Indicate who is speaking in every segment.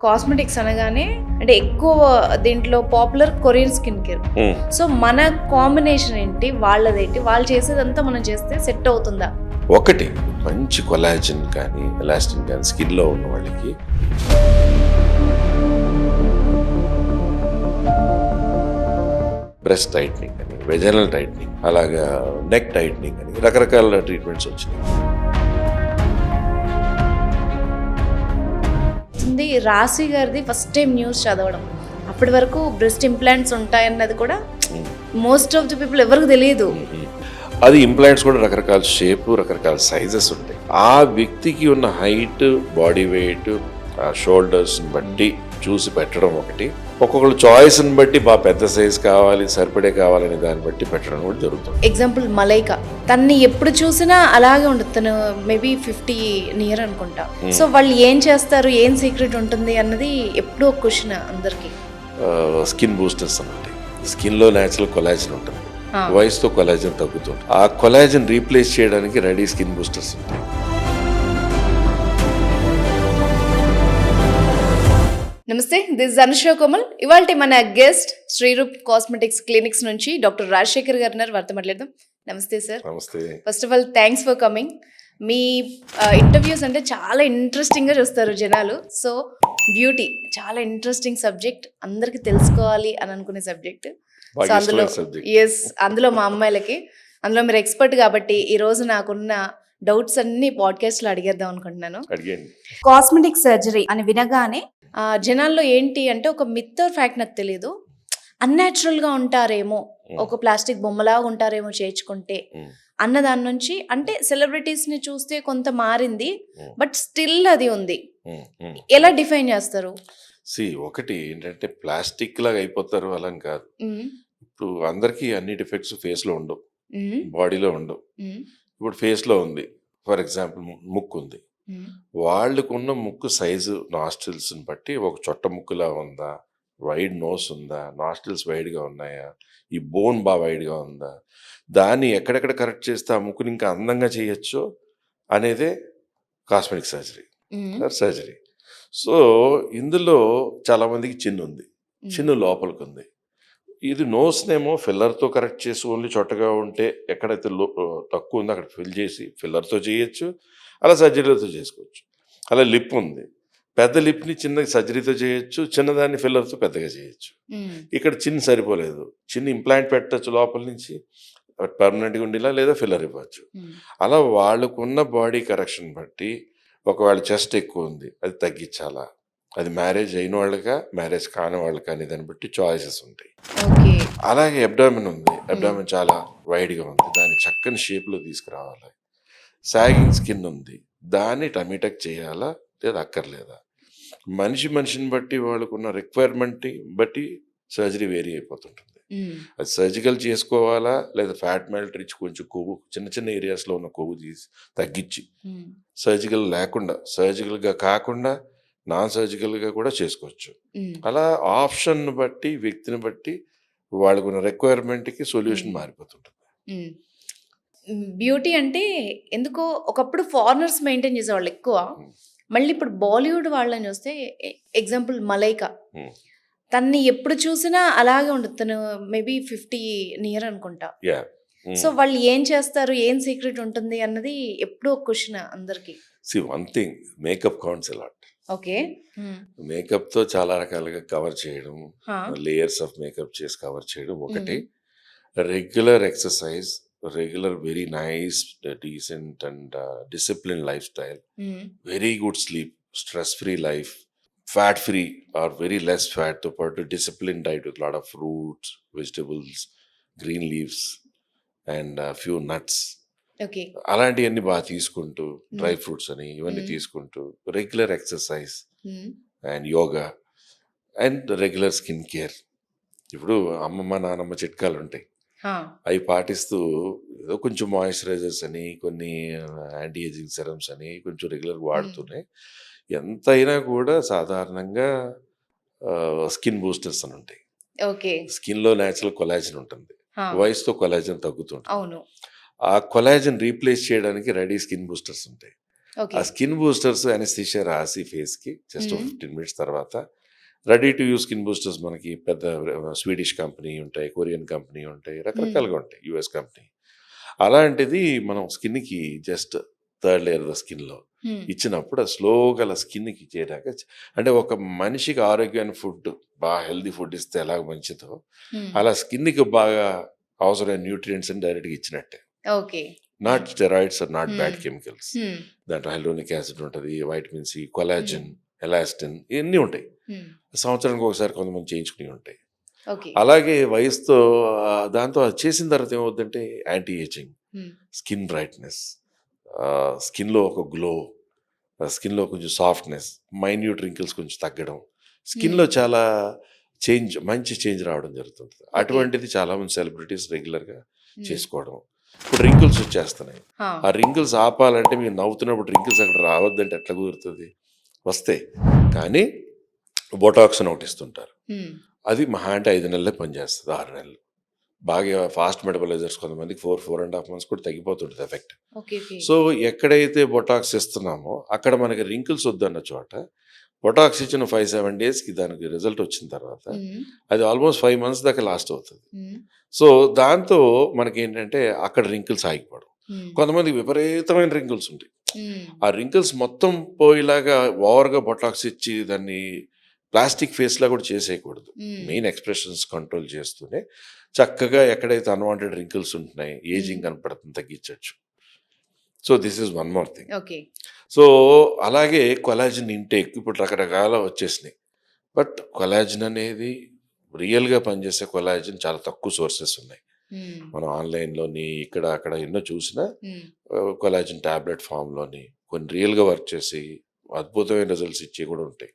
Speaker 1: Cosmetics అనగానే అంటే ఎక్కువ దీంట్లో popular Korean skin care. So మన కాంబినేషన్ ఏంటి, వాళ్ళదేంటి, వాళ్ళు చేసేదంతా మనం చేస్తే సెట్ అవుతుందా?
Speaker 2: ఒకటి మంచి కొలాజన్ కానీ ఎలాస్టిన్ కానీ స్కిన్లో ఉన్న వాళ్ళకి బ్రెస్ట్ టైట్నింగ్ అని, వెజనల్ టైట్నింగ్, అలాగా నెక్ టైట్నింగ్ అని రకరకాల ట్రీట్మెంట్స్ వచ్చినాయి.
Speaker 1: రాశి గారిది ఫస్ట్ టైం న్యూస్ చదవడం, అప్పటి వరకు బ్రెస్ట్ ఇంప్లాంట్స్ ఉంటాయన్నది కూడా మోస్ట్ ఆఫ్ ది పీపుల్ ఎవరికి తెలియదు.
Speaker 2: అది ఇంప్లాంట్స్ కూడా రకరకాల షేప్, రకరకాల సైజెస్ ఉంటాయి. ఆ వ్యక్తికి ఉన్న హైట్, బాడీ వెయిట్, షోల్డర్స్ని బట్టి చూసి పెట్టడం ఒకటి. ఒక్కొక్కరు చాయిస్ని బట్టి బాగా పెద్ద సైజ్ కావాలి, సరిపడే కావాలని దాన్ని బట్టి పెట్టడం కూడా జరుగుతుంది.
Speaker 1: ఎగ్జాంపుల్ మలైకా, తన్ని ఎప్పుడు చూసినా అలాగే ఉంటుంది. తను మేబీ 50 నియర్ అనుకుంటా. సో వాళ్ళు ఏం చేస్తారు, ఏం సీక్రెట్ ఉంటుంది అన్నది ఎప్పుడూ ఒక క్వశ్చన్ అందరికి.
Speaker 2: స్కిన్ బూస్టర్స్ అన్నమాట. స్కిన్లో న్యాచురల్ కొలాజన్ ఉంటుంది, వయసుతో కొలాజన్ తగ్గుతుంది. ఆ కొలాజన్ రీప్లేస్ చేయడానికి రెడీ స్కిన్ బూస్టర్స్ ఉంటాయి.
Speaker 1: నమస్తే, దిస్ అనుష కోమల్. ఇవాళ మన గెస్ట్ శ్రీరూప్ కాస్మెటిక్స్ క్లినిక్స్ నుంచి డాక్టర్ రాజశేఖర్ గారు ఉన్నారు. వారితో మాట్లాడదాం. నమస్తే సార్.
Speaker 2: నమస్తే.
Speaker 1: First of all thanks for coming. Me interviews అంటే చాలా ఇంట్రెస్టింగ్గా చూస్తారు జనాలు. సో బ్యూటీ చాలా ఇంట్రెస్టింగ్ సబ్జెక్ట్, అందరికి తెలుసుకోవాలి అని అనుకునే సబ్జెక్ట్. సో అందులో మా అమ్మాయిలకి, అందులో మీరు ఎక్స్పర్ట్ కాబట్టి ఈ రోజు నాకున్న డౌట్స్ అన్ని పాడ్కాస్ట్ లో అడిగేద్దాం అనుకుంటున్నాను. కాస్మెటిక్ సర్జరీ అని వినగానే జనాల్లో ఏంటి అంటే ఒక మిత్ ఆర్ ఫ్యాక్ట్ నాకు తెలియదు, అన్యాచురల్ గా ఉంటారేమో, ఒక ప్లాస్టిక్ బొమ్మలాగా ఉంటారేమో చేర్చుకుంటే అన్న దాని నుంచి, అంటే సెలబ్రిటీస్ ని చూస్తే కొంత మారింది బట్ స్టిల్ అది ఉంది. ఎలా డిఫైన్ చేస్తారు?
Speaker 2: ఒకటి ఏంటంటే ప్లాస్టిక్ లాగా అయిపోతారు అలా కాదు. ఇప్పుడు అందరికి అన్ని డిఫెక్ట్స్ ఫేస్ లో ఉండవు, బాడీలో ఉండవు. ఇప్పుడు ఫేస్ లో ఉంది, ఫర్ ఎగ్జాంపుల్ ముక్కు ఉంది, వాళ్ళకున్న ముక్కు సైజు నాస్ట్రిల్స్ బట్టి ఒక చొట్ట ముక్కులా ఉందా, వైడ్ నోస్ ఉందా, నాస్ట్రిల్స్ వైడ్గా ఉన్నాయా, ఈ బోన్ బాగా వైడ్గా ఉందా, దాన్ని ఎక్కడెక్కడ కరెక్ట్ చేస్తే ఆ ముక్కుని ఇంకా అందంగా చేయొచ్చు అనేదే కాస్మెటిక్ సర్జరీ. సో ఇందులో చాలామందికి చిన్ను ఉంది, చిన్ను లోపలికి ఉంది. ఇది నోస్నేమో ఫిల్లర్తో కరెక్ట్ చేసి ఓన్లీ చొట్టగా ఉంటే ఎక్కడైతే తక్కువ ఉందో అక్కడ ఫిల్ చేసి ఫిల్లర్తో చేయొచ్చు, అలా సర్జరీతో చేసుకోవచ్చు. అలా లిప్ ఉంది, పెద్ద లిప్ని చిన్న సర్జరీతో చేయొచ్చు, చిన్నదాన్ని ఫిల్లర్తో పెద్దగా చేయొచ్చు. ఇక్కడ చిన్న సరిపోలేదు, చిన్న ఇంప్లాంట్ పెట్టచ్చు లోపల నుంచి పర్మనెంట్గా ఉండేలా, లేదా ఫిల్లర్ ఇవ్వచ్చు. అలా వాళ్ళకున్న బాడీ కరెక్షన్ బట్టి ఒకవేళ చెస్ట్ ఎక్కువ ఉంది అది తగ్గించాలా, అది మ్యారేజ్ అయిన వాళ్ళకా మ్యారేజ్ కాని వాళ్ళకా అనే దాన్ని బట్టి చాయిసెస్ ఉంటాయి. అలాగే అబ్డామిన్ ఉంది, అబ్డామిన్ చాలా వైడ్గా ఉంది, దాన్ని చక్కని షేప్లో తీసుకురావాలి. సాగింగ్ స్కిన్ ఉంది, దాన్ని టమీటక్ చేయాలా లేదా అక్కర్లేదా, మనిషిని బట్టి వాళ్ళకున్న రిక్వైర్మెంట్ బట్టి సర్జరీ వేరీ అయిపోతుంటుంది. అది సర్జికల్ చేసుకోవాలా లేదా ఫ్యాట్ మెల్ట్ రిచ్ కొంచెం కొవ్వు చిన్న చిన్న ఏరియాస్లో ఉన్న కొవ్వు తీసి తగ్గించి సర్జికల్ లేకుండా, సర్జికల్గా కాకుండా నాన్ సర్జికల్గా కూడా చేసుకోవచ్చు. అలా ఆప్షన్ బట్టి, వ్యక్తిని బట్టి వాళ్ళకున్న రిక్వైర్మెంట్కి సొల్యూషన్ మారిపోతుంటుంది.
Speaker 1: బ్యూటీ అంటే ఎందుకో ఒకప్పుడు ఫారినర్స్ మెయింటైన్ చేసేవాళ్ళు ఎక్కువ, మళ్ళీ ఇప్పుడు బాలీవుడ్ వాళ్ళని చూస్తే ఎగ్జాంపుల్ మలైకా, తన్ని ఎప్పుడు చూసినా అలాగే ఉంటుంది. తను మేబీ 50 నియర్ అనుకుంటా. సో వాళ్ళు ఏం చేస్తారు, ఏం సీక్రెట్ ఉంటుంది అన్నది ఎప్పుడూ ఒక క్వశ్చన్ అందరికి.
Speaker 2: One thing, makeup counts a lot.
Speaker 1: Okay,
Speaker 2: makeup తో చాలా రకాలుగా కవర్ చేయడం, లేయర్స్ ఆఫ్ మేకప్ చేసి కవర్ చేయడం ఒకటి. Regular exercise, regular very nice decent and discipline lifestyle, very good sleep, stress free life, fat free or very less fat తో పాటు discipline diet with lot of fruits, vegetables, green leaves and few nuts, అలాంటివన్నీ బాగా తీసుకుంటూ, dry fruits అని ఇవన్నీ తీసుకుంటూ, regular exercise and yoga and regular skin care. ఇప్పుడు అమ్మమ్మ నానమ్మ చిట్కాలు ఉంటాయి, అవి పాటిస్తూ ఏదో కొంచెం మాయిశ్చరైజర్స్ అని, కొన్ని యాంటీ ఏజింగ్ సెరమ్స్ అని కొంచెం రెగ్యులర్ వాడుతున్నాయి. ఎంతైనా కూడా సాధారణంగా స్కిన్ బూస్టర్స్ అని ఉంటాయి. స్కిన్లో న్యాచురల్ కొలాజన్ ఉంటుంది, వయసుతో కొలాజన్ తగ్గుతుంటుంది. ఆ కొలాజన్ రీప్లేస్ చేయడానికి రెడీ స్కిన్ బూస్టర్స్ ఉంటాయి.
Speaker 1: ఓకే.
Speaker 2: ఆ స్కిన్ బూస్టర్స్ అనెస్థీషియా రాసి ఫేస్కి జస్ట్
Speaker 1: హ్మ్.
Speaker 2: 15 మినిట్స్ తర్వాత ready to use skin boosters మనకి పెద్ద స్వీడిష్ కంపెనీ ఉంటాయి, కొరియన్ కంపెనీ ఉంటాయి,
Speaker 1: హ్మ్.
Speaker 2: రకరకాలుగా ఉంటాయి, యూఎస్ కంపెనీ. అలాంటిది మనం స్కిన్కి జస్ట్ థర్డ్ లేయర్ ఆఫ్ స్కిన్లో
Speaker 1: హ్మ్.
Speaker 2: ఇచ్చినప్పుడు అది స్లోగా అలా స్కిన్కి చేరాక అంటే ఒక మనిషికి ఆరోగ్యమైన ఫుడ్ బాగా హెల్దీ ఫుడ్ ఇస్తే ఎలాగ మంచిదో
Speaker 1: హ్మ్.
Speaker 2: అలా స్కిన్కి బాగా అవసరమైన న్యూట్రియంట్స్ అని డైరెక్ట్గా ఇచ్చినట్టే.
Speaker 1: Okay.
Speaker 2: Not steroids or not bad
Speaker 1: hmm.
Speaker 2: Chemicals.
Speaker 1: Hmm.
Speaker 2: దాంట్లో హైలోనిక్ యాసిడ్ ఉంటుంది, vitamin C,
Speaker 1: hmm.
Speaker 2: Collagen, elastin ఇవన్నీ ఉంటాయి.
Speaker 1: హ్మ్.
Speaker 2: సంవత్సరానికి ఒకసారి కొంతమంది చేయించుకుని ఉంటాయి.
Speaker 1: ఓకే.
Speaker 2: అలాగే వయసుతో దాంతో అది చేసిన తర్వాత ఏమవుద్దంటే యాంటీ ఏజింగ్,
Speaker 1: హ్మ్.
Speaker 2: స్కిన్ బ్రైట్‌నెస్, స్కిన్‌లో ఒక గ్లో, స్కిన్‌లో కొంచెం సాఫ్ట్‌నెస్, మైన్యూట్ రింకిల్స్ కొంచెం తగ్గడం, స్కిన్‌లో
Speaker 1: హ్మ్.
Speaker 2: చాలా మంచి చేంజ్ రావడం జరుగుతుంది.
Speaker 1: ఓకే.
Speaker 2: అటువంటిది చాలామంది సెలబ్రిటీస్ రెగ్యులర్‌గా
Speaker 1: హ్మ్.
Speaker 2: చేసుకోవడం. ఇప్పుడు రింకిల్స్ వచ్చేస్తున్నాయి.
Speaker 1: ఆ!
Speaker 2: ఆ రింకిల్స్ ఆపాలంటే మీరు నవ్వుతున్నప్పుడు రింకిల్స్ అక్కడ రావద్దంటే ఎట్లా కుదురుతది? వస్తాయి. కానీ బొటాక్స్ అని ఒకటి ఇస్తుంటారు.
Speaker 1: హ్మ్.
Speaker 2: అది మహా అంటే 5 నెలలే పనిచేస్తది, 6 నెలలు. బాగా ఫాస్ట్ మెటబలైజర్స్ కొంతమందికి 4.5 మంత్స్ కూడా తగ్గిపోతుంటది ఎఫెక్ట్.
Speaker 1: ఓకే. ఓకే.
Speaker 2: సో, ఎక్కడైతే బొటాక్స్ ఇస్తున్నామో అక్కడ మనకి రింకిల్స్ వద్దన్న చోట బొటాక్స్ ఇచ్చిన 5, 7 డేస్‌కి దానికి రిజల్ట్ వచ్చిన తర్వాత
Speaker 1: హ్మ్.
Speaker 2: అది ఆల్మోస్ట్ 5 మంత్స్ దాకా లాస్ట్ అవుతది.
Speaker 1: హ్మ్.
Speaker 2: సో, దాంతో మనకేంటంటే అక్కడ రింకిల్స్ ఆగిపోవడం.
Speaker 1: హ్మ్.
Speaker 2: కొంతమందికి విపరీతమైన రింకిల్స్ ఉంటాయి.
Speaker 1: హ్మ్.
Speaker 2: ఆ రింకిల్స్ మొత్తం పోయేలాగా ఓవర్‌గా బొటాక్స్ ఇచ్చి దాన్ని ప్లాస్టిక్ ఫేస్‌లా కూడా చేసేయకూడదు.
Speaker 1: హ్మ్.
Speaker 2: మెయిన్ ఎక్స్‌ప్రెషన్స్ కంట్రోల్ చేస్తూనే చక్కగా ఎక్కడైతే అన్‌వాంటెడ్ రింకిల్స్ ఉంటున్నాయి,
Speaker 1: హ్మ్.
Speaker 2: ఏజింగ్ కనపడుతుంది తగ్గించొచ్చు. So, this is one more thing.
Speaker 1: Okay.
Speaker 2: So, అలాగే కొలాజిన్ ఇంటేక్ ఇప్పుడు రకరకాల వచ్చేసినాయి. బట్ కొలాజిన్ అనేది రియల్‌గా పనిచేసే కొలాజిన్ చాలా తక్కువ సోర్సెస్ ఉన్నాయి.
Speaker 1: హ్మ్.
Speaker 2: మనం ఆన్‌లైన్‌లోని ఇక్కడ, అక్కడ ఎన్నో చూసినా
Speaker 1: హ్మ్.
Speaker 2: కొలాజిన్ టాబ్లెట్ ఫామ్‌లోని కొన్ని రియల్‌గా వర్క్ చేసి అద్భుతమైన రిజల్ట్స్ ఇచ్చేవి కూడా ఉంటాయి.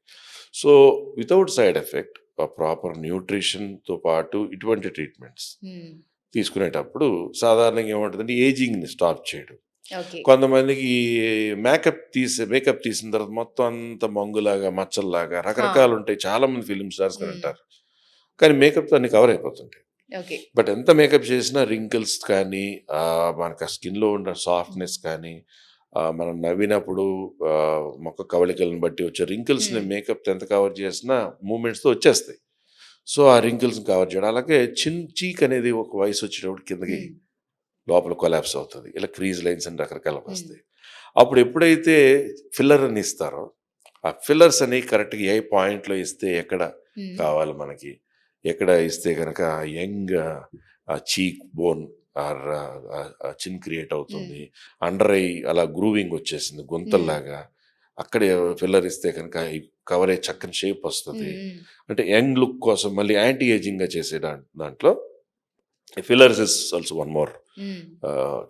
Speaker 2: So, without side effect proper న్యూట్రిషన్‌తో పాటు ఇటువంటి ట్రీట్మెంట్స్
Speaker 1: హ్మ్.
Speaker 2: తీసుకునేటప్పుడు సాధారణంగా ఏముంటుందంటే ఏజింగ్‌ని స్టాప్ చేయడం.
Speaker 1: ఓకే.
Speaker 2: కొంతమందికి మేకప్ తీసిన తర్వాత మొత్తం అంతా మంగులాగా, మచ్చల్లాగా
Speaker 1: ఆ!
Speaker 2: రకరకాలుంటాయి. చాలామంది ఫిల్మ్ స్టార్స్ కూడా
Speaker 1: హ్మ్.
Speaker 2: అంటారు. కానీ మేకప్‌తో అన్నీ కవర్ అయిపోతుంటాయి.
Speaker 1: ఓకే.
Speaker 2: బట్ ఎంత మేకప్ చేసినా రింకిల్స్ కానీ, మనకు ఆ స్కిన్‌లో ఉన్న
Speaker 1: హ్మ్.
Speaker 2: సాఫ్ట్‌నెస్ కానీ, మనం నవ్వినప్పుడు ముఖ కవళికలను బట్టి వచ్చే రింకిల్స్‌ని
Speaker 1: హ్మ్.
Speaker 2: మేకప్‌తో ఎంత కవర్ చేసినా మూవ్‌మెంట్స్‌తో వచ్చేస్తాయి. సో, ఆ రింకిల్స్‌ని కవర్ చేయడం. అలాగే చీక్ అనేది ఒక వయసొచ్చేటప్పుడు కిందకి
Speaker 1: హ్మ్.
Speaker 2: లోపల కొలాప్స్ అవుతది. ఇలా క్రీజ్ లైన్స్ అని రకరకాలుగా
Speaker 1: హ్మ్.
Speaker 2: వస్తాయి. అప్పుడు ఎప్పుడైతే ఫిల్లర్ అని ఇస్తారో, ఆ ఫిల్లర్స్ అని కరెక్ట్‌గా ఏ పాయింట్‌లో ఇస్తే ఎక్కడ
Speaker 1: హ్మ్.
Speaker 2: కావాలి మనకి, ఎక్కడ ఇస్తే గనక యంగ్ చీక్ బోన్ ఆర్ చిన్ క్రియేట్
Speaker 1: హ్మ్.
Speaker 2: అవుతుంది. అండర్ ఐ అలా గ్రూవింగ్ వచ్చేసింది
Speaker 1: హ్మ్.
Speaker 2: గుంతల్లాగా. అక్కడే ఫిల్లర్ ఇస్తే కనుక ఈ కవర్ అయ్యే చక్కని షేప్
Speaker 1: హ్మ్.
Speaker 2: వస్తది.
Speaker 1: హ్మ్.
Speaker 2: అంటే యంగ్ లుక్ కోసం మళ్ళీ యాంటీ ఏజింగ్‌గా చేసే దాంట్లో fillers is also one more
Speaker 1: హ్మ్.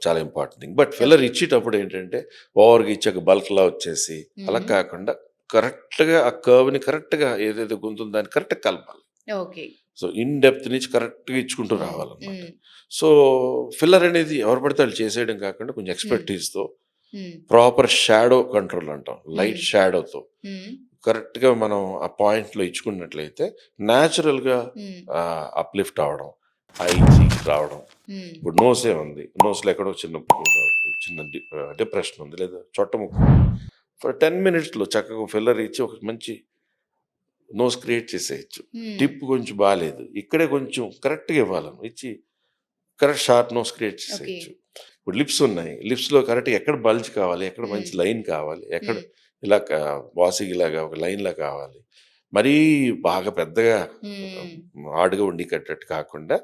Speaker 2: చాలా important thing. But filler
Speaker 1: okay.
Speaker 2: ఇచ్చేటప్పుడు ఏంటంటే ఓవర్‌గా ఇచ్చాక బల్క్‌లా వచ్చేసి అలా
Speaker 1: హ్మ్.
Speaker 2: కాకుండా కరెక్ట్‌గా ఆ కర్వ్‌ని కరెక్ట్‌గా ఏదైతే గుంతుందో దాన్ని కరెక్ట్‌గా కలపాలి.
Speaker 1: ఓకే.
Speaker 2: సో, ఇన్ డెప్త్ నుంచి కరెక్ట్‌గా ఇచ్చుకుంటూ
Speaker 1: హ్మ్.
Speaker 2: రావాలనమాట.
Speaker 1: హ్మ్.
Speaker 2: సో, ఫిల్లర్ అనేది ఎవరు పడితే వాళ్ళు చేసేయడం కాకుండా కొంచెం
Speaker 1: హ్మ్.
Speaker 2: ఎక్స్‌పర్టీస్‌తో
Speaker 1: హ్మ్.
Speaker 2: ప్రాపర్ షాడో కంట్రోల్ అంటాం. లైట్
Speaker 1: హ్మ్.
Speaker 2: షాడోతో
Speaker 1: హ్మ్.
Speaker 2: కరెక్ట్‌గా మనం ఆ పాయింట్‌లో ఇచ్చుకున్నట్లయితే న్యాచురల్‌గా
Speaker 1: హ్మ్.
Speaker 2: అప్‌లిఫ్ట్ అవ్వడం, ఐ చీక్ రావడం.
Speaker 1: హ్మ్.
Speaker 2: ఇప్పుడు నోసే ఉంది. నోస్‌లో ఎక్కడో చిన్న డిప్రెషన్ ఉంది. లేదా చొట్ట ముక్కు. ఫర్ 10 మినిట్స్‌లో చక్కగా ఫిల్లర్ ఇచ్చి ఒక మంచి నోస్ క్రియేట్ చేసేయొచ్చు.
Speaker 1: హ్మ్.
Speaker 2: టిప్ కొంచెం బాలేదు. ఇక్కడే కొంచెం కరెక్ట్‌గా ఇవ్వాలను. ఇచ్చి correct sharp nose create
Speaker 1: okay.
Speaker 2: చేసేయొచ్చు. ఇప్పుడు లిప్స్ ఉన్నాయి. లిప్స్‌లో కరెక్ట్‌గా ఎక్కడ బల్జ్ కావాలి, ఎక్కడ మంచి
Speaker 1: హ్మ్.
Speaker 2: లైన్ కావాలి, ఎక్కడ
Speaker 1: హ్మ్.
Speaker 2: ఇలా బాసిగిలాగా ఒక లైన్‌లా కావాలి. మరీ బాగా పెద్దగా
Speaker 1: హ్మ్.
Speaker 2: హార్డ్‌గా ఉండి కట్టట్టు కాకుండా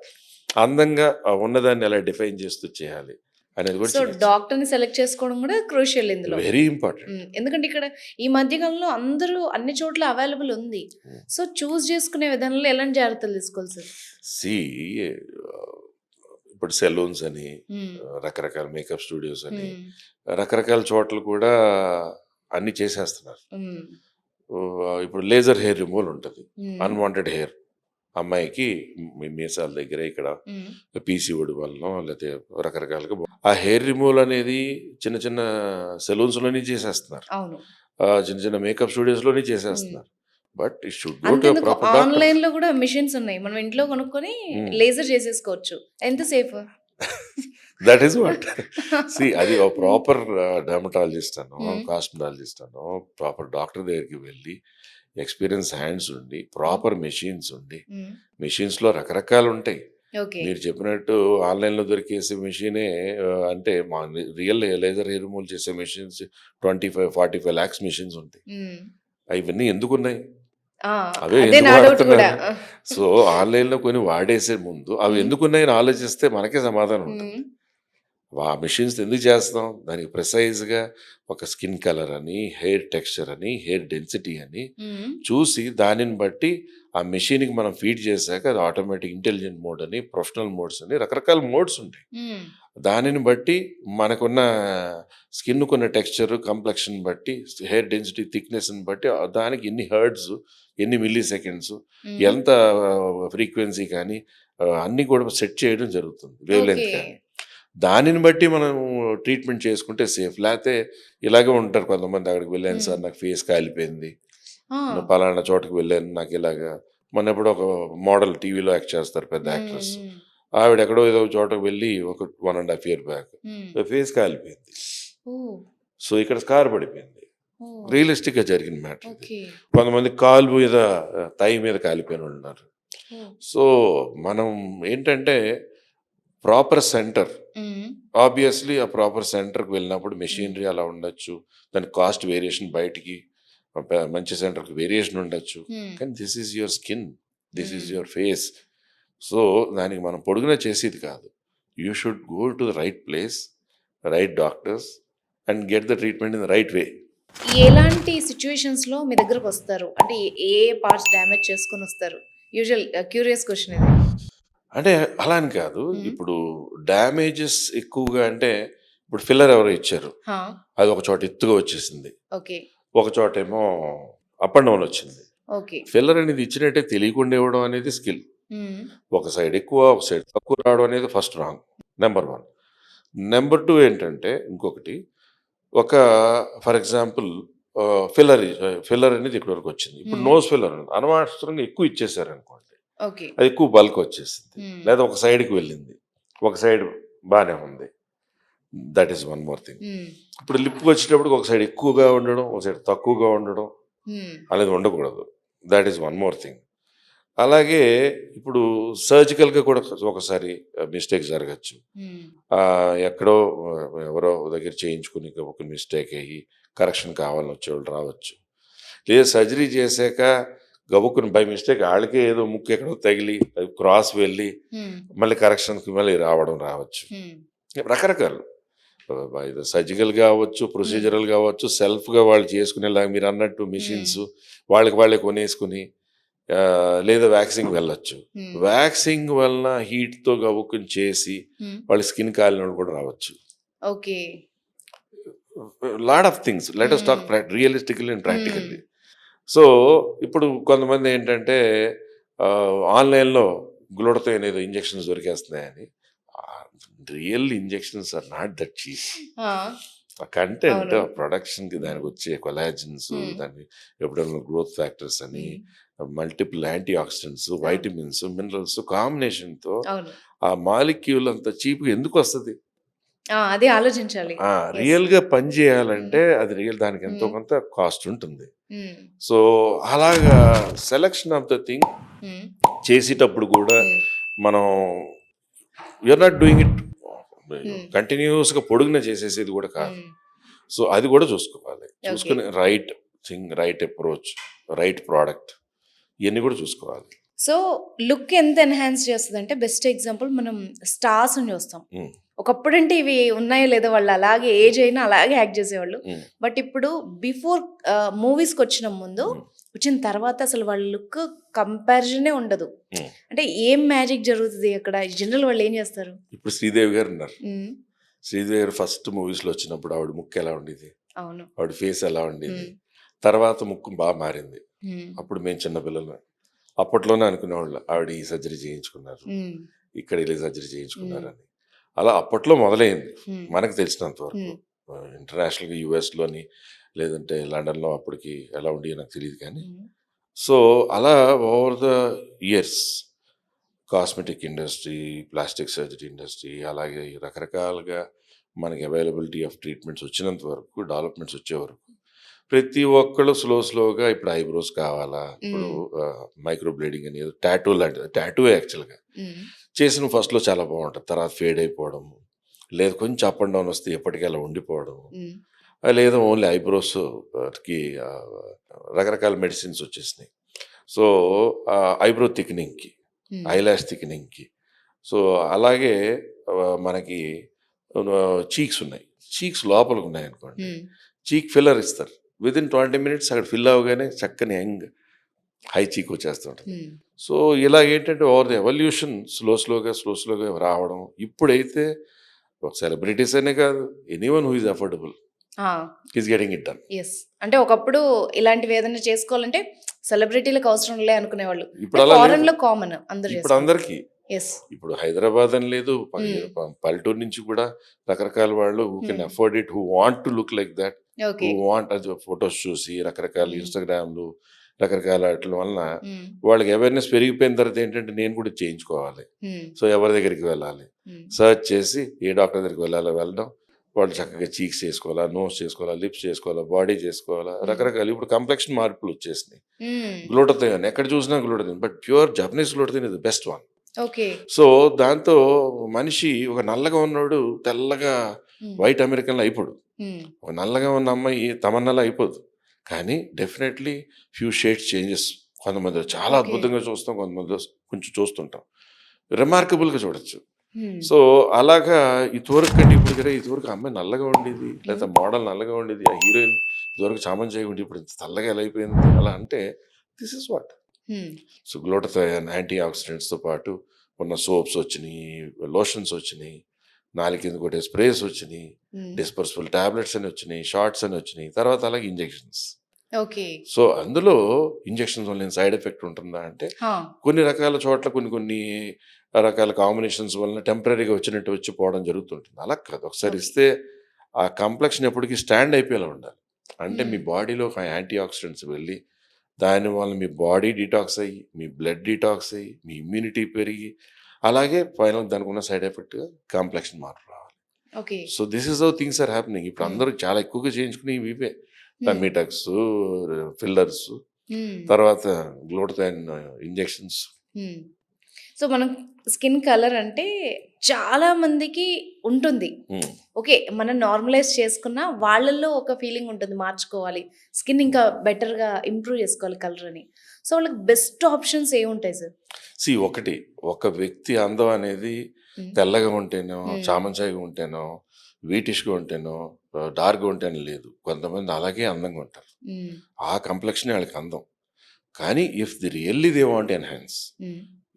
Speaker 2: అందంగా ఉన్నదాన్ని ఎలా డిఫైన్ చేస్తూ చేయాలి అనేది కూడా
Speaker 1: సో,
Speaker 2: చేయొచ్చు.
Speaker 1: డాక్టర్‌ని సెలెక్ట్ చేసుకోవడం గూడా క్రూషియల్ ఇందులో.
Speaker 2: Very important.
Speaker 1: ఎందుకంటే ఇక్కడ ఈ మధ్య కాలంలో అందరూ అన్ని చోట్ల అవైలబుల్ ఉంది. సో, చూజ్ చేసుకునే విధానంలో ఎలాంటి జాగ్రత్తలు తీసుకోవాలి సార్?
Speaker 2: సీ ఇప్పుడు సెలూన్స్ అని,
Speaker 1: హ్మ్.
Speaker 2: రకరకాల మేకప్ స్టూడియోస్ అని,
Speaker 1: హ్మ్.
Speaker 2: రకరకాల చోట్ల కూడా అన్నీ చేసేస్తున్నారు.
Speaker 1: హ్మ్.
Speaker 2: ఇప్పుడు లేజర్ హెయిర్ రిమూవల్ ఉంటది.
Speaker 1: హ్మ్.
Speaker 2: అన్‌వాంటెడ్ హెయిర్ అమ్మాయికి మీసాల దగ్గర ఇక్కడ
Speaker 1: హ్మ్.
Speaker 2: పీసీఓడి వలనో లేతే రకరకాలుగా ఆ హెయిర్ రిమూవల్ అనేది చిన్న చిన్న సెలూన్స్‌లోనే చేసేస్తున్నారు.
Speaker 1: అవును.
Speaker 2: చిన్న చిన్న మేకప్ స్టూడియోస్‌లోనే
Speaker 1: హ్మ్.
Speaker 2: చేసేస్తున్నారు. But it should go to a
Speaker 1: అంతెందుకు
Speaker 2: ప్రాపర్ డాక్టర్.
Speaker 1: ఆన్‌లైన్‌లో గూడా మిషన్స్ ఉన్నాయి. మనం ఇంట్లో కొనుక్కొని
Speaker 2: హ్మ్.
Speaker 1: లేజర్ చేసేసుకోవచ్చు. ఎంత safe?
Speaker 2: That is what see అది ఒక ప్రాపర్ డర్మటాలజిస్ట్ అనో కాస్మెటాలజిస్ట్ అనో ప్రాపర్ డాక్టర్ దగ్గరికి వెళ్ళి ఎక్స్పీరియన్స్ హ్యాండ్స్ ఉండి ప్రాపర్ మెషిన్స్ ఉండి మెషిన్స్లో రకరకాలు ఉంటాయి.
Speaker 1: ఓకే.
Speaker 2: మీరు చెప్పినట్టు ఆన్లైన్లో దొరికేసే మెషినే అంటే మా రియల్ లేజర్ హెయిర్ రిమూవల్ చేసే మెషిన్స్ 25-45 lakhs మెషిన్స్ ఉంటాయి. అవన్నీ ఎందుకున్నాయి? అవే
Speaker 1: అదే
Speaker 2: ఎందుకు
Speaker 1: నా డౌట్ కూడా.
Speaker 2: వాడుతున్నారు? సో ఆన్లైన్లో కొని వాడేసే ముందు అవి ఎందుకున్నాయని ఆలోచిస్తే మనకే సమాధానం ఉంటుంది. ఆ మెషిన్స్ ఎందుకు చేస్తాం? దానికి ప్రిసైజ్గా ఒక స్కిన్ కలర్ అని, హెయిర్ టెక్స్చర్ అని, హెయిర్ డెన్సిటీ అని చూసి దానిని బట్టి ఆ మెషిన్కి మనం ఫీడ్ చేశాక అది ఆటోమేటిక్ ఇంటెలిజెంట్ మోడ్ అని, ప్రొఫెషనల్ మోడ్స్ అని రకరకాల మోడ్స్ ఉంటాయి. దానిని బట్టి మనకున్న స్కిన్కున్న టెక్స్చర్, కంప్లెక్షన్ బట్టి, హెయిర్ డెన్సిటీ, థిక్నెస్ని బట్టి దానికి ఎన్ని హర్ట్స్, ఎన్ని మిల్లీ సెకండ్స్, ఎంత ఫ్రీక్వెన్సీ కానీ అన్నీ కూడా సెట్ చేయడం జరుగుతుంది, వేవ్ లెంత్ కానీ. దానిని బట్టి మనం ట్రీట్మెంట్ చేసుకుంటే సేఫ్. లేకపోతే ఇలాగే ఉంటారు కొంతమంది, అక్కడికి వెళ్ళాను సార్ నాకు ఫేస్ కాలిపోయింది, పలానా చోటకి వెళ్ళాను నాకు ఇలాగా. మొన్న ఎప్పుడు ఒక మోడల్ టీవీలో యాక్ట్ చేస్తారు పెద్ద యాక్ట్రెస్, ఆవిడ ఎక్కడో ఏదో చోటకు వెళ్ళి ఒక 1.5 year బ్యాక్ ఫేస్ కాలిపోయింది. సో ఇక్కడ స్కార్ పడిపోయింది. రియలిస్టిక్గా జరిగిన మ్యాటర్. కొంతమంది కాలు మీద, తై మీద కాలిపోయిన ఉన్నారు. సో మనం ఏంటంటే ప్రాపర్ సెంటర్, ఆబ్వియస్లీ ఆ ప్రాపర్ సెంటర్కి వెళ్ళినప్పుడు మెషినరీ అలా ఉండొచ్చు, దాని కాస్ట్ వేరియేషన్ బయటికి మంచి సెంటర్కి వేరియేషన్ ఉండొచ్చు. కానీ this is your skin, this is your face. So దానికి మనం పొడుగున చేసేది కాదు. You should go to the right place, right doctors and get the treatment in the right way.
Speaker 1: ఎలాంటి సిచ్యువేషన్స్లో మీ దగ్గరకు వస్తారు? అంటే ఏ పార్ట్స్ డ్యామేజ్ చేసుకొని వస్తారు? యూజువల్ క్యూరియస్ క్వశ్చన్ ఇది.
Speaker 2: అంటే అలా అని కాదు, ఇప్పుడు డ్యామేజెస్ ఎక్కువగా అంటే ఇప్పుడు ఫిల్లర్ ఎవరో ఇచ్చారు, అది ఒక చోట ఎత్తుగా వచ్చేసింది,
Speaker 1: ఓకే,
Speaker 2: ఒక చోట ఏమో అప్ అండ్ డౌన్ వచ్చింది.
Speaker 1: ఓకే.
Speaker 2: ఫిల్లర్ అనేది ఇచ్చినట్టే తెలియకుండా ఇవ్వడం అనేది స్కిల్. ఒక సైడ్ ఎక్కువ, ఒక సైడ్ తక్కువ రావడం అనేది ఫస్ట్ రాంగ్, నెంబర్ 1. నెంబర్ 2 ఏంటంటే ఇంకొకటి, ఒక ఫర్ ఎగ్జాంపుల్ ఫిల్లర్ అనేది ఇక్కడి వరకు వచ్చింది. ఇప్పుడు నోస్ ఫిల్లర్ అనవసరంగా ఎక్కువ ఇచ్చేసారు అనుకోండి, అది ఎక్కువ బల్క్ వచ్చేసింది, లేదా ఒక సైడ్కి వెళ్ళింది, ఒక సైడ్ బాగానే ఉంది. That is one more thing. ఇప్పుడు లిప్కి వచ్చేటప్పుడు ఒక సైడ్ ఎక్కువగా ఉండడం, ఒక సైడ్ తక్కువగా ఉండడం అనేది ఉండకూడదు. That is one more thing. అలాగే ఇప్పుడు సర్జికల్గా కూడా ఒకసారి మిస్టేక్ జరగచ్చు. ఎక్కడో ఎవరో దగ్గర చేయించుకుని ఒక మిస్టేక్ అయ్యి కరెక్షన్ కావాలని వచ్చేవాళ్ళు రావచ్చు. లేదా సర్జరీ చేశాక గబుక్కుని బై మిస్టేక్ వాళ్ళకే ఏదో ముక్కు ఎక్కడో తగిలి క్రాస్ వెళ్ళి మళ్ళీ కరెక్షన్కి మళ్ళీ రావచ్చు. రకరకాలు సర్జికల్ కావచ్చు, ప్రొసీజరల్ కావచ్చు, సెల్ఫ్గా వాళ్ళు చేసుకునేలాగా మీరు అన్నట్టు మిషన్స్ వాళ్ళే కొనేసుకుని, లేదా వ్యాక్సింగ్ వెళ్ళొచ్చు. వ్యాక్సింగ్ వలన హీట్తో గబుక్కుని చేసి వాళ్ళ స్కిన్ కాలిన కూడా రావచ్చు.
Speaker 1: Okay,
Speaker 2: lot of things. Let us talk realistically and practically. So ఇప్పుడు కొంతమంది ఏంటంటే ఆన్లైన్లో గ్లూటథైన్ ఏదో ఇంజెక్షన్స్ దొరికేస్తున్నాయని. Real injections are not that cheap. ఆ కంటెంట్, ప్రొడక్షన్కి దానికి వచ్చే కొలాజిన్స్, దాన్ని ఎప్పుడైనా గ్రోత్ ఫ్యాక్టర్స్ అని, multiple antioxidants, vitamins, minerals కాంబినేషన్తో ఆ మాలిక్యూల్ అంత చీప్గా ఎందుకు వస్తుంది?
Speaker 1: అదే ఆలోచించాలి.
Speaker 2: రియల్గా పని చేయాలంటే అది రియల్, దానికి ఎంతో కొంత కాస్ట్ ఉంటుంది. సో అలాగా సెలెక్షన్ ఆఫ్ ద థింగ్ చేసేటప్పుడు కూడా మనం యూఆర్ నాట్ డూయింగ్ ఇట్ కంటిన్యూస్గా పొడుగున చేసేసేది కూడా కాదు. సో అది కూడా చూసుకోవాలి. చూసుకుని right thing, right approach, right product, ఇవన్నీ కూడా చూసుకోవాలి.
Speaker 1: సో లుక్ ఎంత ఎన్హాన్స్ చేస్తుంది అంటే, బెస్ట్ ఎగ్జాంపుల్ మనం స్టార్స్ అని చూస్తాం. ఒకప్పుడు అంటే ఇవి ఉన్నాయో లేదో, వాళ్ళు అలాగే ఏజ్ అయినా అలాగే యాక్ట్ చేసేవాళ్ళు. బట్ ఇప్పుడు బిఫోర్ మూవీస్కి వచ్చిన ముందు, వచ్చిన తర్వాత అసలు వాళ్ళ లుక్ కంపారిజనే ఉండదు. అంటే ఏం మ్యాజిక్ జరుగుతుంది అక్కడ? జనరల్ వాళ్ళు ఏం చేస్తారు?
Speaker 2: ఇప్పుడు శ్రీదేవి గారు ఉన్నారు. శ్రీదేవి గారు ఫస్ట్ మూవీస్లో వచ్చినప్పుడు ఆవిడ ముక్కు ఎలా ఉండేది,
Speaker 1: అవును,
Speaker 2: ఆవిడ ఫేస్ ఎలా ఉండేది. తర్వాత ముక్కు బాగా మారింది. అప్పుడు మేము చిన్నపిల్లలు అప్పట్లోనే అనుకునేవాళ్ళు ఆవిడ ఈ సర్జరీ చేయించుకున్నారు, ఇక్కడ ఇలా సర్జరీ చేయించుకున్నారు అని. అలా అప్పట్లో మొదలైంది మనకు తెలిసినంత వరకు. ఇంటర్నేషనల్గా యుఎస్లోని లేదంటే లండన్లో అప్పటికి ఎలా ఉండేవి నాకు తెలియదు కానీ. సో అలా over the years cosmetic industry, plastic surgery industry, అలాగే ఈ రకరకాలుగా మనకి అవైలబిలిటీ ఆఫ్ ట్రీట్మెంట్స్ వచ్చినంత వరకు, డెవలప్మెంట్స్ వచ్చే వరకు ప్రతి ఒక్కళ్ళు స్లోగా ఇప్పుడు ఐబ్రోస్ కావాలా, ఇప్పుడు మైక్రో బ్లేడింగ్ అని టాటూ లాంటిది, టాటూ యాక్చువల్గా చేసిన ఫస్ట్లో చాలా బాగుంటుంది, తర్వాత ఫేడ్ అయిపోవడం, లేదు కొంచెం అప్ అండ్ డౌన్ వస్తే ఎప్పటికీ అలా ఉండిపోవడం, లేదా ఓన్లీ ఐబ్రోస్కి రకరకాల మెడిసిన్స్ వచ్చేసినాయి. సో ఐబ్రో థిక్నింగ్కి, ఐలాష్ థిక్నింగ్కి, సో అలాగే మనకి చీక్స్ ఉన్నాయి, చీక్స్ లోపలికి ఉన్నాయి అనుకోండి, చీక్ ఫిల్లర్ ఇస్తారు, విదిన్ 20 minutes అక్కడ ఫిల్ అవగానే చక్కని యంగ్ హై చీక్ వచ్చేస్తుంటుంది. సో ఇలా ఏంటంటే ఓవర్ ది ఎవల్యూషన్ స్లోగా రావడం. ఇప్పుడైతే సెలబ్రిటీస్ అనే కాదు, anyone who is affordable is getting it done.
Speaker 1: Yes, అంటే ఒకప్పుడు ఇలాంటివి ఏదైనా చేసుకోవాలంటే సెలబ్రిటీలకు అవసరం లే అనుకునేవాళ్ళు.
Speaker 2: ఇప్పుడు అలా
Speaker 1: ఫారెన్ లో కామన్ అందరూ
Speaker 2: ఇప్పుడు అందరికీ.
Speaker 1: ఎస్,
Speaker 2: ఇప్పుడు హైదరాబాద్ అని లేదు, పల్లెటూరు నుంచి కూడా రకరకాల వాళ్ళు who can afford it, who want to look like that,
Speaker 1: okay,
Speaker 2: who want అది ఫొటోస్ చూసి రకరకాల ఇన్స్టాగ్రామ్లు రకరకాల వాటి వలన వాళ్ళకి అవేర్నెస్ పెరిగిపోయిన తర్వాత ఏంటంటే నేను కూడా చేయించుకోవాలి. సో ఎవరి దగ్గరికి వెళ్ళాలి, సర్చ్ చేసి ఏ డాక్టర్ దగ్గరికి వెళ్ళడం, వాళ్ళు చక్కగా చీక్స్ చేసుకోవాలా, నోస్ చేసుకోవాలా, లిప్స్ చేసుకోవాలా, బాడీ చేసుకోవాలా, రకరకాల ఇప్పుడు కంప్లెక్షన్ మార్పులు వచ్చేసినాయి. గ్లూటథియోన్ ఎక్కడ చూసినా గ్లూటథియోన్, but pure Japanese గ్లూటథియోన్ is the best one.
Speaker 1: Okay,
Speaker 2: so దాంతో మనిషి ఒక నల్లగా ఉన్నాడు తెల్లగా వైట్ అమెరికన్లో అయిపోడు, ఒక నల్లగా ఉన్న అమ్మాయి తమన్నాలో అయిపోదు, కానీ డెఫినెట్లీ ఫ్యూ షేడ్స్ చేంజెస్. కొంతమంది చాలా అద్భుతంగా చూస్తాం, కొంతమంది కొంచెం చూస్తుంటాం, రిమార్కబుల్గా చూడొచ్చు. సో అలాగా ఇదివరకు కంటే ఇప్పుడు కదా, ఇదివరకు అమ్మాయి నల్లగా ఉండేది, లేదా మోడల్ నల్లగా ఉండేది, ఆ హీరోయిన్ ఇదివరకు చామన్ చేయకుండా ఇప్పుడు ఇంత తెల్లగా ఎలా అయిపోయింది, అలా అంటే this is what. So glutathione యాంటీ ఆక్సిడెంట్స్తో పాటు ఉన్న సోప్స్ వచ్చినాయి, లోషన్స్ వచ్చినాయి, నాలుగు కింద కొట్టే స్ప్రేస్ వచ్చినాయి, డిస్పర్సిబుల్ టాబ్లెట్స్ అని వచ్చినాయి, షార్ట్స్ అని వచ్చినాయి, తర్వాత అలాగే ఇంజెక్షన్స్.
Speaker 1: ఓకే,
Speaker 2: సో అందులో ఇంజెక్షన్స్ వల్ల సైడ్ ఎఫెక్ట్ ఉంటుందా అంటే కొన్ని రకాల చోట్ల కొన్ని రకాల కాంబినేషన్స్ వలన టెంపరీగా వచ్చినట్టు వచ్చి పోవడం జరుగుతుంటుంది. అలా కాదు, ఒకసారి ఇస్తే ఆ కంప్లెక్షన్ ఎప్పటికీ స్టాండ్ అయిపోయేలా ఉండాలి. అంటే మీ బాడీలో యాంటీ ఆక్సిడెంట్స్ వెళ్ళి దానివల్ల మీ బాడీ డిటాక్స్ అయ్యి, మీ బ్లడ్ డిటాక్స్ అయ్యి, మీ ఇమ్యూనిటీ పెరిగి, అలాగే ఫైనల్ దానికి ఉన్న సైడ్ ఎఫెక్ట్గా కాంప్లెక్షన్ మార్పు రావాలి.
Speaker 1: Okay,
Speaker 2: so this is how things are happening. ఇప్పుడు అందరూ చాలా ఎక్కువగా చేయించుకుని ఇవే టమీటక్స్, ఫిల్లర్స్, తర్వాత గ్లూటథియోన్ ఇంజెక్షన్స్.
Speaker 1: సో మనం స్కిన్ కలర్ అంటే చాలా మందికి ఉంటుంది. ఓకే, మనం నార్మలైజ్ చేసుకున్న వాళ్ళల్లో ఒక ఫీలింగ్ ఉంటుంది, మార్చుకోవాలి స్కిన్ ఇంకా బెటర్గా ఇంప్రూవ్ చేసుకోవాలి కలర్ అని. సో వాళ్ళకి బెస్ట్ ఆప్షన్స్ ఏముంటాయి సార్?
Speaker 2: ఒకటి, ఒక వ్యక్తి అందం అనేది తెల్లగా ఉంటేనో, చామంచాయిగా ఉంటేనో, వీటిష్గా ఉంటేనో, డార్క్గా ఉంటేనో లేదు. కొంతమంది అలాగే అందంగా ఉంటారు, ఆ కంప్లెక్షన్ వాళ్ళకి అందం. కానీ if the really they want enhance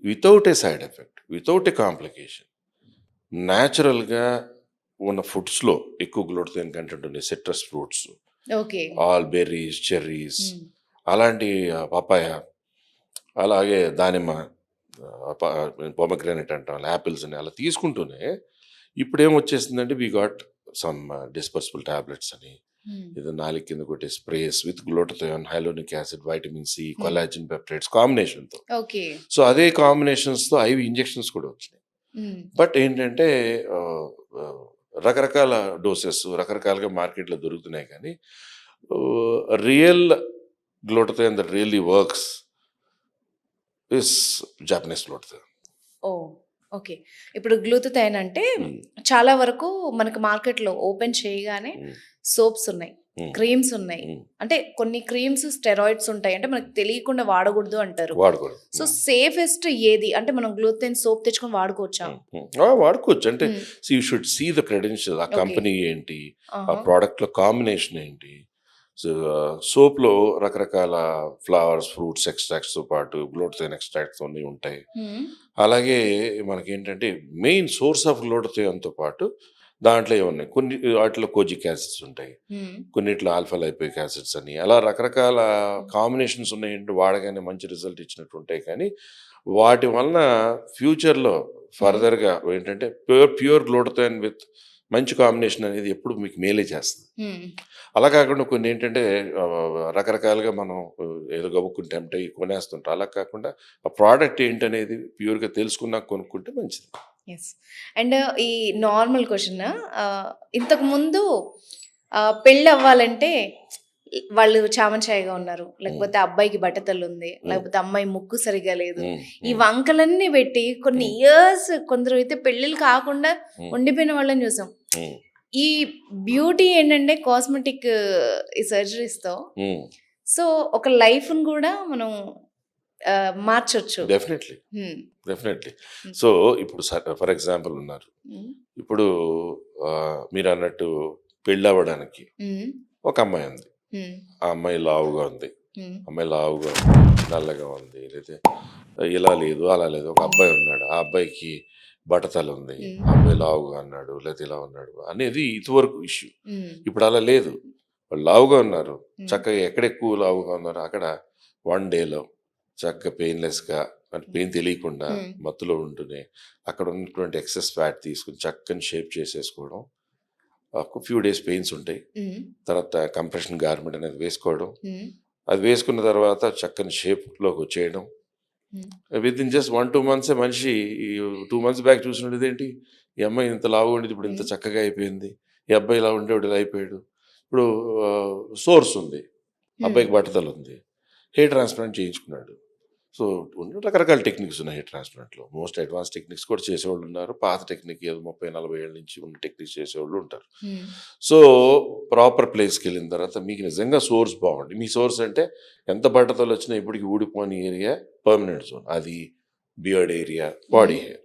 Speaker 2: without a side effect, without a complication, న్యాచురల్గా ఉన్న ఫుడ్స్లో ఎక్కువ గ్లూటథియోన్ కంటెంట్ ఉండే citrus fruits,
Speaker 1: okay,
Speaker 2: all berries, cherries, అలాంటి పపాయ, అలాగే దానిమ్మ, పొమగ్రానైట్ అంటాం, యాపిల్స్ అని అలా తీసుకుంటూనే ఇప్పుడు ఏమొచ్చేసిందంటే we got some dispersible tablets అని, ఇది నాలుగు కింద కొట్టే sprays with glutathione, hyaluronic acid, vitamin C, collagen peptides కాంబినేషన్తో.
Speaker 1: ఓకే,
Speaker 2: సో అదే కాంబినేషన్స్తో ఐవి ఇంజెక్షన్స్ కూడా వచ్చినాయి. బట్ ఏంటంటే రకరకాల డోసెస్ రకరకాలుగా మార్కెట్లో దొరుకుతున్నాయి, కానీ real glutathione that really works is Japanese glutathione.
Speaker 1: Oh okay, ఇప్పుడు గ్లూటథియోన్ అంటే చాలా వరకు మనకు మార్కెట్లో ఓపెన్ చేయగానే సోప్స్ ఉన్నాయి, క్రీమ్స్ ఉన్నాయి. అంటే కొన్ని క్రీమ్స్ స్టెరాయిడ్స్ ఉంటాయి, అంటే మనకు తెలియకుండా వాడకూడదు అంటారు. సో సేఫెస్ట్ ఏది అంటే మనం గ్లూటథియోన్ సోప్ తెచ్చుకొని వాడుకోవచ్చా?
Speaker 2: వాడుకోవచ్చు. అంటే you should see the credential, ఆ కంపెనీ ఏంటి, ఆ ప్రోడక్ట్ లో కాంబినేషన్ ఏంటి. సో సోప్లో రకరకాల ఫ్లవర్స్, ఫ్రూట్స్ ఎక్స్ట్రాక్ట్స్ తో పాటు గ్లూటథియోన్ ఎక్స్ట్రాక్ట్స్ అన్నీ ఉంటాయి. అలాగే మనకి ఏంటంటే మెయిన్ సోర్స్ ఆఫ్ గ్లూటథియోన్తో పాటు దాంట్లో ఏమున్నాయి, కొన్ని వాటిలో కోజిక్ యాసిడ్స్ ఉంటాయి, కొన్నిట్లో ఆల్ఫా లైపోయిక్ యాసిడ్స్ అని, అలా రకరకాల కాంబినేషన్స్ ఉన్నాయంటే వాడగానే మంచి రిజల్ట్ ఇచ్చినట్టు ఉంటాయి. కానీ వాటి వలన ఫ్యూచర్లో ఫర్దర్గా ఏంటంటే ప్యూర్ గ్లూటథియోన్ విత్ మంచి కాంబినేషన్ అనేది ఎప్పుడు మీకు మేలే చేస్తుంది. అలా కాకుండా కొన్ని ఏంటంటే రకరకాలుగా మనం ఏదో గబుక్కుని టెంప్ట్ అయ్యి కొనేస్తుంటాం. అలా కాకుండా ఆ ప్రోడక్ట్ ఏంటనేది ప్యూర్‌గా తెలుసుకున్నాక కొనుక్కుంటే మంచిది.
Speaker 1: యెస్. అండ్ ఈ నార్మల్ క్వెషన్ ఇంతకుముందు పెళ్ళవ్వాలంటే వాళ్ళు చామచాయగా ఉన్నారు. లేకపోతే అబ్బాయికి బట్టతలుంది. లేకపోతే అమ్మాయి ముక్కు సరిగ్గా లేదు.
Speaker 2: హ్మ్.
Speaker 1: ఈ
Speaker 2: హ్మ్.
Speaker 1: వంకలన్నీ పెట్టి కొన్ని ఇయర్స్ కొందరు అయితే పెళ్ళిళ్ళు కాకుండా
Speaker 2: హ్మ్.
Speaker 1: ఉండిపోయిన వాళ్ళని చూసాం.
Speaker 2: హ్మ్.
Speaker 1: ఈ బ్యూటీ ఏంటంటే కాస్మెటిక్ ఈ సర్జరీస్‌తో
Speaker 2: హ్మ్.
Speaker 1: సో, ఒక లైఫ్‌ని కూడా మనం మార్చొచ్చు.
Speaker 2: డెఫినెట్‌లీ.
Speaker 1: హ్మ్.
Speaker 2: డెఫినెట్‌లీ.
Speaker 1: హ్మ్.
Speaker 2: సో, ఇప్పుడు ఫర్ ఎగ్జాంపుల్ ఉన్నారు.
Speaker 1: హ్మ్.
Speaker 2: ఇప్పుడు మీరన్నట్టు పెళ్ళవ్వడానికి
Speaker 1: హ్మ్.
Speaker 2: ఒక అమ్మాయి ఉంది.
Speaker 1: హ్మ్.
Speaker 2: ఆ అమ్మాయి లావుగా ఉంది.
Speaker 1: హ్మ్.
Speaker 2: అమ్మాయి లావుగా ఉంది, నల్లగా ఉంది, లేతే ఇలా లేదు, అలా లేదు. ఒక అబ్బాయి ఉన్నాడు. ఆ అబ్బాయికి బట్టతలుంది.
Speaker 1: హ్మ్.
Speaker 2: ఆ అబ్బాయి లావుగా ఉన్నాడు, లేతే ఇలా ఉన్నాడు అనేది ఇదివరకు ఇష్యూ.
Speaker 1: హ్మ్.
Speaker 2: ఇప్పుడు అలా లేదు. వాళ్ళు లావుగా ఉన్నారు.
Speaker 1: హ్మ్.
Speaker 2: చక్కగా ఎక్కడ ఎక్కువ లావుగా ఉన్నారో అక్కడ 1 డేలో చక్కగా పెయిన్‌లెస్‌గా అంటే పెయిన్ తెలియకుండా
Speaker 1: హ్మ్.
Speaker 2: మత్తులో ఉంటూనే అక్కడ ఉన్నటువంటి ఎక్సెస్ ఫ్యాట్ తీసుకొని చక్కని షేప్ చేసేసుకోవడం. ఒక ఫ్యూ డేస్ పెయిన్స్ ఉంటాయి.
Speaker 1: హ్మ్.
Speaker 2: తర్వాత కంప్రెషన్ గార్మెంట్ అనేది వేసుకోవడం.
Speaker 1: హ్మ్.
Speaker 2: అది వేసుకున్న తర్వాత చక్కని షేప్‌లోకి వచ్చేయడం.
Speaker 1: హ్మ్.
Speaker 2: వితిన్ జస్ట్ 1, 2 మంత్సే మనిషి ఈ 2 మంత్స్ బ్యాక్ చూసినోడు ఇదేంటి? ఈ అమ్మాయి ఇంత లావుగా ఉండేది ఇప్పుడు ఇంత
Speaker 1: హ్మ్.
Speaker 2: చక్కగా అయిపోయింది. ఈ అబ్బాయి ఇలా ఉండేవాడు ఇలా అయిపోయాడు. ఇప్పుడు సోర్స్ ఉంది.
Speaker 1: హ్మ్.
Speaker 2: అబ్బాయికి బట్టతలుంది. హెయిర్ ట్రాన్స్‌ప్లాంట్ చేయించుకున్నాడు. సో, రకరకాల టెక్నిక్స్ ఉన్నాయి హెయిర్ ట్రాన్స్‌ప్లాంట్‌లో. మోస్ట్ అడ్వాన్స్ టెక్నిక్స్ కూడా చేసేవాళ్ళున్నారు. పాత టెక్నిక్ ఏదో 30, 40 ఏళ్ల నుంచి ఉన్న టెక్నిక్స్ చేసేవాళ్ళు ఉంటారు.
Speaker 1: హ్మ్.
Speaker 2: సో, ప్రాపర్ ప్లేస్‌కెళ్ళిన తర్వాత మీకు నిజంగా సోర్స్ బాగుంది. మీ సోర్స్ అంటే ఎంత బట్టతలొచ్చినా ఇప్పటికి ఊడిపోని ఏరియా పర్మనెంట్ జోన్. అది బియర్డ్ ఏరియా, బాడీ
Speaker 1: హ్మ్.
Speaker 2: హెయిర్.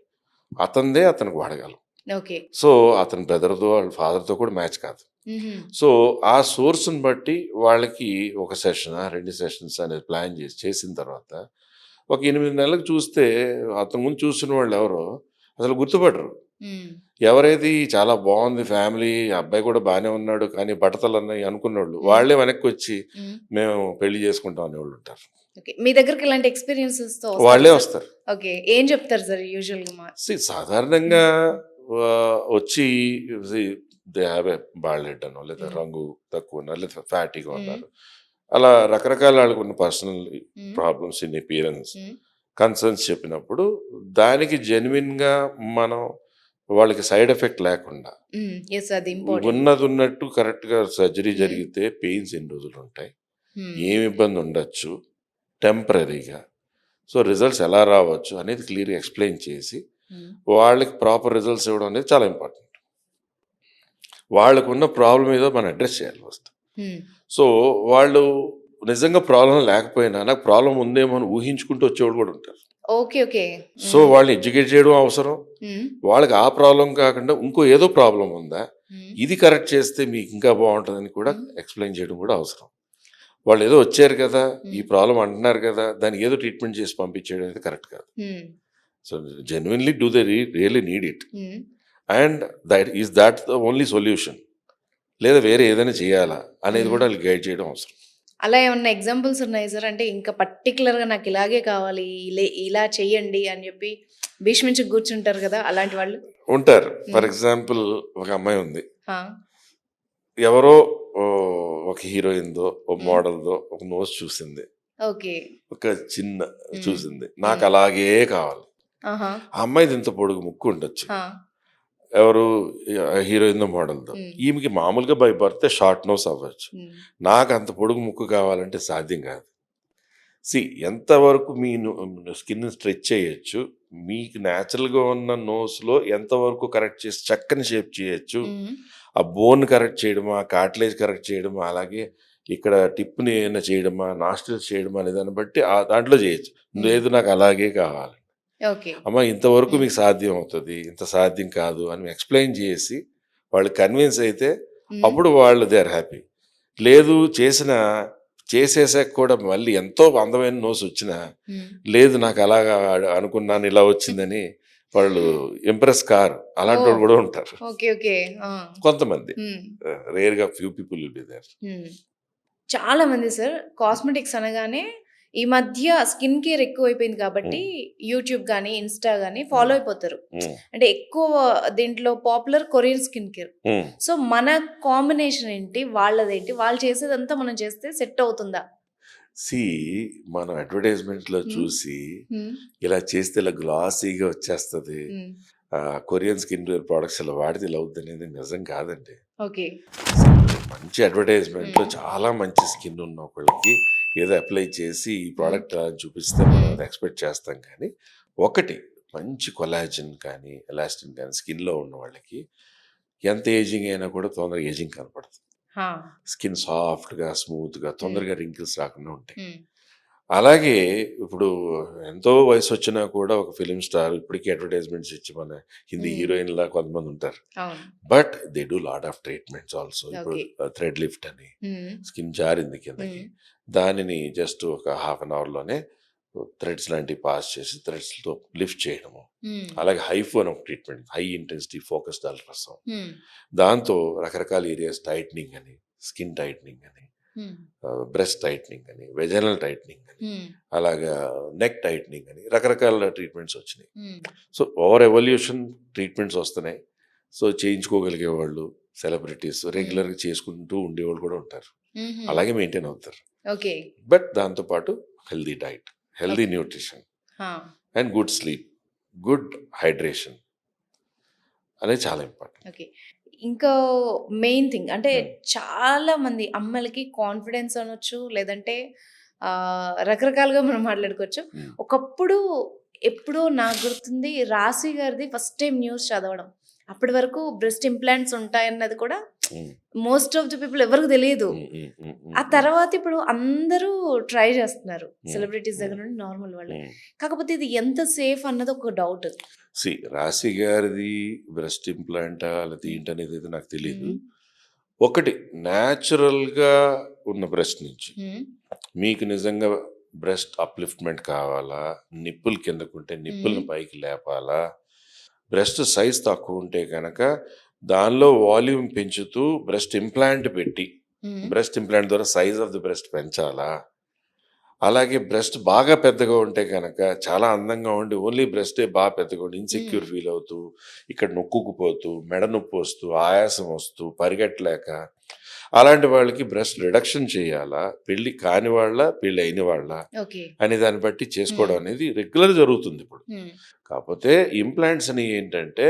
Speaker 2: అతనిదే అతనికి వాడగలం.
Speaker 1: ఓకే.
Speaker 2: సో, అతని బ్రదర్‌తో, వాళ్ళ ఫాదర్‌తో కూడా మ్యాచ్ కాదు.
Speaker 1: హుహు.
Speaker 2: సో, ఆ సోర్స్‌ని బట్టి వాళ్ళకి ఒక సెషనా, 2 సెషన్స్ అనేది ప్లాన్ చేసిన తర్వాత ఒక 8 నెలలకు చూస్తే అతని ముందు చూస్తున్న వాళ్ళెవరో అసలు గుర్తుపడరు.
Speaker 1: హ్మ్.
Speaker 2: ఎవరైతే చాలా బావుంది ఫ్యామిలీ, అబ్బాయి కూడా బానే ఉన్నాడు. కానీ బట్టతలన్నాయి అనుకున్నోళ్ళు,
Speaker 1: హ్మ్.
Speaker 2: వాళ్ళే వెనక్కొచ్చి
Speaker 1: హ్మ్.
Speaker 2: మేము పెళ్లి చేసుకుంటాం అనేవాళ్ళుంటారు.
Speaker 1: ఓకే. మీ దగ్గరికి ఇలాంటి ఎక్స్‌పీరియన్సెస్‌తో వస్తారా
Speaker 2: వాళ్ళే
Speaker 1: సార్?
Speaker 2: వస్తారు.
Speaker 1: ఓకే. ఏం చెప్తారు సార్ యూజువల్‌గా
Speaker 2: సాధారణంగా
Speaker 1: హ్మ్.
Speaker 2: వచ్చి see they have a bald head అనో, లేదా
Speaker 1: హ్మ్.
Speaker 2: రంగు తక్కువున్నా, లేదా ఫ్యాటీగా
Speaker 1: హ్మ్.
Speaker 2: ఉన్నారు. అలా రకరకాల ఆళ్ళకున్న పర్సనల్
Speaker 1: హ్మ్.
Speaker 2: ప్రాబ్లమ్స్ ఇన్ అపియరెన్స్,
Speaker 1: హ్మ్.
Speaker 2: కన్సర్న్స్ చెప్పినప్పుడు దానికి జెన్యూన్‌గా మనం వాళ్ళకి సైడ్ ఎఫెక్ట్ లేకుండా
Speaker 1: హ్మ్. యెస్. అది ఇంపార్టెంట్.
Speaker 2: ఉన్నదున్నట్టు కరెక్ట్‌గా సర్జరీ
Speaker 1: హ్మ్.
Speaker 2: జరిగితే పెయిన్స్ ఎన్ని రోజులుంటాయి?
Speaker 1: హ్మ్.
Speaker 2: ఏమి ఇబ్బంది ఉండొచ్చు? టెంపరరీగా. సో, రిజల్ట్స్ ఎలా రావచ్చు అనేది క్లియర్‌గా ఎక్స్‌ప్లెయిన్ చేసి,
Speaker 1: హ్మ్.
Speaker 2: వాళ్ళకి ప్రాపర్ రిజల్ట్స్ ఇవ్వడం అనేది చాలా ఇంపార్టెంట్. వాళ్ళకున్న ప్రాబ్లమ్ ఏదో మనం అడ్రెస్ చేయాలి ఫస్ట్.
Speaker 1: హ్మ్.
Speaker 2: సో, వాళ్ళు నిజంగా ప్రాబ్లమ్ లేకపోయినా నాకు ప్రాబ్లమ్ ఉందేమో అని ఊహించుకుంటూ వచ్చేవాళ్ళు కూడా ఉంటారు.
Speaker 1: ఓకే. ఓకే.
Speaker 2: సో,
Speaker 1: హ్మ్.
Speaker 2: వాళ్ళని ఎడ్యుకేట్ చేయడం అవసరం.
Speaker 1: హ్మ్.
Speaker 2: వాళ్ళకి ఆ ప్రాబ్లమ్ కాకుండా ఇంకో ఏదో ప్రాబ్లమ్ ఉందా?
Speaker 1: హ్మ్.
Speaker 2: ఇది కరెక్ట్ చేస్తే మీకు ఇంకా బావుంటదని కూడా
Speaker 1: హ్మ్.
Speaker 2: ఎక్స్‌ప్లెయిన్ చేయడం కూడా అవసరం. వాళ్ళేదో వచ్చారు కదా! ఈ
Speaker 1: హ్మ్.
Speaker 2: ప్రాబ్లమ్ అంటున్నారు కదా! దానికి ఏదో ట్రీట్మెంట్ చేసి పంపించేయడం అనేది కరెక్ట్ కాదు.
Speaker 1: Hmm.
Speaker 2: So, genuinely do they really need it.
Speaker 1: Hmm.
Speaker 2: And that the only solution. లేదా వేరే ఏదైనా చేయాలా? అనేది
Speaker 1: హ్మ్.
Speaker 2: కూడా ఆళ్ళకి గైడ్ చేయడం అవసరం.
Speaker 1: అలా ఏమన్నా ఎగ్జాంపుల్స్ ఉన్నాయా సార్? అంటే ఇంకా పర్టిక్యులర్‌గా నాకు ఇలాగే కావాలి. ఇలా చెయ్యండి అని చెప్పి భీష్మించి కూర్చుంటారు కదా! అలాంటి వాళ్ళు?
Speaker 2: ఉంటారు. ఫర్
Speaker 1: హ్మ్.
Speaker 2: ఎగ్జాంపుల్ ఒక అమ్మాయి ఉంది.
Speaker 1: ఆ!
Speaker 2: ఎవరో ఒక హీరోయిన్‌దో, ఒక
Speaker 1: హ్మ్.
Speaker 2: మోడల్‌దో ఒక నోస్ చూసింది.
Speaker 1: ఓకే.
Speaker 2: ఒక చిన్న
Speaker 1: హ్మ్.
Speaker 2: చూసింది.
Speaker 1: హ్మ్.
Speaker 2: నాకలాగే కావాలి.
Speaker 1: ఆహా!
Speaker 2: ఆ అమ్మాయిది ఇంత పొడుగు ముక్కు ఉండొచ్చు.
Speaker 1: ఆ!
Speaker 2: ఎవరు హీరోయిన్‌దో, మోడల్‌దో.
Speaker 1: హ్మ్.
Speaker 2: ఈమెకి మామూలుగా బై బర్తే షార్ట్ నోస్ అవ్వచ్చు.
Speaker 1: హ్మ్.
Speaker 2: నాకంత పొడుగు ముక్కు కావాలంటే సాధ్యం కాదు. ఎంతవరకు మీ స్కిన్‌ని స్ట్రెచ్ చేయొచ్చు, మీకు నేచురల్‌గా ఉన్న నోస్‌లో ఎంతవరకు కరెక్ట్ చేసి చక్కని షేప్ చేయొచ్చు.
Speaker 1: హ్మ్.
Speaker 2: ఆ బోన్ కరెక్ట్ చేయడమా, కార్టిలేజ్ కరెక్ట్ చేయడమా, అలాగే ఇక్కడ టిప్‌ని ఏమైనా చేయడమా, నాస్ట్రిల్స్ చేయడమా అనే దాన్ని బట్టి దాంట్లో చేయొచ్చు.
Speaker 1: హ్మ్.
Speaker 2: లేదు నాకు అలాగే కావాలి.
Speaker 1: ఓకే.
Speaker 2: అమ్మ ఇంతవరకు
Speaker 1: హ్మ్.
Speaker 2: మీకు సాధ్యం అవుతది. ఇంత సాధ్యం కాదు అని ఎక్స్‌ప్లెయిన్ చేసి వాళ్ళు కన్విన్స్ అయితే
Speaker 1: హ్మ్.
Speaker 2: అప్పుడు వాళ్ళు దే ఆర్ హ్యాపీ. లేదు చేసేసాక కూడా మళ్ళీ ఎంతో అందమైన నోస్ వచ్చినా,
Speaker 1: హ్మ్.
Speaker 2: లేదు నాకు అలాగా అనుకున్నాను ఇలా వచ్చిందని వాళ్ళు ఇంప్రెస్ కారు.
Speaker 1: ఓహ్!
Speaker 2: అలాంటోళ్ళు కూడా ఉంటారు.
Speaker 1: ఓకే. ఓకే. ఆ!
Speaker 2: కొంతమంది.
Speaker 1: హ్మ్.
Speaker 2: రేర్‌గా few people will be there.
Speaker 1: హ్మ్. చాలా మంది సార్ కాస్మెటిక్స్ అనగానే ఈ మధ్య స్కిన్ కేర్ ఎక్కువైపోయింది కాబట్టి యూట్యూబ్ గానీ, ఇన్‌స్టా గానీ ఫాలో అయిపోతారు. అంటే ఎక్కువ దీంట్లో popular Korean skin care. So, మన కాంబినేషన్ ఏంటి? వాళ్ళదేంటి? వాళ్ళు చేసేదంతా మనం చేస్తే సెట్ అవుతుందా?
Speaker 2: మనం అడ్వర్టైజ్మెంట్లో
Speaker 1: హ్మ్.
Speaker 2: చూసి
Speaker 1: హ్మ్.
Speaker 2: ఇలా చేస్తే ఇలా గ్లాసీగా వచ్చేస్తుంది,
Speaker 1: హ్మ్.
Speaker 2: కొరియన్ స్కిన్ కేర్ ప్రోడక్ట్స్ ఇలా వాడితే ఇలా అవుతుంది అనేది నిజం కాదండి.
Speaker 1: ఓకే.
Speaker 2: మంచి అడ్వర్టైజ్మెంట్లో చాలా మంచి స్కిన్ ఉన్న ఒకళ్ళకి ఏదో అప్లై చేసి ఈ ప్రోడక్ట్ అని చూపిస్తే మనం అది ఎక్స్పెక్ట్ చేస్తాం. కానీ ఒకటి మంచి కొలాజిన్ కానీ ఎలాస్టిన్ కానీ స్కిన్లో ఉన్న వాళ్ళకి ఎంత ఏజింగ్ అయినా కూడా తొందరగా ఏజింగ్ కనపడుతుంది.
Speaker 1: హా.
Speaker 2: స్కిన్ సాఫ్ట్గా స్మూత్గా తొందరగా రింకిల్స్ రాకుండా ఉంటాయి.
Speaker 1: హ్మ్.
Speaker 2: అలాగే ఇప్పుడు ఎంతో వయసు వచ్చినా కూడా ఒక ఫిలిం స్టార్ ఇప్పటికీ అడ్వర్టైజ్మెంట్స్ ఇచ్చి మన హిందీ
Speaker 1: Hmm.
Speaker 2: హీరోయిన్లా కొంతమంది ఉంటారు.
Speaker 1: అవును.
Speaker 2: But they do lot of treatments also. ఇప్పుడు
Speaker 1: Okay.
Speaker 2: థ్రెడ్ లిఫ్ట్ అని
Speaker 1: హ్మ్.
Speaker 2: స్కిన్ జారింది కిందకి,
Speaker 1: హ్మ్.
Speaker 2: దానిని జస్ట్ ఒక హాఫ్ అన్ అవర్లోనే థ్రెడ్స్ లాంటివి పాస్ చేసి థ్రెడ్స్తో లిఫ్ట్ చేయడము.
Speaker 1: హ్మ్.
Speaker 2: అలాగే హైఫో అని ఒక treatment, high intensity focused ultrasound,
Speaker 1: హ్మ్.
Speaker 2: దాంతో రకరకాల ఏరియాస్ టైట్నింగ్ అని, స్కిన్ టైట్నింగ్ అని,
Speaker 1: హ్మ్.
Speaker 2: బ్రెస్ట్ టైట్నింగ్ అని, వెజనల్ టైట్నింగ్ అని,
Speaker 1: హ్మ్.
Speaker 2: అలాగా నెక్ టైట్నింగ్ అని రకరకాల ట్రీట్మెంట్స్ వచ్చినాయి.
Speaker 1: హ్మ్.
Speaker 2: సో ఓవర్ ఎవల్యూషన్ ట్రీట్మెంట్స్ వస్తున్నాయి. సో చేయించుకోగలిగే వాళ్ళు సెలబ్రిటీస్ రెగ్యులర్గా చేసుకుంటూ ఉండేవాళ్ళు కూడా ఉంటారు,
Speaker 1: మ్హూ.
Speaker 2: అలాగే మెయింటైన్ అవుతారు.
Speaker 1: ఓకే.
Speaker 2: బట్ దాంతోపాటు healthy diet, healthy
Speaker 1: Okay.
Speaker 2: Nutrition
Speaker 1: హా.
Speaker 2: And good sleep, good hydration అనేది చాలా ఇంపార్టెంట్.
Speaker 1: ఓకే. ఇంకా మెయిన్ థింగ్ అంటే
Speaker 2: Hmm.
Speaker 1: చాలా మంది అమ్మలకి కాన్ఫిడెన్స్ అనొచ్చు, లేదంటే రకరకాలుగా మనం మాట్లాడుకోవచ్చు.
Speaker 2: Hmm.
Speaker 1: ఒకప్పుడు ఎప్పుడో నాకు గుర్తుంది రాశి గారిది ఫస్ట్ టైం న్యూస్ చదవడం. అప్పటి వరకు బ్రెస్ట్ ఇంప్లాంట్స్ ఉంటాయన్నది కూడా
Speaker 2: Hmm.
Speaker 1: Most of the people ఎవరికి తెలియదు.
Speaker 2: Hmm. Hmm. Hmm. Hmm.
Speaker 1: ఆ తర్వాత ఇప్పుడు అందరూ ట్రై చేస్తున్నారు,
Speaker 2: Hmm.
Speaker 1: Celebrities
Speaker 2: Hmm.
Speaker 1: దగ్గర నుండి నార్మల్ వాళ్ళు.
Speaker 2: Hmm.
Speaker 1: కాకపోతే ఇది ఎంత సేఫ్ అన్నది ఒక డౌట్.
Speaker 2: రాశి గారిది బ్రెస్ట్ ఇంప్లాంటా లేకపోతే ఏంటనేది అయితే నాకు తెలియదు.
Speaker 1: మ్మ్.
Speaker 2: ఒకటి న్యాచురల్గా ఉన్న బ్రెస్ట్ నుంచి
Speaker 1: మ్మ్.
Speaker 2: మీకు నిజంగా బ్రెస్ట్ అప్లిఫ్ట్మెంట్ కావాలా, నిప్పులు కిందకుంటే నిప్పులను పైకి లేపాలా, బ్రెస్ట్ సైజ్ తక్కువ ఉంటే కనుక దానిలో వాల్యూమ్ పెంచుతూ బ్రెస్ట్ ఇంప్లాంట్ పెట్టి
Speaker 1: మ్మ్.
Speaker 2: బ్రెస్ట్ ఇంప్లాంట్ ద్వారా సైజ్ ఆఫ్ ది బ్రెస్ట్ పెంచాలా, అలాగే బ్రెస్ట్ బాగా పెద్దగా ఉంటే కనుక చాలా అందంగా ఉండి ఓన్లీ బ్రెస్టే బాగా పెద్దగా ఉండి ఇన్సెక్యూర్ ఫీల్ అవుతూ ఇక్కడ నొక్కుకుపోతూ మెడ నొప్పి వస్తూ ఆయాసం వస్తూ పరిగెట్టలేక అలాంటి వాళ్ళకి బ్రెస్ట్ రిడక్షన్ చేయాలా, పెళ్లి కాని వాళ్ళ పెళ్లి అయిన వాళ్ళ
Speaker 1: ఓకే.
Speaker 2: అనే దాన్ని బట్టి చేసుకోవడం అనేది రెగ్యులర్ జరుగుతుంది ఇప్పుడు.
Speaker 1: మ్మ్.
Speaker 2: కాకపోతే ఇంప్లాంట్స్ అని ఏంటంటే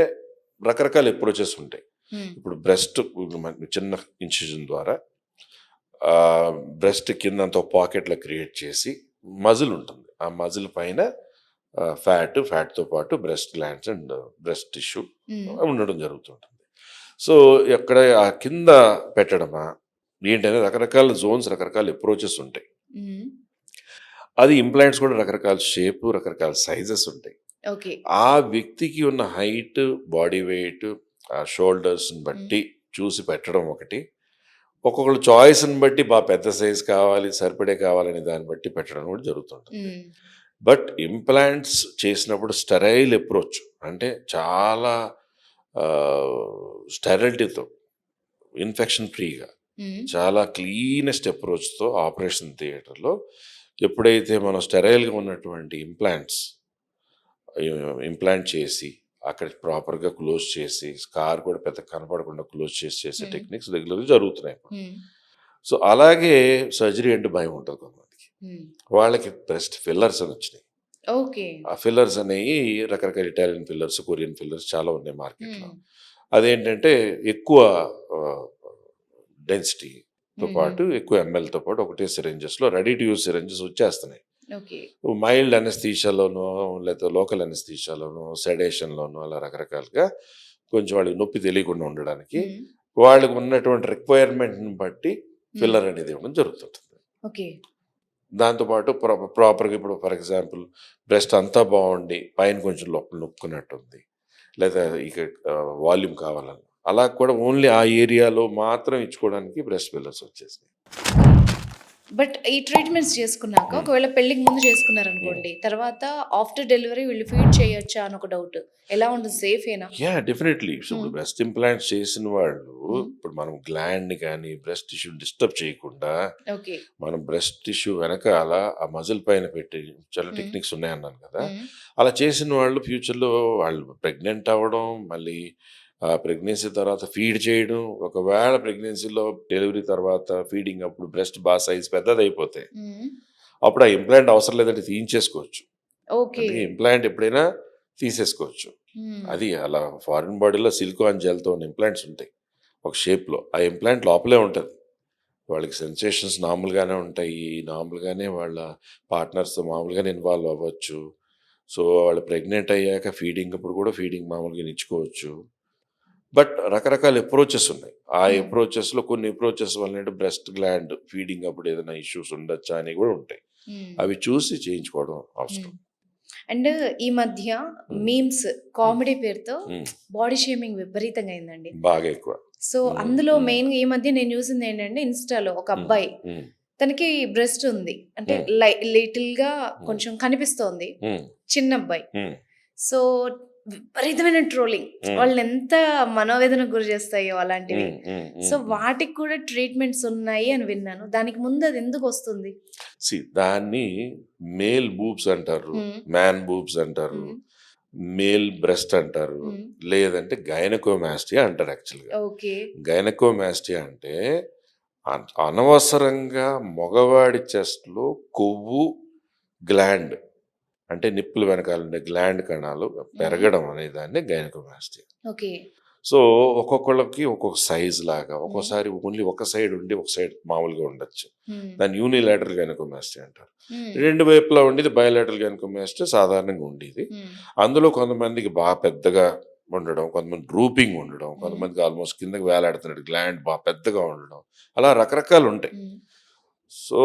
Speaker 2: రకరకాల అప్రోచెస్ ఉంటాయి.
Speaker 1: మ్మ్.
Speaker 2: ఇప్పుడు బ్రెస్ట్ చిన్న ఇన్సిజన్ ద్వారా బ్రెస్ట్ కిందంత పాకెట్లో క్రియేట్ చేసి మజిల్ ఉంటుంది, ఆ మజిల్ పైన ఫ్యాట్తో పాటు breast glands and breast tissue
Speaker 1: మ్మ్.
Speaker 2: ఉండడం జరుగుతుంటుంది. సో ఎక్కడ ఆ కింద పెట్టడమా ఏంటనే రకరకాల జోన్స్, రకరకాల అప్రోచెస్ ఉంటాయి.
Speaker 1: మ్మ్.
Speaker 2: అది ఇంప్లాంట్స్ కూడా రకరకాల షేపు, రకరకాల సైజెస్ ఉంటాయి.
Speaker 1: ఓకే.
Speaker 2: ఆ వ్యక్తికి ఉన్న హైట్, బాడీ వెయిట్, ఆ షోల్డర్స్ని బట్టి చూసి పెట్టడం ఒకటి, ఒక్కొక్కరు చాయిస్ని బట్టి బాగా పెద్ద సైజ్ కావాలి, సరిపడే కావాలనే దాన్ని బట్టి పెట్టడం కూడా జరుగుతుంటుంది.
Speaker 1: మ్మ్.
Speaker 2: బట్ ఇంప్లాంట్స్ చేసినప్పుడు స్టెరైల్ అప్రోచ్ అంటే చాలా స్టెరిలిటీతో, ఇన్ఫెక్షన్ ఫ్రీగా,
Speaker 1: మ్మ్.
Speaker 2: చాలా క్లీనెస్ట్ అప్రోచ్తో ఆపరేషన్ థియేటర్లో ఎప్పుడైతే మనం స్టెరైల్గా ఉన్నటువంటి ఇంప్లాంట్ చేసి అక్కడ ప్రాపర్గా క్లోజ్ చేసి స్కార్ కూడా పెద్ద కనపడకుండా క్లోజ్ చేసే టెక్నిక్స్ రెగ్యులర్గా జరుగుతున్నాయి.
Speaker 1: మ్మ్.
Speaker 2: సో అలాగే సర్జరీ అంటే భయం ఉంటుంది కొంతమందికి.
Speaker 1: మ్మ్.
Speaker 2: వాళ్ళకి బ్రెస్ట్ ఫిల్లర్స్ అని వచ్చినాయి.
Speaker 1: ఓకే.
Speaker 2: ఆ ఫిల్లర్స్ అనేవి రకరకాల ఇటాలియన్ ఫిల్లర్స్, కొరియన్ ఫిల్లర్స్ చాలా ఉన్నాయి మార్కెట్లో.
Speaker 1: మ్మ్.
Speaker 2: అదేంటంటే ఎక్కువ డెన్సిటీతో
Speaker 1: మ్మ్.
Speaker 2: పాటు ఎక్కువ ఎంఎల్తో పాటు ఒకటే సిరెంజెస్లో రెడీ టు యూజ్ సిరెంజెస్ వచ్చేస్తున్నాయి.
Speaker 1: ఓకే.
Speaker 2: మైల్డ్ అనస్థీషియాలోనో లేకపోతే లోకల్ అనస్థీషియాలోనో సెడేషన్లోనో అలా రకరకాలుగా కొంచెం వాళ్ళకి నొప్పి తెలియకుండా ఉండడానికి
Speaker 1: మ్మ్.
Speaker 2: వాళ్ళకి ఉన్నటువంటి రిక్వైర్మెంట్ని బట్టి ఫిల్లర్ అనేది ఇవ్వడం జరుగుతుంటుంది.
Speaker 1: ఓకే.
Speaker 2: దాంతోపాటు ప్రాపర్గా ఇప్పుడు ఫర్ ఎగ్జాంపుల్ బ్రెస్ట్ అంతా బాగుండి పైన కొంచెం లోపల నొప్పుకున్నట్టుంది, లేదా ఇక వాల్యూమ్ కావాలని అలా కూడా ఓన్లీ ఆ ఏరియాలో మాత్రం ఇచ్చుకోవడానికి బ్రెస్ట్ ఫిల్లర్స్ వచ్చేసినాయి.
Speaker 1: బట్ ఈ ట్రీట్మెంట్స్ చేసుకున్నాక
Speaker 2: హ్మ్.
Speaker 1: ఒకవేళ పెళ్ళికి ముందు
Speaker 2: హ్మ్.
Speaker 1: చేసుకున్నారనుకోండి. తర్వాత ఆఫ్టర్ డెలివరీ వీళ్ళు ఫీడ్ చేయొచ్చా అని ఒక డౌట్. ఎలా ఉంటుంది? సేఫేనా?
Speaker 2: యాహ్! డెఫినెట్‌లీ. సో, ఇప్పుడు
Speaker 1: హ్మ్.
Speaker 2: బ్రెస్ట్ ఇంప్లాంట్స్ చేసిన వాళ్ళు
Speaker 1: హ్మ్.
Speaker 2: ఇప్పుడు మనం గ్లాండ్‌ని గాని, బ్రెస్ట్ టిష్యూని డిస్టర్బ్ చేయకుండా
Speaker 1: ఓకే.
Speaker 2: మనం బ్రెస్ట్ టిష్యూ వెనకాల ఆ మజిల్ పైన పెట్టి చాలా
Speaker 1: హ్మ్.
Speaker 2: టెక్నిక్స్ ఉన్నాయన్నాను కదా!
Speaker 1: హ్మ్.
Speaker 2: అలా చేసిన వాళ్ళు ఫ్యూచర్‌లో వాళ్ళు ప్రెగ్నెంట్ అవ్వడం, మళ్ళీ ప్రెగ్నెన్సీ తర్వాత ఫీడ్ చేయడం, ఒకవేళ ప్రెగ్నెన్సీలో డెలివరీ తర్వాత ఫీడింగ్ అప్పుడు బ్రెస్ట్ సైజ్ పెద్దదయిపోతే,
Speaker 1: హ్మ్.
Speaker 2: అప్పుడు ఆ ఇంప్లాంట్ అవసరం లేదంటే తీయించేసుకోవచ్చు.
Speaker 1: ఓకే.
Speaker 2: అందుకే ఇంప్లాంట్ ఎప్పుడైనా తీసేసుకోవచ్చు.
Speaker 1: హ్మ్.
Speaker 2: అది అలా ఫారిన్ బాడీలో సిలికాన్ జెల్‌తో ఉన్న ఇంప్లాంట్స్ ఉంటాయి. ఒక షేప్‌లో. ఆ ఇంప్లాంట్ లోపలే ఉంటది. వాళ్ళకి సెన్సేషన్స్ నార్మల్‌గానే ఉంటాయి. నార్మల్‌గానే వాళ్ళ పార్ట్నర్స్‌తో మామూలుగానే ఇన్వాల్వ్ అవ్వచ్చు. సో, వాళ్ళు ప్రెగ్నెంట్ అయ్యాక ఫీడింగ్ అప్పుడు కూడా ఫీడింగ్ మామూలుగానే ఇచ్చుకోవచ్చు. బట్ రకరకాల అప్రోచెస్ ఉన్నాయి. ఆ
Speaker 1: హ్మ్.
Speaker 2: అప్రోచెస్‌లో కొన్ని అప్రోచెస్ వల్లేంటి బ్రెస్ట్ గ్లాండ్ ఫీడింగ్ అప్పుడు ఏదైనా ఇష్యూస్ ఉండొచ్చా అని కూడా ఉంటాయి.
Speaker 1: హ్మ్.
Speaker 2: అవి చూసి చేయించుకోవడం
Speaker 1: హ్మ్.
Speaker 2: అవసరం.
Speaker 1: అండ్ ఈ మధ్య
Speaker 2: హ్మ్.
Speaker 1: మీమ్స్,
Speaker 2: హ్మ్.
Speaker 1: కామెడీ పేరుతో
Speaker 2: హ్మ్.
Speaker 1: బాడీ షేమింగ్ విపరీతంగా అయిందండి.
Speaker 2: బాగా ఎక్కువ.
Speaker 1: సో,
Speaker 2: హ్మ్.
Speaker 1: అందులో
Speaker 2: హ్మ్.
Speaker 1: మెయిన్‌గా ఈ మధ్య నేను చూసిందేంటంటే ఇన్‌స్టాలో ఒక
Speaker 2: హ్మ్.
Speaker 1: అబ్బాయి
Speaker 2: హ్మ్.
Speaker 1: తనకి బ్రెస్ట్ ఉంది. అంటే
Speaker 2: హ్మ్.
Speaker 1: లిటిల్‌గా
Speaker 2: హ్మ్.
Speaker 1: కొంచెం కనిపిస్తోంది.
Speaker 2: హ్మ్.
Speaker 1: చిన్న అబ్బాయి.
Speaker 2: హ్మ్.
Speaker 1: సో, విపరీతమైన ట్రోలింగ్.
Speaker 2: హ్మ్.
Speaker 1: వాళ్ళనెంత మనోవేదనకు గురి చేస్తాయో అలాంటివి.
Speaker 2: హ్మ్. హ్మ్.
Speaker 1: సో,
Speaker 2: హ్మ్. హ్మ్.
Speaker 1: వాటికి కూడా ట్రీట్మెంట్స్ ఉన్నాయి అని విన్నాను. దానికి ముందు అది ఎందుకొస్తుంది?
Speaker 2: దాన్ని మేల్ బూబ్స్ అంటారు.
Speaker 1: హ్మ్.
Speaker 2: మ్యాన్ బూబ్స్ అంటారు.
Speaker 1: హ్మ్.
Speaker 2: మేల్ బ్రెస్ట్ అంటారు.
Speaker 1: హ్మ్.
Speaker 2: లేదంటే గైనకోమాస్టియా అంటారు యాక్చువల్‌గా.
Speaker 1: ఓకే.
Speaker 2: గైనకోమాస్టియా అంటే అనవసరంగా మగవాడి చెస్ట్‌లో కొవ్వు గ్లాండ్ అంటే నిప్పుల వెనకాల ఉండే గ్లాండ్ కణాలు
Speaker 1: హ్మ్.
Speaker 2: పెరగడం అనే దాన్ని గైనకోమాస్టియా.
Speaker 1: ఓకే.
Speaker 2: సో, ఒక్కొక్కళ్ళకి ఒక్కొక్క సైజ్ లాగా,
Speaker 1: హ్మ్.
Speaker 2: ఒక్కోసారి ఓన్లీ ఒక సైడ్ ఉండి, ఒక సైడ్ మామూలుగా ఉండొచ్చు.
Speaker 1: హ్మ్.
Speaker 2: దాన్ని యూనిలేటరల్ గైనకోమాస్టియా అంటారు.
Speaker 1: హ్మ్.
Speaker 2: 2 వైపులా ఉండేది బైలేటరల్ గైనకోమాస్టియా సాధారణంగా ఉండేది.
Speaker 1: హ్మ్.
Speaker 2: అందులో కొంతమందికి పెద్దగా ఉండడం, కొంతమంది డ్రూపింగ్ ఉండడం,
Speaker 1: హ్మ్.
Speaker 2: కొంతమందికి ఆల్మోస్ట్ కిందకి వేలాడుతున్నట్టు గ్లాండ్ పెద్దగా ఉండడం. అలా రకరకాలుంటాయి.
Speaker 1: హ్మ్.
Speaker 2: సో,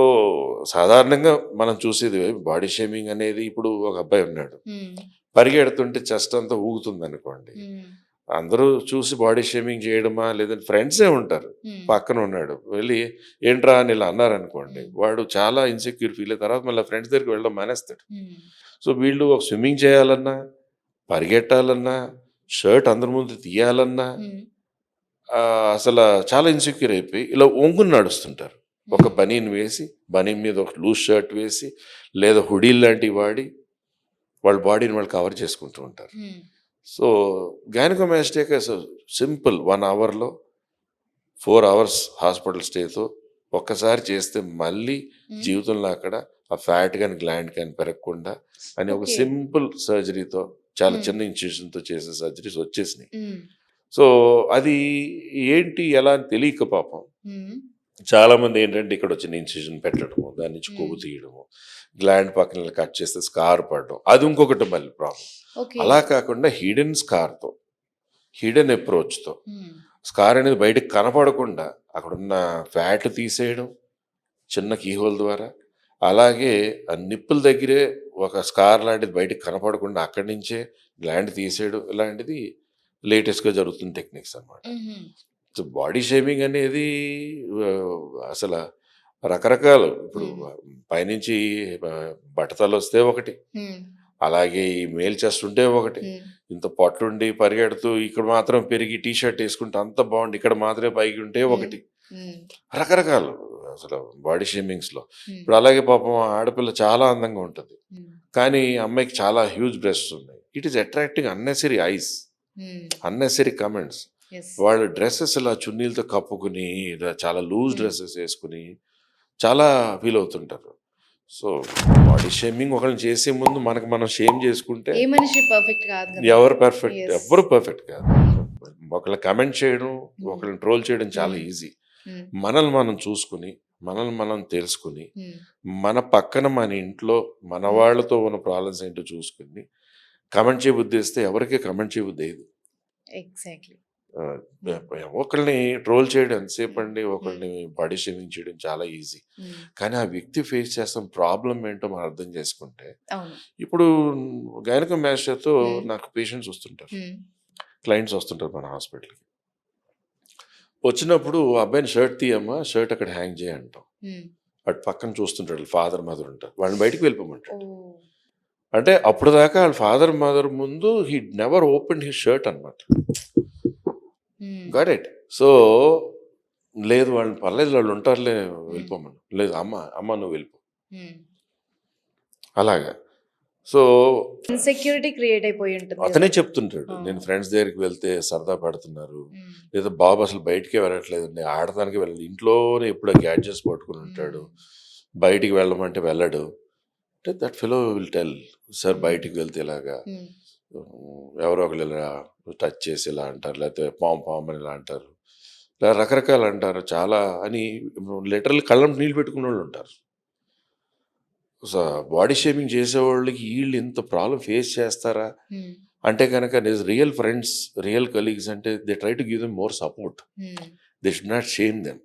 Speaker 2: సాధారణంగా మనం చూసేది బాడీ షేమింగ్ అనేది ఇప్పుడు ఒక అబ్బాయి ఉన్నాడు.
Speaker 1: హ్మ్.
Speaker 2: పరిగెడుతుంటే చెస్ట్ అంతా ఊగుతుందనుకోండి.
Speaker 1: హ్మ్.
Speaker 2: అందరూ చూసి బాడీ షేమింగ్ చేయడమా, లేదంటే ఫ్రెండ్సే ఉంటారు.
Speaker 1: హ్మ్.
Speaker 2: పక్కన ఉన్నాడు. వెళ్ళి ఏంట్రా అని ఇలా అన్నారనుకోండి.
Speaker 1: హ్మ్.
Speaker 2: వాడు చాలా ఇన్‌సెక్యూర్ ఫీల్ అయిన తర్వాత మళ్ళీ ఫ్రెండ్స్ దగ్గరికి వెళ్ళడం మానేస్తాడు.
Speaker 1: హ్మ్.
Speaker 2: సో, వీళ్ళు ఒక స్విమ్మింగ్ చేయాలన్నా, పరిగెట్టాలన్నా, షర్ట్ అందరి ముందు తీయాలన్నా
Speaker 1: హ్మ్.
Speaker 2: అసల చాలా ఇన్‌సెక్యూర్ అయిపోయి ఇలా ఒంగుని నడుస్తుంటారు. ఒక
Speaker 1: హ్మ్.
Speaker 2: బనీన్ వేసి, బనీన్ మీద ఒక లూజ్ షర్ట్ వేసి, లేదా హుడీలు లాంటివి వాడి, వాళ్ళ బాడీని వాళ్ళు కవర్ చేసుకుంటూ ఉంటారు.
Speaker 1: హ్మ్.
Speaker 2: సో, గైనకోమాస్టియాకి సింపుల్ 1 అవర్‌లో 4 అవర్స్ హాస్పిటల్ స్టేతో ఒక్కసారి చేస్తే మళ్ళీ
Speaker 1: హ్మ్.
Speaker 2: జీవితంలో అక్కడ ఆ ఫ్యాట్ గాని, గ్లాండ్ గాని పెరగకుండా అని ఒక
Speaker 1: ఓకే.
Speaker 2: సింపుల్ సర్జరీతో చాలా
Speaker 1: హ్మ్.
Speaker 2: చిన్న ఇన్సిషన్‌తో చేసే సర్జరీస్ వచ్చేసినాయి.
Speaker 1: హ్మ్.
Speaker 2: సో, అది ఏంటి ఎలా అని తెలియక పాపం
Speaker 1: హ్మ్.
Speaker 2: చాలామంది ఏంటంటే ఇక్కడ చిన్న ఇన్సిషన్ పెట్టడము, దాని నుంచి కొవ్వు
Speaker 1: హ్మ్.
Speaker 2: తీయడము, గ్లాండ్ పక్కన ఇలా కట్ చేస్తే స్కార్ పడడం. అది ఇంకొకటి మళ్ళీ ప్రాబ్లమ్.
Speaker 1: ఓకే.
Speaker 2: అలా కాకుండా హిడెన్ స్కార్‌తో, హిడెన్ అప్రోచ్‌తో
Speaker 1: హ్మ్.
Speaker 2: స్కార్ అనేది బయటకి కనపడకుండా అక్కడున్న ఫ్యాట్ తీసేయడం చిన్న కీహోల్ ద్వారా. అలాగే ఆ నిప్పుల దగ్గరే ఒక స్కార్ లాంటిది బయటకి కనపడకుండా అక్కడి నుంచే గ్లాండ్ తీసేయడం ఇలాంటిది లేటెస్ట్‌గా జరుగుతున్న టెక్నిక్స్ అన్నమాట.
Speaker 1: హుహు.
Speaker 2: సో, బాడీ షేమింగ్ అనేది అసల రకరకాలు. ఇప్పుడు
Speaker 1: హ్మ్.
Speaker 2: పైనుంచి బట్టతలొస్తే ఒకటి.
Speaker 1: హ్మ్.
Speaker 2: అలాగే ఈ మేల్ చెస్ట్ ఉంటే ఒకటి.
Speaker 1: హ్మ్.
Speaker 2: ఇంత పొట్లుండి పరిగెడుతూ ఇక్కడ మాత్రం పెరిగి టీ షర్ట్ యేసుకుంటే అంతా బాగుండి ఇక్కడ మాత్రమే పైకి ఉంటే
Speaker 1: హ్మ్.
Speaker 2: ఒకటి.
Speaker 1: హ్మ్.
Speaker 2: రకరకాలు అసలు బాడీ షేమింగ్స్‌లో.
Speaker 1: హ్మ్.
Speaker 2: ఇప్పుడు అలాగే పాపం ఆ ఆడపిల్ల చాలా అందంగా ఉంటది.
Speaker 1: హ్మ్.
Speaker 2: కానీ అమ్మాయికి చాలా హ్యూజ్ బ్రెస్ట్స్ ఉన్నాయి. It is attracting unnecessary eyes,
Speaker 1: hmm.
Speaker 2: Unnecessary comments.
Speaker 1: Yes.
Speaker 2: వాళ్ళు డ్రెసెస్ ఇలా చున్నీలతో కప్పుకుని, ఇలా చాలా లూజ్
Speaker 1: హ్మ్.
Speaker 2: డ్రెసెస్ యేసుకొని చాలా ఫీల్ అవుతుంటారు. సో, బాడీ షేమింగ్ ఒకళ్ళని చేసే ముందు మనకు మనం షేమ్ చేసుకుంటే
Speaker 1: ఏ మనిషి పర్ఫెక్ట్ కాదు గదా! యెస్.
Speaker 2: ఎవ్వరు పర్ఫెక్ట్ కాదు.
Speaker 1: హ్మ్.
Speaker 2: ఒకళ్ళని కామెంట్ చేయడం,
Speaker 1: హ్మ్.
Speaker 2: ఒకళ్ళని ట్రోల్ చేయడం చాలా
Speaker 1: హ్మ్.
Speaker 2: ఈజీ.
Speaker 1: హ్మ్.
Speaker 2: మనల్ని మనం చూసుకొని, మనల్ని మనం తెలుసుకొని,
Speaker 1: హ్మ్.
Speaker 2: మన పక్కన మన ఇంట్లో మన
Speaker 1: హ్మ్.
Speaker 2: వాళ్ళతో ఉన్న ప్రాబ్లమ్స్ ఏంటో చూసుకొని, కామెంట్ చేయబుద్దేస్తే ఎవరికీ కామెంట్ చేయబుద్దేయదు.
Speaker 1: ఎగ్జాక్ట్‌లీ.
Speaker 2: ఆహ్,
Speaker 1: హ్మ్.
Speaker 2: ఒకళ్ళని ట్రోల్ చేయడం
Speaker 1: హ్మ్.
Speaker 2: ఎంతసేపండి,
Speaker 1: హ్మ్.
Speaker 2: ఒకళ్ళని బాడీ షేమింగ్ చేయడం చాలా ఈజీ.
Speaker 1: హ్మ్.
Speaker 2: కానీ ఆ వ్యక్తి ఫేస్ చేస్తున్న ప్రాబ్లమ్ ఏంటో మనం అర్థం చేసుకుంటే,
Speaker 1: అవును.
Speaker 2: ఇప్పుడు గైనకోమాస్టియాతో
Speaker 1: హ్మ్.
Speaker 2: నాకు పేషెంట్స్ వస్తుంటారు.
Speaker 1: హ్మ్.
Speaker 2: క్లయింట్స్ వస్తుంటారు మన హాస్పిటల్‌కి. వచ్చినప్పుడు "ఆ అబ్బాయిని షర్ట్ తీయమ్మా, షర్ట్ అక్కడ హ్యాంగ్ చేయి" అంటాం.
Speaker 1: హ్మ్.
Speaker 2: అటు పక్కన చూస్తుంటాడు, ఫాదర్ మదర్ ఉంటారు, వాళ్ళని బయటికి వెళ్ళిపోమంటాడు. అంటే అప్పుడు దాకా వాళ్ళ ఫాదర్ మదర్ ముందు he never open his shirt అనమాట. Got it. సో లేదు వాళ్ళని పర్లేదు వాళ్ళు ఉంటారులే వెళ్ళిపోమను, లేదు అమ్మ నువ్వు వెళ్ళిపో, అలాగా. సో
Speaker 1: ఇన్సెక్యూరిటీ క్రియేట్ అయిపోయి ఉంటుంది
Speaker 2: అతనే చెప్తుంటాడు, నేను ఫ్రెండ్స్ దగ్గరికి వెళ్తే సరదా పడుతున్నారు, లేదా బాబు అసలు బయటికే వెళ్ళట్లేదండి, ఆడటానికి వెళ్ళదు, ఇంట్లోనే ఎప్పుడు గ్యాడ్జెట్స్ పట్టుకుని ఉంటాడు, బయటికి వెళ్ళమంటే వెళ్ళడు. అంటే that fellow will tell, sir బయటికి వెళ్తే ఇలాగా ఎవరో ఒకరు ఇలా టచ్ చేసి ఇలా అంటారు, లేకపోతే పాము అని ఇలా అంటారు, ఇలా రకరకాలు అంటారు చాలా అని, లిటరల్ కళ్ళం నీళ్ళు పెట్టుకునే వాళ్ళు ఉంటారు. సో బాడీ షేమింగ్ చేసేవాళ్ళకి వీళ్ళు ఇంత ప్రాబ్లం ఫేస్ చేస్తారా అంటే కనుక రియల్ ఫ్రెండ్స్, రియల్ కలీగ్స్ అంటే they try to give them more support, they should not shame them.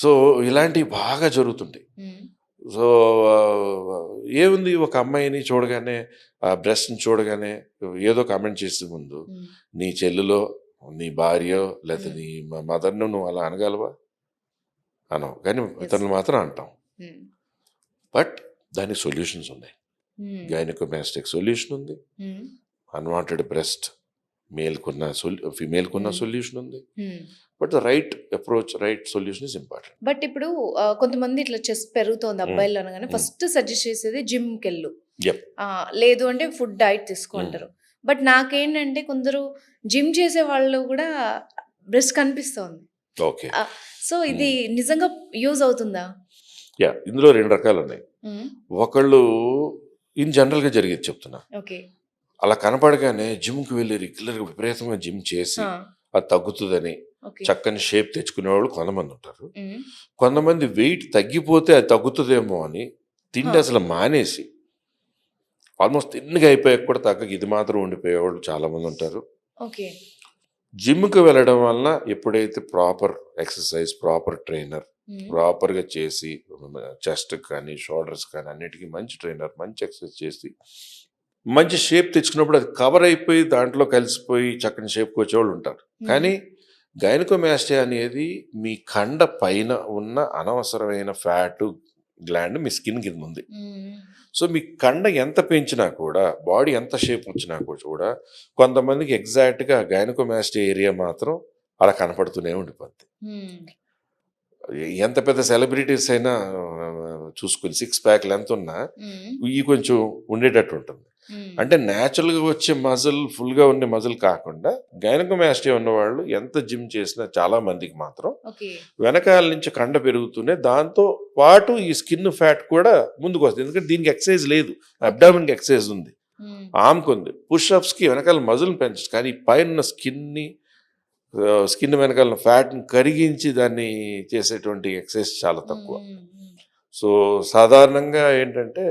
Speaker 2: So ఇలాంటివి బాగా జరుగుతుంటాయి. సో ఏముంది, ఒక అమ్మాయిని చూడగానే, ఆ బ్రెస్ట్ని చూడగానే ఏదో కామెంట్ చేసే ముందు నీ చెల్లులో, నీ భార్యో, లేకపోతే నీ మదర్ను నువ్వు అలా అనగలవా? అనవు, కానీ ఇతరులు మాత్రం అంటాం. బట్ దానికి సొల్యూషన్స్ ఉన్నాయి. గైనకోమాస్టిక్ సొల్యూషన్ ఉంది, అన్వాంటెడ్ బ్రెస్ట్ ఫిమేల్కున్న సొల్యూషన్ ఉంది. But the right approach, right solution is important.
Speaker 1: But ఇప్పుడు కొంతమంది ఇట్లా చెస్ట్ పెరుగుతోంది అబ్బాయిలు అనగానే ఫస్ట్ సజెస్ట్ చేసేది జిమ్కి వెళ్ళు, లేదు అంటే ఫుడ్ డైట్ తీసుకుంటారు. బట్ నాకేంటంటే కొందరు జిమ్ చేసే వాళ్ళు కూడా బ్రెస్ట్ కనిపిస్తోంది.
Speaker 2: ఓకే,
Speaker 1: సో ఇది నిజంగా యూజ్ అవుతుందా?
Speaker 2: ఇందులో 2 రకాలు ఉన్నాయి. ఒకళ్ళు ఇన్ జనరల్గా జరిగేది చెప్తున్నా,
Speaker 1: ఓకే,
Speaker 2: అలా కనపడగానే జిమ్కి వెళ్ళి రెగ్యులర్గా విపరీతంగా జిమ్ చేసి అది తగ్గుతుందని చక్కని షేప్ తెచ్చుకునే వాళ్ళు కొంతమంది ఉంటారు. కొంతమంది వెయిట్ తగ్గిపోతే అది తగ్గుతుందేమో అని తిండి అసలు మానేసి ఆల్మోస్ట్ తిన్నగా అయిపోయాక కూడా తగ్గక ఇది మాత్రం ఉండిపోయేవాళ్ళు చాలా మంది ఉంటారు.
Speaker 1: ఓకే,
Speaker 2: జిమ్కి వెళ్ళడం వలన ఎప్పుడైతే ప్రాపర్ ఎక్సర్సైజ్, ప్రాపర్ ట్రైనర్ ప్రాపర్గా చేసి, చెస్ట్ కానీ షోల్డర్స్ కానీ అన్నిటికీ మంచి ట్రైనర్, మంచి ఎక్సర్సైజ్ చేసి మంచి షేప్ తెచ్చుకున్నప్పుడు అది కవర్ అయిపోయి దాంట్లో కలిసిపోయి చక్కని షేప్కి వచ్చేవాళ్ళు ఉంటారు. కానీ గైనకోమాస్టియా అనేది మీ కండ పైన ఉన్న అనవసరమైన ఫ్యాటు గ్లాండ్ మీ స్కిన్ కింద ఉంది. సో మీ కండ ఎంత పెంచినా కూడా, బాడీ ఎంత షేప్ వచ్చినా కూడా కొంతమందికి ఎగ్జాక్ట్గా గైనకోమాస్టియా ఏరియా మాత్రం అలా కనపడుతూనే ఉండిపోద్ది. ఎంత పెద్ద సెలబ్రిటీస్ అయినా చూసుకుని 6 ప్యాక్ లెంత్ ఉన్నా ఈ కొంచెం ఉండేటట్టు ఉంటుంది. అంటే న్యాచురల్గా వచ్చే మజిల్, ఫుల్గా ఉండే మజిల్ కాకుండా గైనకోమాస్టియా ఉన్నవాళ్ళు ఎంత జిమ్ చేసినా చాలా మందికి మాత్రం వెనకాల నుంచి కండ పెరుగుతూనే దాంతో పాటు ఈ స్కిన్ ఫ్యాట్ కూడా ముందుకు వస్తుంది. ఎందుకంటే దీనికి ఎక్సర్సైజ్ లేదు, అబ్డామిన్కి ఎక్సర్సైజ్ ఉంది, ఆమ్కి ఉంది, పుష్అప్స్కి వెనకాల మజిల్ని పెంచచ్చు. కానీ పైన స్కిన్ వెనకాల ఫ్యాట్ని కరిగించి దాన్ని చేసేటువంటి ఎక్సర్సైజ్ చాలా తక్కువ. సో సాధారణంగా ఏంటంటే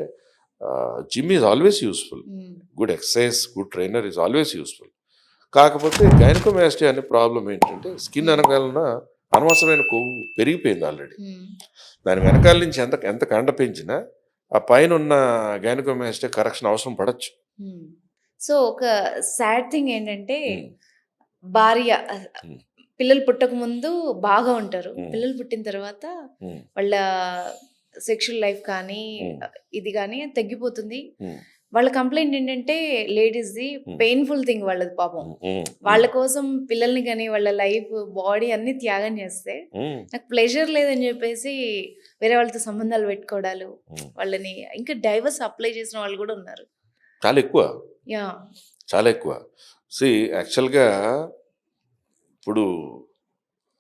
Speaker 2: gym is always useful, good exercise, good trainer is always useful. కాకపోతే గైనకోమాస్టియా అనే ప్రాబ్లం ఏంటంటే స్కిన్ వెనకాలన అనవసరమైన కొవ్వు పెరిగిపోయింది ఆల్రెడీ. దాని వెనకాల నుంచి ఎంత కండ పెంచినా ఆ పైన ఉన్న గైనకోమాస్టియా కరెక్షన్ అవసరం పడచ్చు.
Speaker 1: సో ఒక సాడ్ థింగ్ ఏంటంటే భార్య పిల్లలు పుట్టక ముందు బాగా ఉంటారు, పిల్లలు పుట్టిన తర్వాత వాళ్ళ సెక్షువల్ లైఫ్ కానీ ఇది కానీ తగ్గిపోతుంది. వాళ్ళ కంప్లైంట్ ఏంటంటే లేడీస్ది పెయిన్ఫుల్ థింగ్ వాళ్ళది పాపం. వాళ్ళ కోసం పిల్లల్ని కానీ వాళ్ళ లైఫ్, బాడీ అన్ని త్యాగం చేస్తే నాకు ప్లెజర్ లేదని చెప్పేసి వేరే వాళ్ళతో సంబంధాలు పెట్టుకోవడాలు, వాళ్ళని ఇంకా డైవర్స్ అప్లై చేసిన వాళ్ళు కూడా ఉన్నారు.
Speaker 2: చాలా ఎక్కువ. యాక్చువల్గా ఇప్పుడు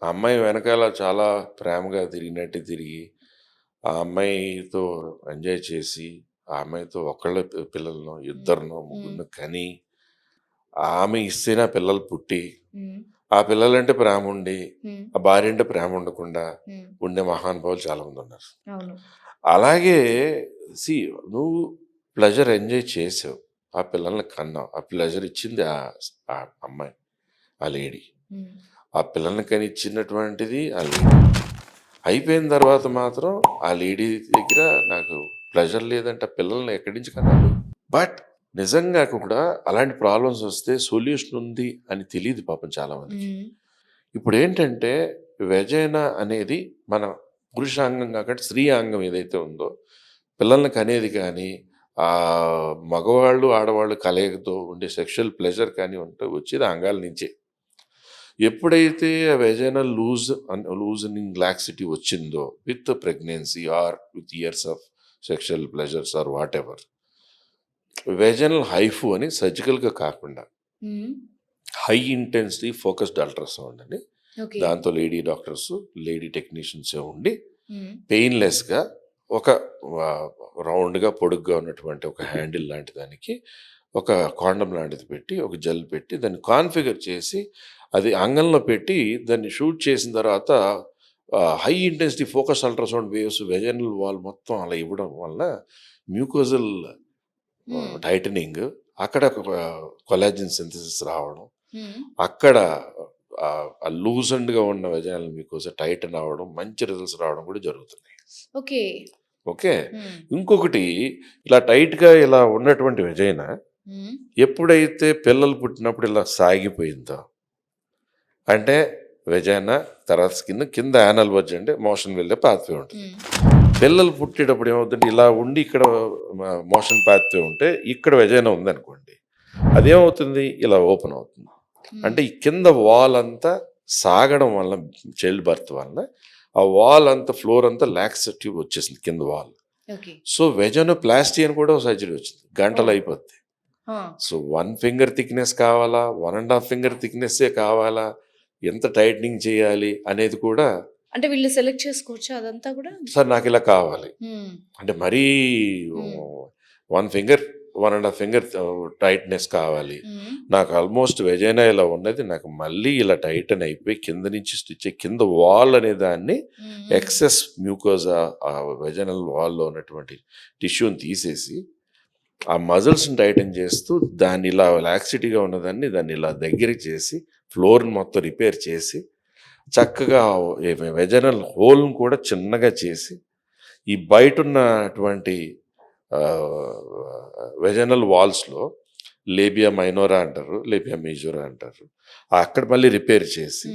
Speaker 2: ఆ అమ్మాయి వెనకాల చాలా ప్రేమగా తిరిగి ఆ అమ్మాయితో ఎంజాయ్ చేసి, ఆ అమ్మాయితో ఒకళ్ళ పిల్లలను, ఇద్దరినో, ముగ్గురినో కని, ఆమె ఇస్తేనే పిల్లలు పుట్టి, ఆ పిల్లలంటే ప్రేమ ఉండి ఆ భార్య అంటే ప్రేమ ఉండకుండా ఉండే మహానుభావులు చాలా మంది ఉన్నారు. అలాగే నువ్వు ప్లెజర్ ఎంజాయ్ చేసావు, ఆ పిల్లల్ని కన్నావు, ఆ ప్లెజర్ ఇచ్చింది ఆ అమ్మాయి, ఆ లేడీ. ఆ పిల్లల్ని కని ఇచ్చినటువంటిది ఆ లేడీ. అయిపోయిన తర్వాత మాత్రం ఆ లేడీ దగ్గర నాకు ప్లెజర్ లేదంటే ఆ పిల్లల్ని ఎక్కడి నుంచి కన్నాడు. బట్ నిజంగా కూడా అలాంటి ప్రాబ్లమ్స్ వస్తే సొల్యూషన్ ఉంది అని తెలియదు పాపం చాలా మందికి. ఇప్పుడు ఏంటంటే వెజైనా అనేది మన పురుషాంగం కాకుండా స్త్రీ అంగం ఏదైతే ఉందో పిల్లల్ని కనేది కానీ ఆ మగవాళ్ళు ఆడవాళ్ళు కలయికతో ఉండే సెక్షువల్ ప్లెజర్ కానీ ఉంటే వచ్చేది అంగాల నుంచే. ఎప్పుడైతే వెజైనల్ లూజనింగ్ లాక్సిటీ వచ్చిందో with pregnancy or with years of sexual pleasures or whatever, vaginal HIFU అని సర్జికల్గా కాకుండా హై ఇంటెన్సిటీ ఫోకస్డ్ అల్ట్రాసౌండ్ అని,
Speaker 1: ఓకే.
Speaker 2: దాంతో లేడీ డాక్టర్స్ లేడీ టెక్నీషియన్స్ ఉండి పెయిన్లెస్గా ఒక రౌండ్గా పొడుగ్గా ఉన్నటువంటి ఒక హ్యాండిల్ లాంటి దానికి ఒక కాండం లాంటిది పెట్టి ఒక జెల్ పెట్టి దాన్ని కాన్ఫిగర్ చేసి అది అంగంలో పెట్టి దాన్ని షూట్ చేసిన తర్వాత high intensity focus ultrasound waves vaginal wall మొత్తం అలా ఇవ్వడం వల్ల మ్యూకోజల్ టైటనింగ్, అక్కడ కొలాజిన్ సింథసిస్ రావడం, అక్కడ లూజన్డ్గా ఉన్న వెజైనల్ మ్యూకోజా టైటన్ అవ్వడం, మంచి రిజల్ట్స్ రావడం కూడా జరుగుతున్నాయి.
Speaker 1: ఓకే.
Speaker 2: ఓకే. ఇంకొకటి ఇలా టైట్గా ఇలా ఉన్నటువంటి వెజైనా ఎప్పుడైతే పిల్లలు పుట్టినప్పుడు ఇలా సాగిపోయిందో అంటే వెజైనా తర్వాత కింద యానల్ వజ్ అంటే మోషన్ వెళ్ళే పాత్వే ఉంటుంది. పిల్లలు పుట్టేటప్పుడు ఏమవుతుందంటే ఇలా ఉండి ఇక్కడ మోషన్ పాత్వే ఉంటే ఇక్కడ వెజైనా ఉందనుకోండి, అదేమవుతుంది ఇలా ఓపెన్ అవుతుంది. అంటే ఈ కింద వాల్ అంతా సాగడం వల్ల చైల్డ్ బర్త్ వల్ల ఆ వాల్ అంతా ఫ్లోర్ అంతా లాక్సిటీ వచ్చేసింది కింద వాల్. సో వెజైనోప్లాస్టీ అని కూడా సర్జరీ వచ్చింది, గంటలు అయిపోద్ది. సో 1 ఫింగర్ థిక్నెస్ కావాలా, 1.5 ఫింగర్ థిక్నెస్సే కావాలా, ఎంత టైట్నింగ్ చేయాలి అనేది కూడా
Speaker 1: అంటే వీళ్ళు సెలెక్ట్ చేసుకోవచ్చు అదంతా కూడా.
Speaker 2: సార్ నాకు ఇలా కావాలి అంటే మరీ 1 ఫింగర్ 1.5 ఫింగర్ టైట్నెస్ కావాలి, నాకు ఆల్మోస్ట్ వెజైనా ఇలా ఉన్నది, నాకు మళ్ళీ ఇలా టైటన్ అయిపోయి కింద నుంచి స్టిచ్ కింద వాల్ అనే దాన్ని ఎక్సెస్ మ్యూకోజా ఆ వెజైనల్ వాల్లో ఉన్నటువంటి టిష్యూని తీసేసి ఆ మజిల్స్ని టైటన్ చేస్తూ దాన్ని ఇలా లాక్సిటీగా ఉన్నదాన్ని దాన్ని ఇలా దగ్గరికి చేసి ఫ్లోర్ని మొత్తం రిపేర్ చేసి చక్కగా వెజైనల్ హోల్ని కూడా చిన్నగా చేసి ఈ బయట ఉన్నటువంటి వెజైనల్ వాల్స్లో లేబియా మైనోరా అంటారు, లేబియా మేజోరా అంటారు, అక్కడ మళ్ళీ రిపేర్ చేసి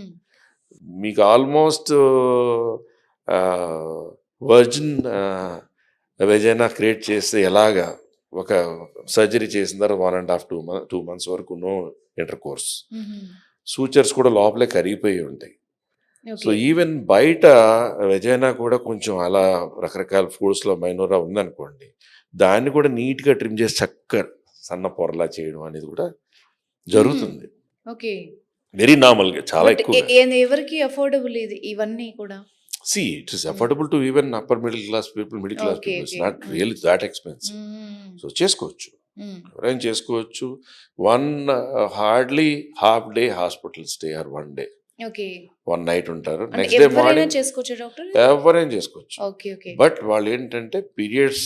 Speaker 2: మీకు ఆల్మోస్ట్ వర్జిన్ వెజైనా క్రియేట్ చేస్తే ఎలాగా ఒక సర్జరీ చేసిన తర్వాత 1.5 2 months వరకు నో ఇంటర్ కోర్స్, సూచర్స్ కూడా లోపలే కరిగిపోయి ఉంటాయి. సో ఈవెన్ బయట వెజైనా కూడా కొంచెం అలా రకరకాల ఫుడ్స్లో మైనోరా ఉందనుకోండి, దాన్ని కూడా నీట్గా ట్రిమ్ చేసి చక్కగా సన్న పొరలా చేయడం అనేది కూడా జరుగుతుంది.
Speaker 1: ఓకే.
Speaker 2: వెరీ నార్మల్గా, చాలా ఎక్కువ.
Speaker 1: ఎవరికి అఫోర్డబుల్ ఇది ఇవన్నీ కూడా?
Speaker 2: See, it is affordable to even upper middle class people, middle class people. It's not really that expensive. So చేసుకోవచ్చు, ఎవరైనా చేసుకోవచ్చు. Hardly half day hospital stay are 1 day, 1 night ఉంటారు, నెక్స్ట్ డే మార్నింగ్
Speaker 1: చేసుకోవచ్చు doctor,
Speaker 2: ఎవరైనా చేసుకోవచ్చు. But వాళ్ళు ఏంటంటే periods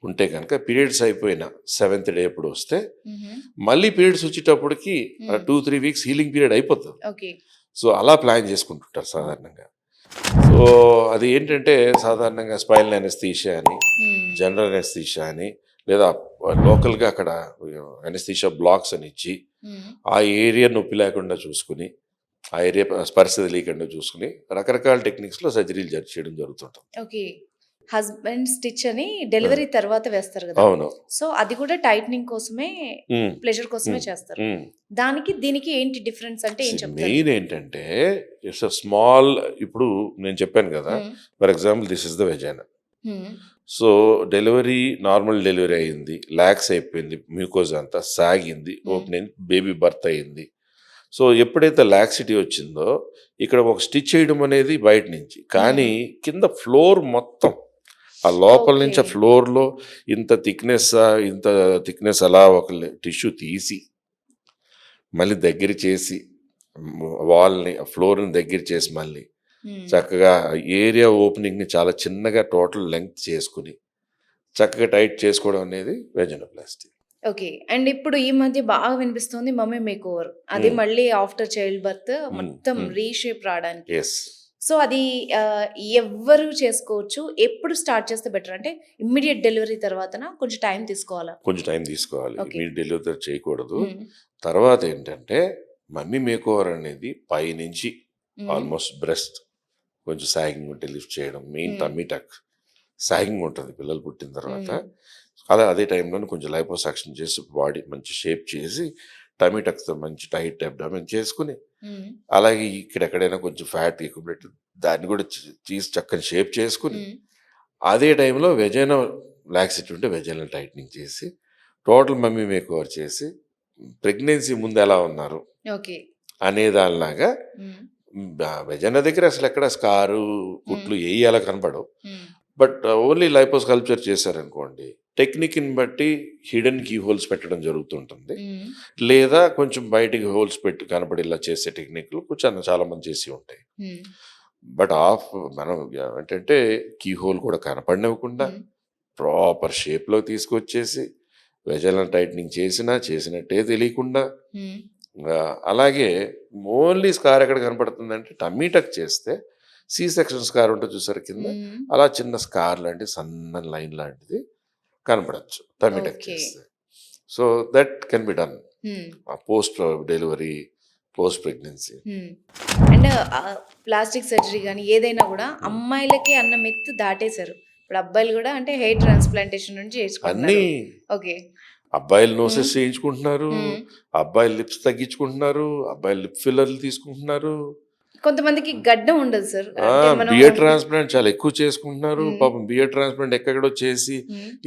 Speaker 2: ఉంటే కనుక పీరియడ్స్ అయిపోయిన 7th day ఎప్పుడు వస్తే మళ్ళీ పీరియడ్స్ వచ్చేటప్పటికి 2-3 weeks హీలింగ్ పీరియడ్ అయిపోతుంది. సో అలా ప్లాన్ చేసుకుంటుంటారు సాధారణంగా. సో అది ఏంటంటే సాధారణంగా స్పైనల్ అనెస్థీషియా అని, జనరల్ అనెస్థీషియా అని, లేదా లోకల్గా అక్కడ అనెస్థీషియా బ్లాక్స్ అని ఇచ్చి ఆ ఏరియా నొప్పి లేకుండా చూసుకుని, ఆ ఏరియా స్పర్శ తెలియకుండా చూసుకుని రకరకాల టెక్నిక్స్లో సర్జరీలు చేయడం జరుగుతుంటుంది.
Speaker 1: హస్బెండ్ స్టిచ్ అని డెలివరీ తర్వాత వేస్తారు కదా.
Speaker 2: అవును.
Speaker 1: సో అది కూడా టైట్నింగ్ కోసమే, ప్లెజర్ కోసమే చేస్తారు. దానికి దీనికి ఏంటి డిఫరెన్స్ అంటే ఏం చెప్తారు?
Speaker 2: మెయిన్ ఏంటంటే ఇట్స్ స్మాల్, ఇప్పుడు నేను చెప్పాను కదా, for example this is the vagina. So delivery normal delivery అయింది, లాక్స్ అయిపోయింది, మ్యూకోజ్ అంతా సాగింది, ఓపెన్ బేబీ బర్త్ అయింది. సో ఎప్పుడైతే లాక్సిటీ వచ్చిందో ఇక్కడ ఒక స్టిచ్ చేయడం అనేది బయట నుంచి, కానీ కింద ఫ్లోర్ మొత్తం ఆ లోపల నుంచి ఆ ఫ్లోర్లో ఇంత థిక్నెస్ అలా ఒక టిష్యూ తీసి మళ్ళీ దగ్గర చేసి వాల్ని ఫ్లోర్ని దగ్గర చేసి మళ్ళీ చక్కగా ఏరియా ఓపెనింగ్ని చాలా చిన్నగా టోటల్ లెంగ్త్ చేసుకుని చక్కగా టైట్ చేసుకోవడం అనేది వెజైనోప్లాస్టీ.
Speaker 1: ఓకే. అండ్ ఇప్పుడు ఈ మధ్య బాగా వినిపిస్తుంది మమ్మీ మేక్ ఓవర్, అది మళ్ళీ ఆఫ్టర్ చైల్డ్ బర్త్ మొత్తం రీషేప్ రావడానికి. సో అది ఎవ్వరు చేసుకోవచ్చు, ఎప్పుడు స్టార్ట్ చేస్తే బెటర్? అంటే ఇమ్మీడియట్ డెలివరీ తర్వాతనా కొంచెం టైం తీసుకోవాలా?
Speaker 2: కొంచెం టైం తీసుకోవాలి, ఇమ్మీడియట్ డెలివరీ చేయకూడదు. తర్వాత ఏంటంటే మమ్మీ మేక్ ఓవర్ అనేది పైనుంచి ఆల్మోస్ట్ బ్రెస్ట్ కొంచెం సాగింగ్ ఉంటే లిఫ్ట్ చేయడం, మెయిన్ టమ్మీ టక్ సాగింగ్ ఉంటుంది పిల్లలు పుట్టిన తర్వాత. అదే టైంలో కొంచెం లైపోసాక్షన్ చేసి బాడీ మంచి షేప్ చేసి టమ్మీ టక్తో మంచి టైట్ అబ్డామిన్ చేసుకుని, అలాగే ఇక్కడెక్కడైనా కొంచెం ఫ్యాట్ ఎక్కువ దాన్ని కూడా తీసి చక్కని షేప్ చేసుకుని, అదే టైంలో వెజైనా లాక్సిటీ ఉంటే వెజైనల్ టైట్నింగ్ చేసి టోటల్ మమ్మీ మేక్ ఓవర్ చేసి ప్రెగ్నెన్సీ ముందు ఎలా ఉన్నారు
Speaker 1: ఓకే.
Speaker 2: అనే దానిలాగా వెజైనా దగ్గర అసలు ఎక్కడ స్కారు కుట్లు ఏవి అలా కనపడవు. బట్ ఓన్లీ లైపోస్కల్ప్చర్ చేశారనుకోండి, టెక్నిక్ని బట్టి హిడెన్ కీ హోల్స్ పెట్టడం జరుగుతుంటుంది, లేదా కొంచెం బయటికి హోల్స్ పెట్టి కనపడేలా చేసే టెక్నిక్లు కొంచెం చాలా మంది చేసి ఉంటాయి. బట్ మనం ఏంటంటే కీ హోల్ కూడా కనపడినవ్వకుండా ప్రాపర్ షేప్లో తీసుకొచ్చేసి వెజైనల్ టైట్నింగ్ చేసినట్టే తెలియకుండా, అలాగే ఓన్లీ స్కార్ ఎక్కడ కనపడుతుందంటే టమ్మీ టక్ చేస్తే సి సెక్షన్ స్కార్ ఉంటుంది చూసారు కింద, అలా చిన్న స్కార్ లాంటి సన్న లైన్ లాంటిది కనపడచ్చు టమ్మీ టక్ చేస్తే. So that can be done post delivery, post pregnancy.
Speaker 1: And plastic surgery కానీ ఏదైనా కూడా అమ్మాయిలకి అన్న మిత్ దాటేశారు. ఇప్పుడు అబ్బాయిలు కూడా అంటే హెయిర్ ట్రాన్స్ప్లాంటేషన్ నుంచి
Speaker 2: అన్ని
Speaker 1: ఓకే.
Speaker 2: అబ్బాయిలు నోసెస్ చేయించుకుంటున్నారు, అబ్బాయిలు లిప్స్ తగ్గించుకుంటున్నారు, అబ్బాయిలు లిప్ ఫిల్లర్లు తీసుకుంటున్నారు,
Speaker 1: కొంతమందికి గడ్డం ఉండదు సార్.
Speaker 2: బియర్ ట్రాన్స్ప్లాంట్ చాలా ఎక్కువ చేసుకుంటున్నారు. పాపం బియర్ ట్రాన్స్ప్లాంట్ ఎక్కడో చేసి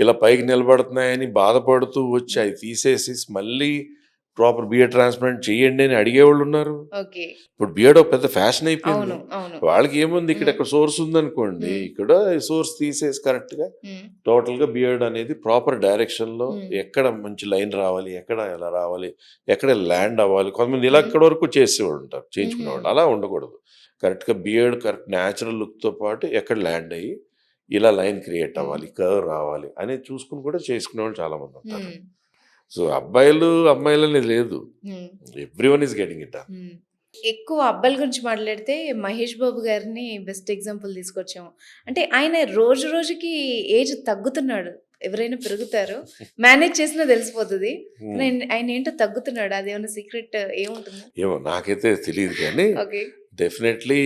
Speaker 2: ఇలా పైకి నిలబడుతున్నాయని బాధపడుతూ వచ్చి అవి తీసేసి మళ్ళీ ప్రాపర్ బియర్ ట్రాన్స్ప్లాంట్ చేయండి అని అడిగేవాళ్ళు ఉన్నారు. ఇప్పుడు బియర్డ్ ఒక పెద్ద ఫ్యాషన్ అయిపోయింది. వాళ్ళకి ఏముంది, ఇక్కడ సోర్స్ ఉందనుకోండి, ఇక్కడ సోర్స్ తీసేసి కరెక్ట్ గా టోటల్ గా బియర్డ్ అనేది ప్రాపర్ డైరెక్షన్ లో ఎక్కడ మంచి లైన్ రావాలి, ఎక్కడ ఎలా రావాలి, ఎక్కడ ల్యాండ్ అవ్వాలి. కొంతమంది ఇలా ఇక్కడ వరకు చేసేవాళ్ళు ఉంటారు, చేయించుకునేవాళ్ళు. అలా ఉండకూడదు. కరెక్ట్ గా బియర్డ్ కరెక్ట్ న్యాచురల్ లుక్ తో పాటు ఎక్కడ ల్యాండ్ అయ్యి ఇలా లైన్ క్రియేట్ అవ్వాలి, కర్వ్ రావాలి అనేది చూసుకుని కూడా చేసుకునే వాళ్ళు చాలా మంది ఉంటారు. సో అబ్బాయిలు అమ్మాయిలు అనేది లేదు, ఎవ్రీవన్ ఈస్ గెటింగ్ ఇట్.
Speaker 1: ఎక్కువ అబ్బాయిల గురించి మాట్లాడితే మహేష్ బాబు గారిని బెస్ట్ ఎగ్జాంపుల్ తీసుకొచ్చాము. అంటే ఆయన రోజు రోజుకి ఏజ్ తగ్గుతున్నాడు. ఎవరైనా పెరుగుతారు, మేనేజ్ చేసినా తెలిసిపోతుంది. ఆయన ఏంటో తగ్గుతున్నాడు, అదేమన్నా సీక్రెట్ ఏముంటుంది?
Speaker 2: ఏమో నాకైతే తెలియదు, కానీ డెఫినెట్లీ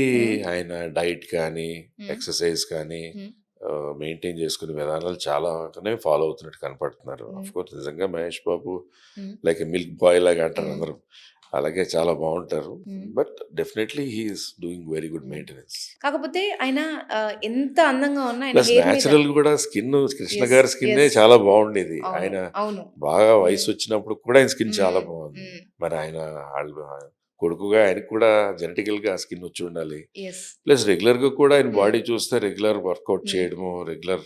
Speaker 2: ఆయన డైట్ కానీ ఎక్సర్సైజ్ కానీ మెయింటైన్ చేసుకునే విధానాలు చాలా ఫాలో అవుతున్నట్టు కనపడుతున్నారు. అఫ్ కోర్స్ నిజంగా Mahesh Babu like milk boy లాగా అంటారు అందరూ, అలాగే చాలా బాగుంటారు. But definitely he's doing very good maintenance.
Speaker 1: కాకపోతే ఆయన ఎంత అందంగా ఉన్నా
Speaker 2: న్యాచురల్ కూడా స్కిన్, కృష్ణ గారి స్కిన్ చాలా బాగుండేది. ఆయన బాగా వయసు వచ్చినప్పుడు కూడా ఆయన స్కిన్ చాలా బాగుంది. మరి ఆయన కొడుకుగా ఆయనకు కూడా జెనెటికల్ గా స్కిన్ వచ్చి ఉండాలి. ప్లస్ రెగ్యులర్ గా కూడా ఆయన బాడీ చూస్తే రెగ్యులర్ వర్కౌట్ చేయడము, రెగ్యులర్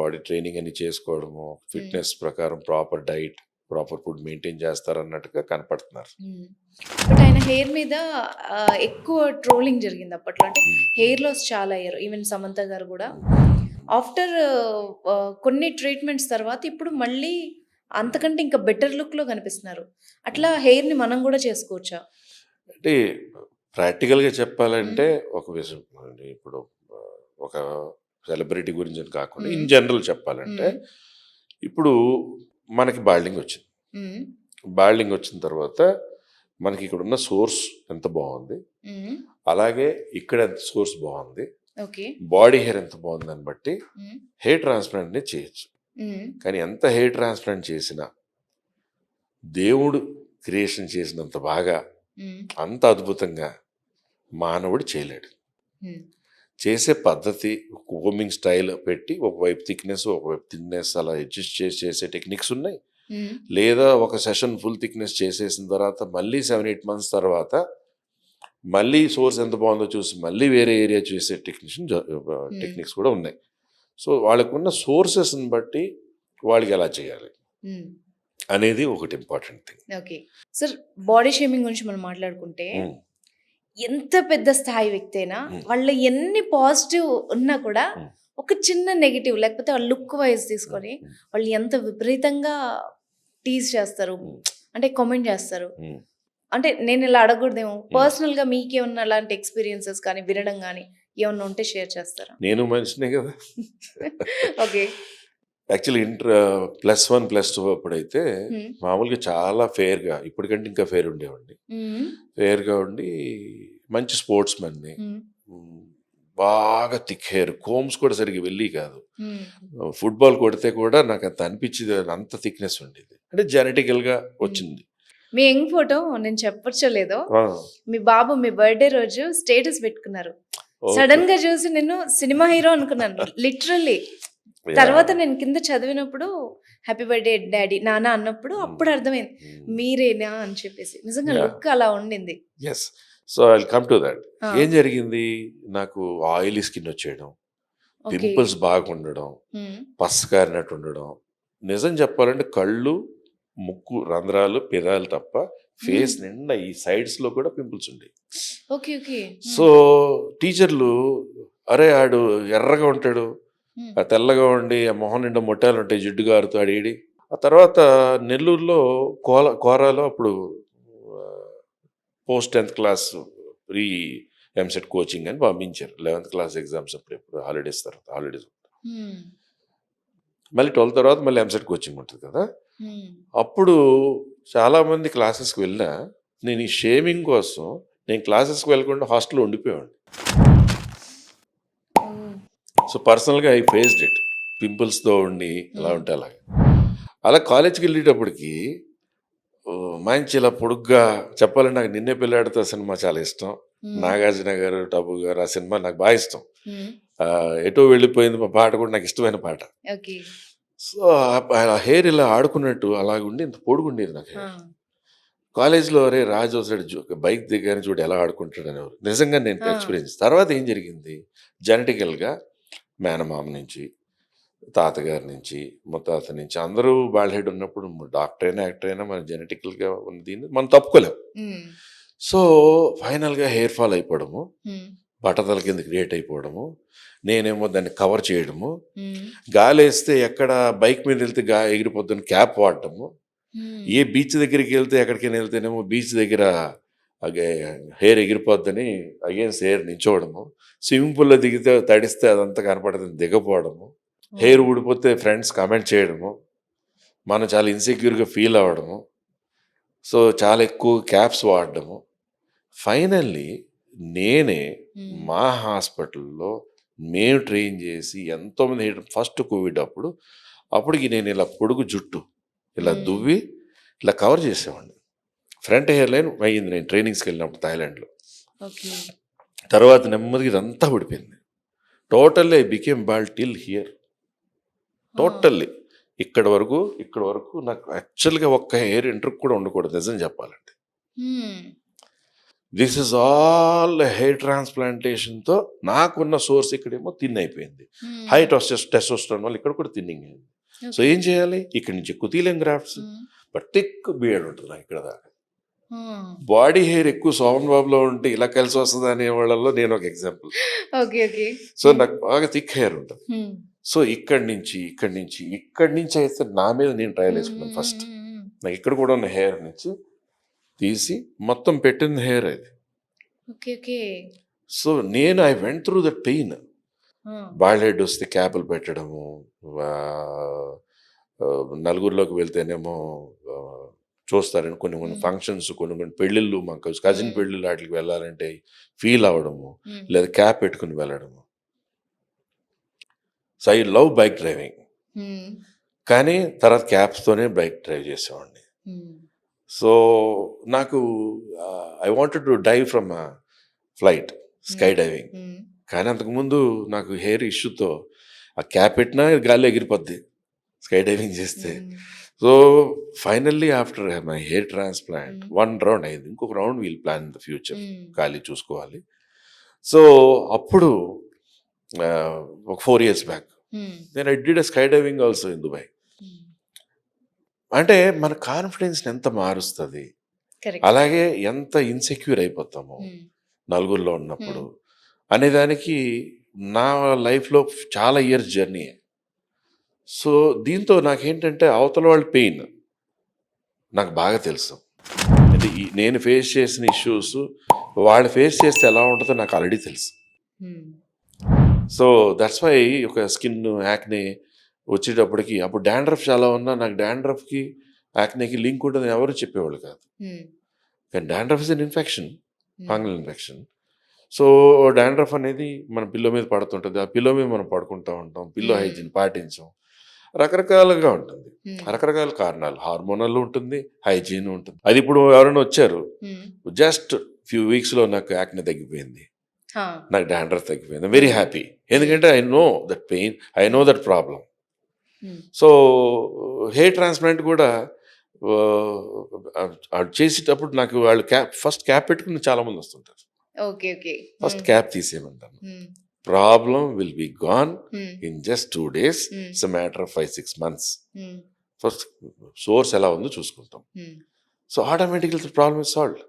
Speaker 2: బాడీ ట్రైనింగ్ అని చేసుకోవడము, ఫిట్నెస్ ప్రకారం proper diet, proper food maintain చేస్తారన్నట్టుగా కనపడుతున్నారు.
Speaker 1: బట్ ఆయన హెయిర్ మీద ఎక్కువ ట్రోలింగ్ జరిగింది అప్పట్లో. అంటే హెయిర్ లాస్ చాలా అయ్యారు. ఈవెన్ సమంత గారు కూడా ఆఫ్టర్ కొన్ని ట్రీట్మెంట్స్ తర్వాత ఇప్పుడు మళ్ళీ అంతకంటే ఇంకా బెటర్ లుక్ లో కనిపిస్తున్నారు. అట్లా హెయిర్ ని మనం కూడా చేసుకోవచ్చా?
Speaker 2: అంటే ప్రాక్టికల్గా చెప్పాలంటే ఒక విషయం, ఇప్పుడు ఒక సెలబ్రిటీ గురించి అని కాకుండా ఇన్ జనరల్ చెప్పాలంటే, ఇప్పుడు మనకి బాల్డింగ్ వచ్చింది. బాల్డింగ్ వచ్చిన తర్వాత మనకి ఇక్కడ ఉన్న సోర్స్ ఎంత బాగుంది, అలాగే ఇక్కడ ఎంత సోర్స్ బాగుంది, బాడీ హెయిర్ ఎంత బాగుంది అని బట్టి హెయిర్ ట్రాన్స్ప్లాంట్ చేయొచ్చు. కానీ ఎంత హెయిర్ ట్రాన్స్ప్లాంట్ చేసినా దేవుడు క్రియేషన్ చేసినంత బాగా, అంత అద్భుతంగా మానవుడు చేయలేడు. చేసే పద్ధతి, కోమింగ్ స్టైల్ పెట్టి ఒకవైపు థిక్నెస్ ఒకవైపు థిన్నెస్ అలా అడ్జస్ట్ చేసి చేసే టెక్నిక్స్ ఉన్నాయి. లేదా ఒక సెషన్ ఫుల్ థిక్నెస్ చేసేసిన తర్వాత మళ్ళీ 7-8 months తర్వాత మళ్ళీ సోర్స్ ఎంత బాగుందో చూసి మళ్ళీ వేరే ఏరియా చేసే టెక్నిక్స్ కూడా ఉన్నాయి. సో వాళ్ళకున్న సోర్సెస్ని బట్టి వాళ్ళకి ఎలా చేయాలి అనేది ఒకటి important thing.
Speaker 1: Okay sir, body shaming గురించి మనం మాట్లాడుకుంటే ఎంత పెద్ద స్థాయి వ్యక్తి అయినా వాళ్ళ ఎన్ని పాజిటివ్ ఉన్నా కూడా ఒక చిన్న నెగిటివ్ లేకపోతే వాళ్ళ లుక్ వైజ్ తీసుకొని వాళ్ళు ఎంత విపరీతంగా టీజ్ చేస్తారు, అంటే కామెంట్ చేస్తారు. అంటే నేను ఇలా అడగకూడదేమో, పర్సనల్ గా మీకేమన్నా అలాంటి ఎక్స్పీరియన్సెస్ కానీ వినడం కానీ ఏమన్నా ఉంటే షేర్ చేస్తారా?
Speaker 2: నేను మనిషినే కదా.
Speaker 1: ఓకే.
Speaker 2: యాక్చువల్లీ +1 +2 అప్పుడైతే మామూలుగా చాలా ఫేర్గా, ఇప్పటికంటే ఇంకా ఫేర్ ఉండేవాడిని. ఫేర్గా ఉండి మంచి స్పోర్ట్స్ మెన్ని, బాగా థిక్ హెయిర్, కోమ్స్ కూడా సరిగ్గా వెళ్ళి కాదు. ఫుట్బాల్ కొడితే కూడా నాకు అంత అనిపించేది, అంత థిక్నెస్ ఉండేది. అంటే జెనెటికల్గా వచ్చింది.
Speaker 1: మీ యంగ్ ఫోటో నేను చెప్పొచ్చో లేదో,
Speaker 2: ఆ,
Speaker 1: మీ బాబు మీ బర్త్డే రోజు స్టేటస్ పెట్టుకున్నారు.
Speaker 2: ఓకే.
Speaker 1: సడన్ గా చూసి నేను సినిమా హీరో అనుకున్నాను లిటరల్లీ. తర్వాత నేను కింద చదివినప్పుడు హ్యాపీ బర్త్డే డాడీ నాన్న అన్నప్పుడు అప్పుడు అర్థమైంది మీరేనా అని చెప్పేసి. నిజంగా
Speaker 2: Yeah.
Speaker 1: లుక్ అలా ఉండింది.
Speaker 2: Yes. So I come to that.
Speaker 1: ఆ,
Speaker 2: ఏం జరిగింది, నాకు ఆయిలీ స్కిన్ వచ్చేయడం,
Speaker 1: ఓకే.
Speaker 2: పింపుల్స్ బాగా ఉండడం,
Speaker 1: ఉమ్,
Speaker 2: పసకారినట్టు ఉండడం. నిజం చెప్పాలంటే కళ్ళు, ముక్కు రంధ్రాలు, పెదాలు తప్ప ఫేస్ నిండా ఈ సైడ్స్లో కూడా పింపుల్స్ ఉండేవి.
Speaker 1: Okay okay.
Speaker 2: సో టీచర్లు, అరే ఆడు ఎర్రగా ఉంటాడు, ఆ తెల్లగా ఉండి ఆ మొహం నిండా మొట్టాలు ఉంటాయి, జిడ్డు గారుతో ఆడేడి. ఆ తర్వాత నెల్లూరులో కోరాలో అప్పుడు post 10th class pre EAMCET coaching అని పంపించారు. 11th క్లాస్ ఎగ్జామ్స్ అప్పుడు హాలిడేస్ తర్వాత హాలిడేస్ మళ్ళీ 12th తర్వాత మళ్ళీ ఎంసెట్ కోచింగ్ ఉంటుంది కదా. అప్పుడు చాలామంది క్లాసెస్కి వెళ్ళినా నేను ఈ షేమింగ్ కోసం నేను క్లాసెస్కి వెళ్ళకుండా హాస్టల్లో ఉండిపోయాను. సో పర్సనల్గా ఐ ఫేస్డ్ ఇట్, పింపుల్స్తో ఉండి ఎలా ఉంటే అలాగే. అలా కాలేజ్కి వెళ్ళేటప్పటికి మంచి ఇలా పొడుగ్గా చెప్పాలంటే నాకు నిన్నే పెళ్ళాడుతో సినిమా చాలా ఇష్టం. నాగార్జున గారు, టబు గారు, ఆ సినిమా నాకు బాగా ఇష్టం. ఎటో వెళ్ళిపోయింది మా పాట కూడా నాకు ఇష్టమైన పాట.
Speaker 1: ఓకే.
Speaker 2: సో ఆ హెయిర్ ఇలా ఆడుకున్నట్టు అలాగుండి ఇంత పొడుగుండేది నాకు హెయిర్. కాలేజ్లో అరే రాజు వస్తాడు బైక్ దిగాని చూడు ఎలా ఆడుకుంటాడు అనేవారు. నిజంగా నేను ఎక్స్పీరియన్స్. తర్వాత ఏం జరిగింది, జెనెటికల్గా మేనమామ నుంచి, తాతగారి నుంచి, ముత్తాత నుంచి అందరూ బాల్ హెడ్ ఉన్నప్పుడు డాక్టర్ అయినా యాక్టర్ అయినా మన జెనెటికల్గా ఉన్న దీన్ని మనం తప్పుకోలేం. సో ఫైనల్గా హెయిర్ ఫాల్ అయిపోవడము, బట్టతల కింద క్రియేట్ అయిపోవడము, నేనేమో దాన్ని కవర్ చేయడము, గాలి వేస్తే ఎక్కడ బైక్ మీద వెళ్తే ఎగిరిపోద్దని క్యాప్ వాడటము, ఏ బీచ్ దగ్గరికి వెళ్తే ఎక్కడికైనా వెళ్తేనేమో బీచ్ దగ్గర హెయిర్ ఎగిరిపోద్దని అగైన్స్ హెయిర్ నించోవడము, స్విమ్మింగ్ పూల్లో దిగితే తడిస్తే అదంతా కనపడుతుంది దిగపోవడము, హెయిర్ ఊడిపోతే ఫ్రెండ్స్ కామెంట్ చేయడము, మనం చాలా ఇన్సెక్యూర్గా ఫీల్ అవ్వడము, సో చాలా ఎక్కువ క్యాప్స్ వాడడము. ఫైనల్లీ నేనే మా హాస్పిటల్లో మేము ట్రైన్ చేసి ఎంతోమంది ఫస్ట్ కోవిడ్ అప్పటికి నేను ఇలా పొడుగు జుట్టు ఇలా దువ్వి ఇలా కవర్ చేసేవాడిని. ఫ్రంట్ హెయిర్ లైన్ అయ్యింది నేను ట్రైనింగ్స్కి వెళ్ళినప్పుడు థాయిలాండ్లో. తర్వాత నెమ్మదిగా ఇదంతా ఊడిపోయింది. Totally I became bald till here. Totally ఇక్కడ వరకు నాకు యాక్చువల్గా ఒక్క హెయిర్ ఎంట్రుక్ కూడా ఉండకూడదు నిజం చెప్పాలంటే. దిస్ ఇస్ ఆల్ హెయిర్ ట్రాన్స్ప్లాంటేషన్తో నాకున్న సోర్స్ ఇక్కడేమో థిన్ అయిపోయింది. హై టెస్టోస్టెరాన్ వల్ల ఇక్కడ కూడా థిన్నింగ్ అయింది. సో ఏం చేయాలి, ఇక్కడ నుంచి ఎక్కువ తీలేం గ్రాఫ్ట్స్, బట్ థిక్ బియర్డ్ ఉంటుంది నాకు ఇక్కడ దాకా. బాడీ హెయిర్ ఎక్కువ సోమన్ బాబులో ఉంటే ఇలా కలిసి వస్తుంది అనే వాళ్ళలో నేను ఒక ఎగ్జాంపుల్. సో నాకు బాగా థిక్ హెయిర్ ఉంటుంది. సో ఇక్కడి నుంచి అయితే నా మీద నేను ట్రయల్ వేసుకున్నాను. ఫస్ట్ నాకు ఇక్కడ కూడా ఉన్న హెయిర్ నుంచి తీసి మొత్తం పెట్టిన హెయిర్ అది. సో నేను I went through that pain. Bald head వస్తే క్యాపులు పెట్టడము, నలుగురిలోకి వెళ్తేనేమో చూస్తారని కొన్ని ఫంక్షన్స్, కొన్ని పెళ్ళిళ్ళు, మా కజిన్ పెళ్ళిళ్ళు వాటికి వెళ్ళాలంటే ఫీల్ అవ్వడము, లేదా క్యాప్ పెట్టుకుని వెళ్ళడము. So I love bike driving, కానీ తర్వాత క్యాప్స్తోనే బైక్ డ్రైవ్ చేసేవాడిని. సో నాకు I wanted to dive from flight, skydiving. కానీ అంతకుముందు నాకు హెయిర్ ఇష్యూతో ఆ క్యాప్ పెట్టినా గాలి ఎగిరిపోద్ది స్కై డైవింగ్ చేస్తే. So finally after my hair transplant 1 round అయింది, ఇంకొక round we'll plan in the future, ఖాళీ చూసుకోవాలి. సో అప్పుడు ఒక 4 years బ్యాక్ నేను I did skydiving also in Dubai. అంటే మన కాన్ఫిడెన్స్ని ఎంత మారుస్తుంది, అలాగే ఎంత ఇన్సెక్యూర్ అయిపోతాము నలుగురిలో ఉన్నప్పుడు అనేదానికి నా లైఫ్లో చాలా ఇయర్స్ జర్నీ. సో దీంతో నాకేంటంటే అవతల వాళ్ళ పెయిన్ నాకు బాగా తెలుసు. అంటే నేను ఫేస్ చేసిన ఇష్యూస్ వాళ్ళు ఫేస్ చేస్తే ఎలా ఉంటుందో నాకు ఆల్రెడీ తెలుసు. సో దట్స్ వై ఒక స్కిన్ యాక్నే వచ్చేటప్పటికి, అప్పుడు డాండ్రఫ్ చాలా ఉన్నా నాకు డాండ్రఫ్కి యాక్నేకి లింక్ ఉంటుందని ఎవరు చెప్పేవాళ్ళు కాదు. కానీ dandruff is an infection, fungal infection. So dandruff అనేది మన పిల్లో మీద పడుతుంటుంది, ఆ పిల్లో మీద మనం పడుకుంటూ ఉంటాం, పిల్లో హైజీన్ పాటించాం, రకరకాలుగా ఉంటుంది. రకరకాల కారణాలు, హార్మోనల్ ఉంటుంది, హైజీన్ ఉంటుంది. అది ఇప్పుడు ఎవరైనా వచ్చారు, జస్ట్ ఫ్యూ వీక్స్లో నాకు యాక్నే తగ్గిపోయింది, నాకు డాండ్రఫ్ తగ్గిపోయింది, వెరీ హ్యాపీ. ఎందుకంటే I know that pain, I know that problem. So hair transplant కూడా చేసేటప్పుడు నాకు వాళ్ళు ఫస్ట్ క్యాప్ పెట్టుకుని చాలా మంది వస్తుంటారు.
Speaker 1: Okay okay.
Speaker 2: ఫస్ట్ క్యాప్ తీసేయమంటాను. Problem will be gone in just 2 days. It's matter of 5-6 months. First source ఎలా ఉందో చూసుకుంటాం. So automatically problem is solved.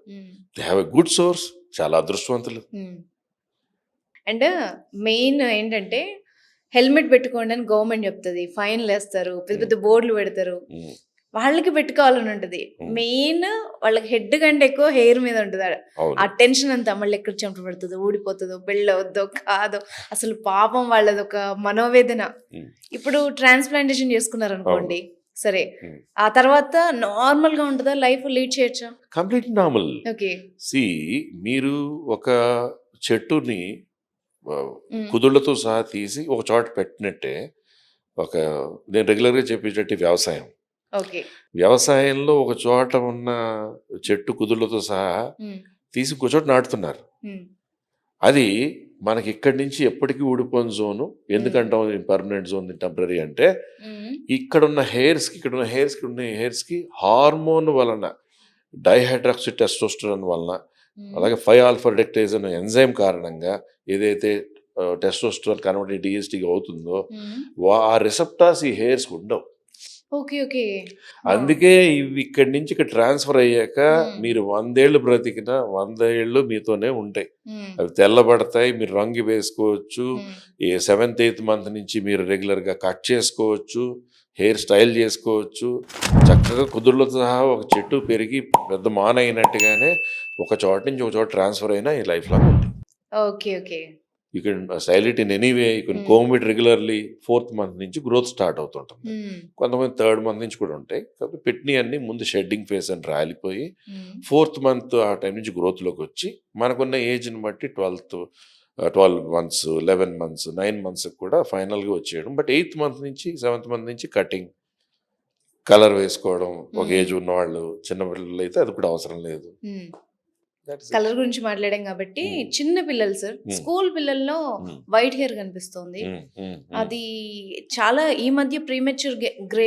Speaker 2: They have a good source, చాలా అదృష్టవంతులు.
Speaker 1: అండ్ మెయిన్ ఏంటంటే హెల్మెట్ పెట్టుకోండి అని గవర్నమెంట్ చెప్తుంది, ఫైన్లు వేస్తారు, పెద్ద పెద్ద బోర్డులు పెడతారు, వాళ్ళకి పెట్టుకోవాలని ఉంటుంది. మెయిన్ వాళ్ళకి హెడ్ కంటే ఎక్కువ హెయిర్ మీద ఉంటుంది ఆ టెన్షన్ అంతా. మళ్ళీ ఎక్కడ చెమట పడుతుందో, ఊడిపోతుందో, పెళ్ళి అవుద్దో కాదో, అసలు పాపం వాళ్ళది ఒక మనోవేదన. ఇప్పుడు ట్రాన్స్ప్లాంటేషన్ చేసుకున్నారు అనుకోండి, సరే, ఆ తర్వాత నార్మల్ గా ఉంటుందా, లైఫ్ లీడ్ చేయొచ్చా?
Speaker 2: Complete normal.
Speaker 1: ఓకే.
Speaker 2: సి, మీరు ఒక చెట్టుని కుదుళ్లతో సహా తీసి ఒక చోట పెట్టినట్టే, నేను రెగ్యులర్గా చెప్పేటట్టు వ్యవసాయం. వ్యవసాయంలో ఒక చోట ఉన్న చెట్టు కుదుళ్లతో సహా తీసి ఇంకో చోట నాటుతున్నారు. అది మనకి ఇక్కడి నుంచి ఎప్పటికీ ఊడిపోయిన జోను. ఎందుకంటాం పర్మనెంట్ జోన్, టెంపరీ అంటే ఇక్కడున్న హెయిర్స్కి హార్మోన్ వలన, డైహైడ్రాక్సీ టెస్టోస్టెరాన్ వలన, అలాగే 5-alpha-reductase అనే ఎంజైమ్ కారణంగా ఏదైతే టెస్టోస్టెరాన్ కన్వర్ట్ డిఎస్టీగా అవుతుందో ఆ రిసెప్టార్స్ ఈ హెయిర్స్కి ఉండవు.
Speaker 1: Okay okay.
Speaker 2: అందుకే ఇవి ఇక్కడి నుంచి ఇక్కడ ట్రాన్స్ఫర్ అయ్యాక మీరు 100 ఏళ్ళు బ్రతికినా 100 ఏళ్ళు మీతోనే ఉంటాయి. అవి తెల్లబడతాయి, మీరు రంగు వేసుకోవచ్చు. 7th 8th month నుంచి మీరు రెగ్యులర్గా కట్ చేసుకోవచ్చు, హెయిర్ స్టైల్ చేసుకోవచ్చు. చక్కగా కుదుర్లతో సహా ఒక చెట్టు పెరిగి పెద్ద మాన అయినట్టుగానే ఒక చోట నుంచి ఒక చోట ట్రాన్స్ఫర్ అయినా ఈ లైఫ్ లాంగ్ ఉంటుంది.
Speaker 1: Okay okay.
Speaker 2: You can style it in anyway. You can comb it regularly. 4th month నుంచి గ్రోత్ స్టార్ట్ అవుతుంటుంది. కొంతమంది 3rd month నుంచి కూడా ఉంటాయి. కాబట్టి పెట్టినవి అన్ని ముందు షెడ్డింగ్ ఫేస్ అని రాలిపోయి 4th month ఆ టైం నుంచి గ్రోత్లోకి వచ్చి మనకున్న ఏజ్ని బట్టి 12 months, 11 months, 9 months కూడా ఫైనల్గా వచ్చేయడం. బట్ 8th month నుంచి 7th month నుంచి కటింగ్, కలర్ వేసుకోవడం. ఒక ఏజ్ ఉన్నవాళ్ళు, చిన్నపిల్లలు అయితే అది కూడా అవసరం లేదు.
Speaker 1: కలర్ గురించి మాట్లాడాం కాబట్టి, చిన్న పిల్లలు సార్, స్కూల్ పిల్లల్లో వైట్ హెయిర్ కనిపిస్తుంది. అది చాలా ఈ మధ్య ప్రీమెచ్యూర్ గ్రే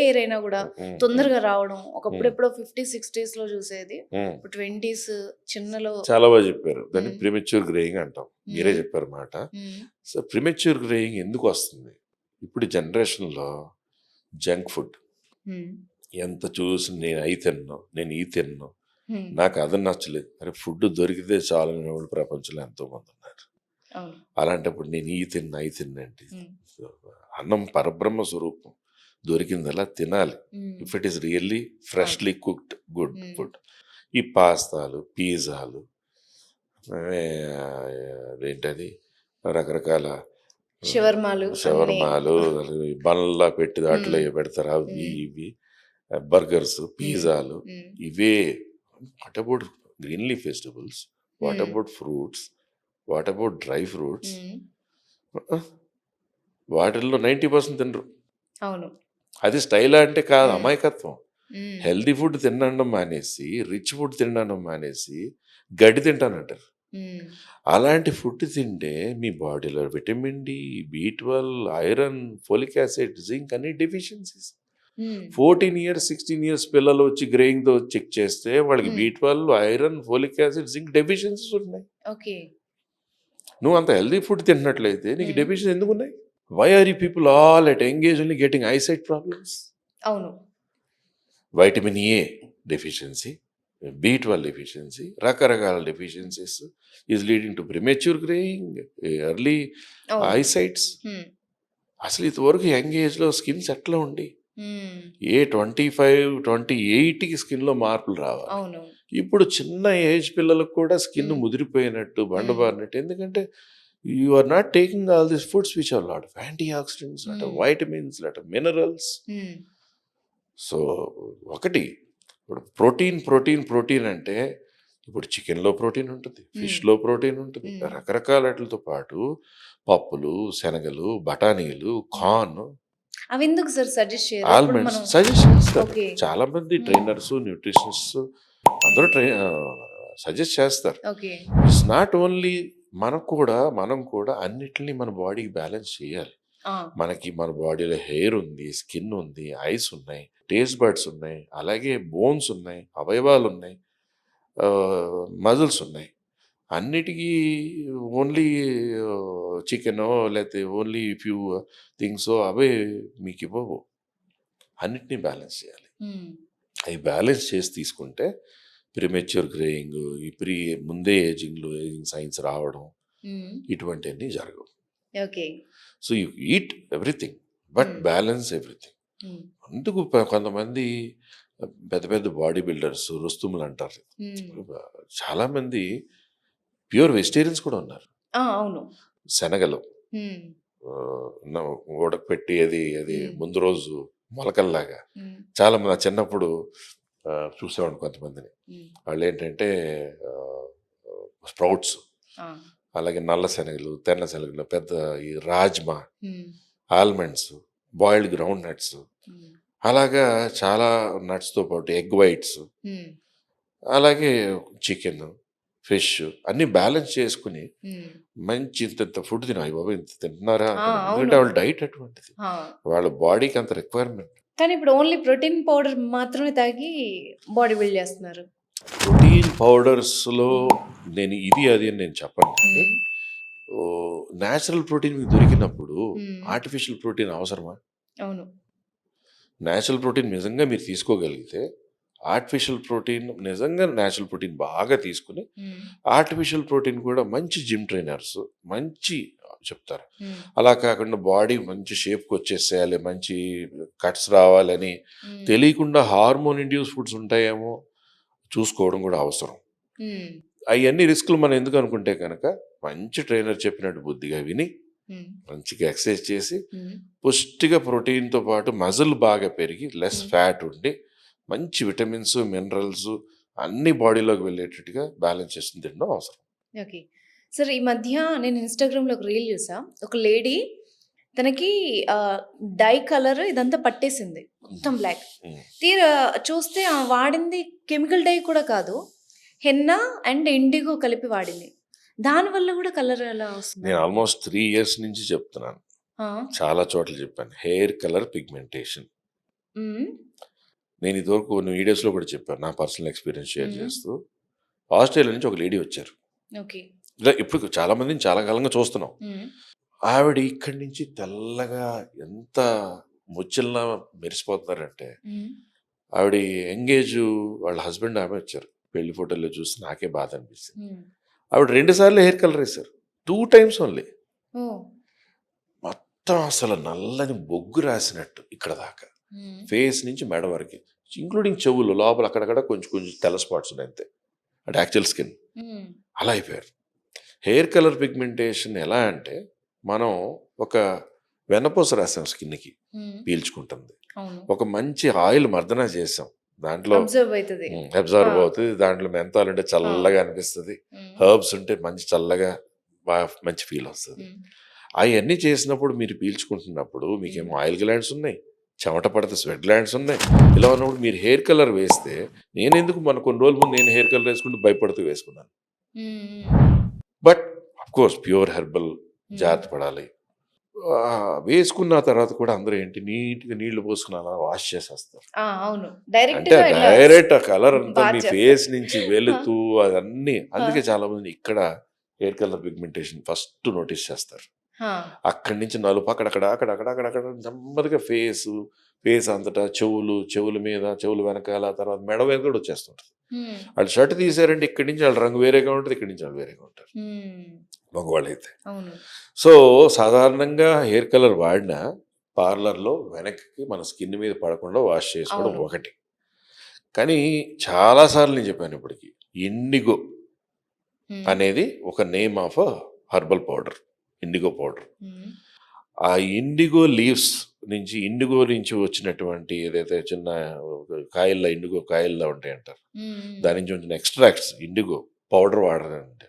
Speaker 1: హెయిర్ అయినా కూడా తొందరగా రావడం. ఒకప్పుడు ఎప్పుడో 50-60s లో చూసేది, ఇప్పుడు 20s చిన్నలో.
Speaker 2: చాలా బాగా చెప్పారు. దాన్ని ప్రీమెచ్యూర్ గ్రేయింగ్ అంటాం. మీరే చెప్పారు మాట. సో ప్రీమెచ్యూర్ గ్రేయింగ్ ఎందుకు వస్తుంది? ఇప్పుడు జనరేషన్లో జంక్ ఫుడ్ ఎంత చూసి, నేను అయి తిన్నాను, నేను ఈ తిన్నాను, నాకు అది నచ్చలేదు, అరే ఫుడ్ దొరికితే చాలు అనేవాళ్ళు ప్రపంచంలో ఎంతోమంది ఉన్నారు. అలాంటప్పుడు నేను ఈ తిన్నంటే, అన్నం పరబ్రహ్మ స్వరూపం, దొరికిందలా తినాలి. If it is really freshly cooked good food. ఈ పాస్తాలు, పిజ్జాలు, ఏంటది రకరకాల షవర్మాలు బన్లా పెట్టి దాంట్లో పెడతారు, అవి ఇవి బర్గర్స్, పిజ్జాలు, ఇవే. What about green leaf vegetables? What about fruits? What about dry fruits? వాటిల్లో 90% తినరు. అది స్టైల్ అంటే కాదు, అమాయకత్వం. హెల్దీ ఫుడ్ తినడం మానేసి, రిచ్ ఫుడ్ తినడం మానేసి గడ్డి తింటానంటారు. అలాంటి ఫుడ్ తింటే మీ బాడీలో vitamin D, B12, iron, folic acid, zinc అన్ని డెఫిషియన్సీస్. 14 years, 16 years పిల్లలు వచ్చి గ్రేయింగ్తో చెక్ చేస్తే వాళ్ళకి B12, iron, folic acid, zinc deficiencies ఉన్నాయి. నువ్వు అంత హెల్దీ ఫుడ్ తింటున్నట్లయితే నీకు డెఫిషియన్సీ ఎందుకు ఉన్నాయి? Why are you people all at engage only getting eyesight problems? Vitamin A deficiency, B12 deficiency, రకరకాల deficiencies is leading to premature greying, early eyesights. అసలు ఇంతవరకు young ఏజ్లో స్కిన్స్ ఎట్లా ఉండి, ఏ 25-28కి స్కిన్లో మార్పులు రావాలి. ఇప్పుడు చిన్న ఏజ్ పిల్లలకు కూడా స్కిన్ ముదిరిపోయినట్టు, బండబారినట్టు. ఎందుకంటే you are not taking all these foods which are lot of antioxidants, lot of vitamins, lot of minerals. So ఒకటి ఇప్పుడు ప్రోటీన్ అంటే ఇప్పుడు చికెన్లో ప్రోటీన్ ఉంటుంది,
Speaker 1: హ్మ్.
Speaker 2: ఫిష్లో ప్రోటీన్ ఉంటుంది,
Speaker 1: హ్మ్.
Speaker 2: రకరకాల వాటితో పాటు పప్పులు, శనగలు, బఠానీలు,
Speaker 1: హ్మ్.
Speaker 2: కార్న్,
Speaker 1: అవి ఎందుకు సార్ సజెస్ట్ చేయరు? ఎప్పుడు
Speaker 2: ఆల్మండ్స్
Speaker 1: మనం
Speaker 2: సజెస్ట్ చేస్తారు.
Speaker 1: ఓకే.
Speaker 2: చాలా మంది
Speaker 1: హ్మ్.
Speaker 2: ట్రైనర్స్, న్యూట్రిషనిస్ట్ అందరూ సజెస్ట్ చేస్తారు.
Speaker 1: ఓకే.
Speaker 2: ఇట్స్ నాట్ ఓన్లీ మనం కూడా అన్నిటిని మన బాడీకి బ్యాలెన్స్ చేయాలి.
Speaker 1: ఆ!
Speaker 2: మనకి మన బాడీలో హెయిర్ ఉంది, స్కిన్ ఉంది, ఐస్ ఉన్నాయి, టేస్ట్ బడ్స్ ఉన్నాయి, అలాగే బోన్స్ ఉన్నాయి, అవయవాలు ఉన్నాయి, మజిల్స్ ఉన్నాయి. అన్నిటికీ ఓన్లీ చికెనో లేకపోతే ఓన్లీ ఫ్యూ థింగ్సో అవే మీకు ఇవ్వవు. అన్నిటినీ బ్యాలెన్స్ చేయాలి.
Speaker 1: హ్మ్.
Speaker 2: అవి బ్యాలెన్స్ చేసి తీసుకుంటే ప్రీమెచ్యూర్ గ్రేయింగ్, ఈ ముందే ఏజింగ్ సైన్స్ రావడం
Speaker 1: హ్మ్.
Speaker 2: ఇటువంటివన్నీ జరగవు.
Speaker 1: Okay.
Speaker 2: So you eat everything but
Speaker 1: hmm.
Speaker 2: Balance everything.
Speaker 1: Hmm.
Speaker 2: అందుకు కొంతమంది పెద్ద పెద్ద బాడీ బిల్డర్స్ రుస్తుములు అంటారు.
Speaker 1: హ్మ్.
Speaker 2: చాలామంది ప్యూర్ వెజిటేరియన్స్ కూడా ఉన్నారు.
Speaker 1: ఆ! అవును.
Speaker 2: శనగలు
Speaker 1: హ్మ్.
Speaker 2: ఉడకపెట్టి అది అది
Speaker 1: హ్మ్.
Speaker 2: ముందు రోజు మొలకల్లాగా
Speaker 1: హ్మ్.
Speaker 2: చాలా మంది నా చిన్నప్పుడు చూసేవాడిని కొంతమందిని.
Speaker 1: హ్మ్.
Speaker 2: వాళ్ళు ఏంటంటే స్ప్రౌట్స్,
Speaker 1: ఆ!
Speaker 2: అలాగే నల్ల శనగలు, తెల్ల శనగలు, పెద్ద ఈ రాజ్మా,
Speaker 1: హ్మ్.
Speaker 2: ఆల్మండ్స్, బాయిల్డ్ గ్రౌండ్ నట్స్,
Speaker 1: హ్మ్.
Speaker 2: అలాగా చాలా నట్స్తో పాటు ఎగ్ వైట్స్,
Speaker 1: హ్మ్.
Speaker 2: అలాగే చికెన్, ఫిష్ అన్నీ బ్యాలెన్స్ చేసుకుని
Speaker 1: హ్మ్.
Speaker 2: మంచి ఇంత ఫుడ్ తినాలి బాబు, ఇంత తింటున్నారా
Speaker 1: ఆ!
Speaker 2: అంటారు.
Speaker 1: అవును.
Speaker 2: ఎందుకంటే వాళ్ళ డైట్ అటువంటిది,
Speaker 1: ఆ!
Speaker 2: వాళ్ళ బాడీకి అంత రిక్వైర్మెంట్.
Speaker 1: కానీ ఇప్పుడు ఓన్లీ ప్రోటీన్ పౌడర్ మాత్రమే తాగి బాడీ బిల్డ్ చేస్తున్నారు.
Speaker 2: ప్రోటీన్ పౌడర్స్లో
Speaker 1: హ్మ్.
Speaker 2: నేను ఇది అది అని నేను చెప్పను, కానీ
Speaker 1: హ్మ్.
Speaker 2: న్యాచురల్ ప్రోటీన్ మీకు దొరికినప్పుడు
Speaker 1: హ్మ్.
Speaker 2: ఆర్టిఫిషియల్ ప్రోటీన్ అవసరమా?
Speaker 1: అవును.
Speaker 2: న్యాచురల్ ప్రోటీన్ నిజంగా మీరు తీసుకోగలిగితే న్యాచురల్ ప్రోటీన్ బాగా తీసుకుని
Speaker 1: హ్మ్.
Speaker 2: ఆర్టిఫిషియల్ ప్రోటీన్ కూడా మంచి జిమ్ ట్రైనర్స్ మంచి చెప్తారు.
Speaker 1: హ్మ్.
Speaker 2: అలా కాకుండా బాడీ మంచి షేప్కి వచ్చేసేయాలి, మంచి కట్స్ రావాలని
Speaker 1: హ్మ్.
Speaker 2: తెలియకుండా హార్మోన్ ఇండ్యూస్ ఫుడ్స్ ఉంటాయేమో చూసుకోవడం కూడా అవసరం.
Speaker 1: హ్మ్.
Speaker 2: అవన్నీ రిస్కులు మనం ఎందుకు అనుకుంటే కనుక మంచి ట్రైనర్ చెప్పినట్టు బుద్ధిగా విని
Speaker 1: హ్మ్.
Speaker 2: మంచిగా ఎక్సర్సైజ్ చేసి
Speaker 1: హ్మ్.
Speaker 2: పుష్టిగా ప్రోటీన్తో పాటు మజిల్ బాగా పెరిగి లెస్
Speaker 1: హ్మ్.
Speaker 2: ఫ్యాట్ ఉండి మంచి విటమిన్స్, మినరల్స్ అన్ని బాడీలోకి వెళ్ళేటట్టుగా బ్యాలెన్స్ చేస్తుంది తినడం అవసరం.
Speaker 1: ఓకే. సార్ ఈ మధ్య నేను ఇన్‌స్టాగ్రామ్‌లో ఒక రీల్ చూసా. ఒక లేడీ తనకి డై కలర్ ఇదంతా పట్టేసింది. మొత్తం బ్లాక్.
Speaker 2: ఉమ్.
Speaker 1: తీరా చూస్తే వాడింది కెమికల్ డై కూడా కాదు. హెన్నా అండ్ ఇండిగో కలిపి వాడింది. దానివల్ల కూడా కలర్ అలా
Speaker 2: నేను
Speaker 1: వస్తుందా?
Speaker 2: ఆల్మోస్ట్ 3 years నుంచి చెప్తున్నాను,
Speaker 1: ఆ!
Speaker 2: చాలా చోట్ల చెప్పాను, హెయిర్ కలర్ పిగ్మెంటేషన్.
Speaker 1: హ్మ్.
Speaker 2: నేను ఇదివరకు కొన్ని వీడియోస్లో కూడా చెప్పాను నా పర్సనల్ ఎక్స్పీరియన్స్ షేర్
Speaker 1: హ్మ్.
Speaker 2: చేస్తూ. ఆస్ట్రేలియా నుంచి ఒక లేడీ వచ్చారు.
Speaker 1: ఓకే.
Speaker 2: ఇలా ఇప్పుడు చాలా మందిని చాలా కాలంగా చూస్తున్నాం.
Speaker 1: హ్మ్.
Speaker 2: ఆవిడ ఇక్కడి నుంచి తెల్లగా ఎంత ముచ్చల్లా మెరిసిపోతున్నారంటే,
Speaker 1: హ్మ్.
Speaker 2: ఆవిడ ఎంగేజ్ వాళ్ళ హస్బెండ్ ఆమె వచ్చారు. పెళ్లి ఫోటోల్లో చూసి నాకే బాధ అనిపిస్తుంది.
Speaker 1: హ్మ్.
Speaker 2: ఆవిడ 2 సార్లు హెయిర్ కలర్ వేశారు. 2 times ఓన్లీ.
Speaker 1: ఓహ్!
Speaker 2: మొత్తం అసలు నల్లని బొగ్గు రాసినట్టు ఇక్కడ దాకా.
Speaker 1: హ్మ్.
Speaker 2: ఫేస్ నుంచి మెడ వరకి. ఇంక్లూడింగ్ చెవులు లోపల అక్కడక్కడ కొంచెం కొంచెం తెల్ల స్పాట్స్ ఉన్నాయి అంతే. అంటే యాక్చువల్ స్కిన్.
Speaker 1: హ్మ్.
Speaker 2: అలా అయిపోయారు. హెయిర్ కలర్ పిగ్మెంటేషన్ ఎలా అంటే, మనం ఒక వెన్నపూస రాసాం స్కిన్‌కి,
Speaker 1: హ్మ్.
Speaker 2: పీల్చుకుంటుంది.
Speaker 1: అవును.
Speaker 2: ఒక మంచి ఆయిల్ మర్దన చేసాం. దాంట్లో
Speaker 1: అబ్జర్వ్ అయితది. ఆ!
Speaker 2: అబ్జార్బ్ అవుతది. దాంట్లో మెంతాల్ ఉంటే
Speaker 1: ఆ!
Speaker 2: చల్లగా అనిపిస్తది.
Speaker 1: హ్మ్.
Speaker 2: హెర్బ్స్ ఉంటే మంచి చల్లగా మంచి ఫీల్ వస్తది.
Speaker 1: హ్మ్.
Speaker 2: అయన్నీ చేసినప్పుడు మీరు పీల్చుకుంటున్నప్పుడు మీకేమో ఆయిల్ గ్లాండ్స్ ఉన్నాయి, చెమట పడితే స్వెట్ గ్లాండ్స్ ఉన్నాయి. ఇలా ఉన్నప్పుడు మీరు హెయిర్ కలర్ వేస్తే నేనెందుకు కొన్ని రోజుల ముందు నేను హెయిర్ కలర్ వేసుకుంటూ భయపడుతూ వేసుకున్నాను.
Speaker 1: హ్మ్. హ్మ్.
Speaker 2: బట్ అఫ్‌కోర్స్ ప్యూర్ హెర్బల్
Speaker 1: హ్మ్.
Speaker 2: జాగ్రత్త పడాలి. వేసుకున్న తర్వాత కూడా అందరూ ఏంటి నీట్‌గా నీళ్లు పోసుకొని అలా వాష్ చేసేస్తారు.
Speaker 1: ఆ! అవును.
Speaker 2: అంటే
Speaker 1: డైరెక్ట్‌గా ఇలా
Speaker 2: డైరెక్ట్ ఆ కలర్ అంతా
Speaker 1: బాత్
Speaker 2: మీ
Speaker 1: చేస్తారు.
Speaker 2: ఫేస్ నుంచి
Speaker 1: ఆ!
Speaker 2: వెళుతూ అదన్నీ
Speaker 1: ఆ!
Speaker 2: అందుకే చాలామంది ఇక్కడ hair colour pigmentation first notice చేస్తారు.
Speaker 1: ఆ!
Speaker 2: అక్కడి నుంచి నలుపు అక్కడక్కడ నెమ్మదిగా ఫేస్ అంతటా చెవుల మీద, చెవుల వెనకాల, తర్వాత మెడ మీద కూడా వచ్చేస్తుంటది.
Speaker 1: హ్మ్.
Speaker 2: వాళ్ళు షర్ట్ తీశారంటే ఇక్కడి నుంచి వాళ్ళ రంగు వేరేగా ఉంటది. ఇక్కడి నుంచి వాళ్ళు వేరేగా ఉంటారు
Speaker 1: హ్మ్.
Speaker 2: మగవాళ్ళైతే.
Speaker 1: అవును.
Speaker 2: సో, సాధారణంగా హెయిర్ కలర్ వాడినా పార్లర్‌లో వెనక్కి మన స్కిన్ మీద పడకుండా వాష్ చేసుకోవడం
Speaker 1: అవును.
Speaker 2: ఒకటి. కానీ చాలా సార్లు నేను చెప్పాను ఇప్పటికి. ఇండిగో
Speaker 1: హ్మ్.
Speaker 2: అనేది ఒక name of herbal powder. IndiGo powder.
Speaker 1: హ్మ్.
Speaker 2: ఆ ఇండిగో లీవ్స్ నుంచి ఇండిగో నుంచి వచ్చినటువంటి ఏదైతే చిన్న కాయల్లో ఇండిగో కాయల్లో ఉంటాయంటారు, దాని నుంచి వచ్చిన ఎక్స్ట్రాక్ట్స్ ఇండిగో పౌడర్ వాడరంటే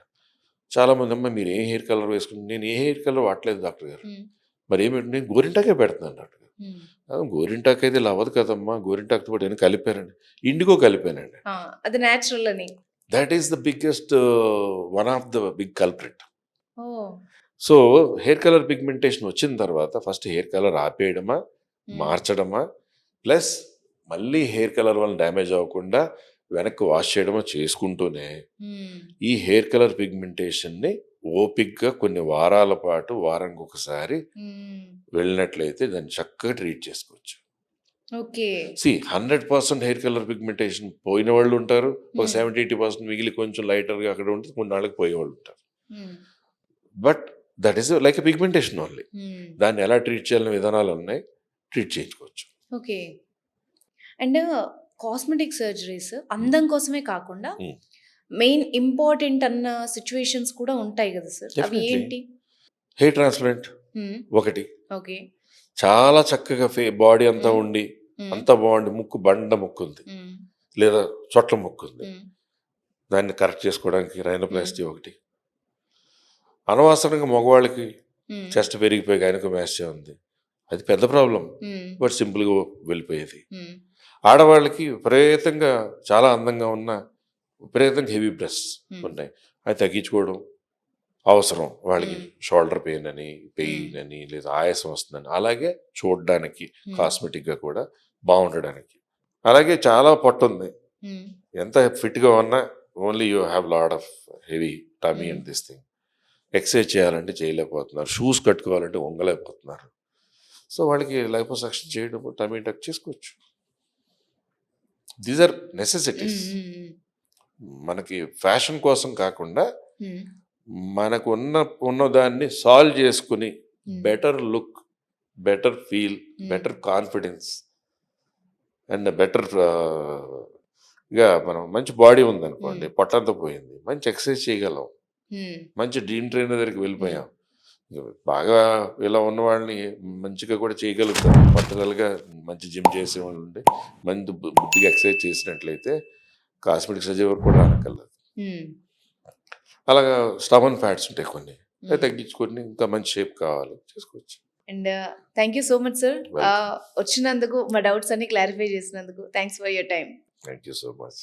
Speaker 2: చాలామంది అమ్మ మీరు ఏ హెయిర్ కలర్ వేసుకుంటే, నేను ఏ హెయిర్ కలర్ వాడలేదు డాక్టర్ గారు, మరి ఏమిటి నేను గోరింటాకే పెడుతున్నాను డాక్టర్ గారు. గోరింటాకు అయితే ఇలా అవ్వదు కదమ్మా, గోరింటాకుతో పాటు నేను కలిపానండి, ఇండిగో కలిపానండి.
Speaker 1: అది న్యాచురల్ అని.
Speaker 2: That is the biggest one of the big culprit.
Speaker 1: Oh
Speaker 2: so hair colour pigmentation వచ్చిన తర్వాత ఫస్ట్ హెయిర్ కలర్ ఆపేయడమా, మార్చడమా, ప్లస్ మళ్ళీ హెయిర్ కలర్ వల్ల డ్యామేజ్ అవ్వకుండా వెనక్కి వాష్ చేయడమో చేసుకుంటూనే ఈ హెయిర్ కలర్ పిగ్మెంటేషన్ని ఓపిక్గా కొన్ని వారాల పాటు వారానికి ఒకసారి వెళ్ళినట్లయితే దాన్ని చక్కగా ట్రీట్ చేసుకోవచ్చు.
Speaker 1: ఓకే.
Speaker 2: 100% హెయిర్ కలర్ పిగ్మెంటేషన్ పోయిన వాళ్ళు ఉంటారు, ఒక 70-80% మిగిలి కొంచెం లైటర్గా అక్కడ ఉంటుంది, కొన్ని నాళ్ళకి పోయేవాళ్ళు ఉంటారు. But that is like a pigmentation only. దాన్ని ఎలా ట్రీట్ చేయాలనే విధానాలు ఉన్నాయి, ట్రీట్ చేయించుకోవచ్చు.
Speaker 1: ఓకే. అండ్ కాస్మెటిక్ సర్జరీస్ అందం కోసమే కాకుండా మెయిన్ ఇంపార్టెంట్ అన్న సిచ్యువేషన్స్ కూడా ఉంటాయి కదా సార్, అవి
Speaker 2: Definitely.
Speaker 1: ఏంటి?
Speaker 2: హెయిర్ ట్రాన్స్ప్లాంట్ ఒకటి,
Speaker 1: ఓకే.
Speaker 2: చాలా చక్కగా బాడీ అంతా ఉండి అంతా బాగుండి ముక్కు బండ ముక్కు ఉంది లేదా చొట్ల ముక్కు ఉంది, దాన్ని కరెక్ట్ చేసుకోవడానికి రైనోప్లాస్టీ ఒకటి. అనవసరంగా మగవాళ్ళకి చెస్ట్ పెరిగిపోయి గైనకోమాస్టియా ఉంది, అది పెద్ద ప్రాబ్లం, బట్ సింపుల్గా వెళ్ళిపోయేది. ఆడవాళ్ళకి విపరీతంగా చాలా అందంగా ఉన్న విపరీతంగా హెవీ బ్రెస్ట్ ఉన్నాయి, అది తగ్గించుకోవడం అవసరం. వాళ్ళకి షోల్డర్ పెయిన్ అని లేదా ఆయాసం వస్తుందని, అలాగే చూడడానికి కాస్మెటిక్గా కూడా బాగుండడానికి. అలాగే చాలా పొట్ట ఉంది, ఎంత ఫిట్గా ఉన్నా only you have lot of heavy tummy and this thing. Exercise చేయాలంటే చేయలేకపోతున్నారు, షూస్ కట్టుకోవాలంటే వంగలేకపోతున్నారు. సో వాళ్ళకి లైపోసక్షన్ చేయడం, టమీ టక్ చేసుకోవచ్చు. These are necessities. మనకి ఫ్యాషన్ కోసం కాకుండా మనకు ఉన్నదాన్ని సాల్వ్ చేసుకుని better look, better feel, better confidence and better గా మనం మంచి బాడీ ఉందనుకోండి, పొట్టంతా పోయింది, మంచి ఎక్సర్సైజ్ చేయగలం, మంచి డ్రీమ్ ట్రైనర్ దగ్గరికి వెళ్ళిపోయాం, బాగా ఇలా ఉన్న వాళ్ళని మంచిగా కూడా చేయగలుగుతాం. పట్టుదలగా మంచి జిమ్ చేసే వాళ్ళు ఉండి మంచి బుద్ధిగా ఎక్సర్సైజ్ చేసినట్లయితే కాస్మెటిక్ సర్జరీ వరకు కూడా అనక్కర్లేదు. అలాగా స్టమన్ ఫ్యాట్స్ ఉంటాయి కొన్ని, అవి తగ్గించుకొని ఇంకా మంచి షేప్ కావాలి చేసుకోవచ్చు.
Speaker 1: And thank you so much sir, వచ్చినందుకు మా డౌట్స్ అన్ని క్లారిఫై చేసినందుకు. Thanks for your time.
Speaker 2: Thank you so much.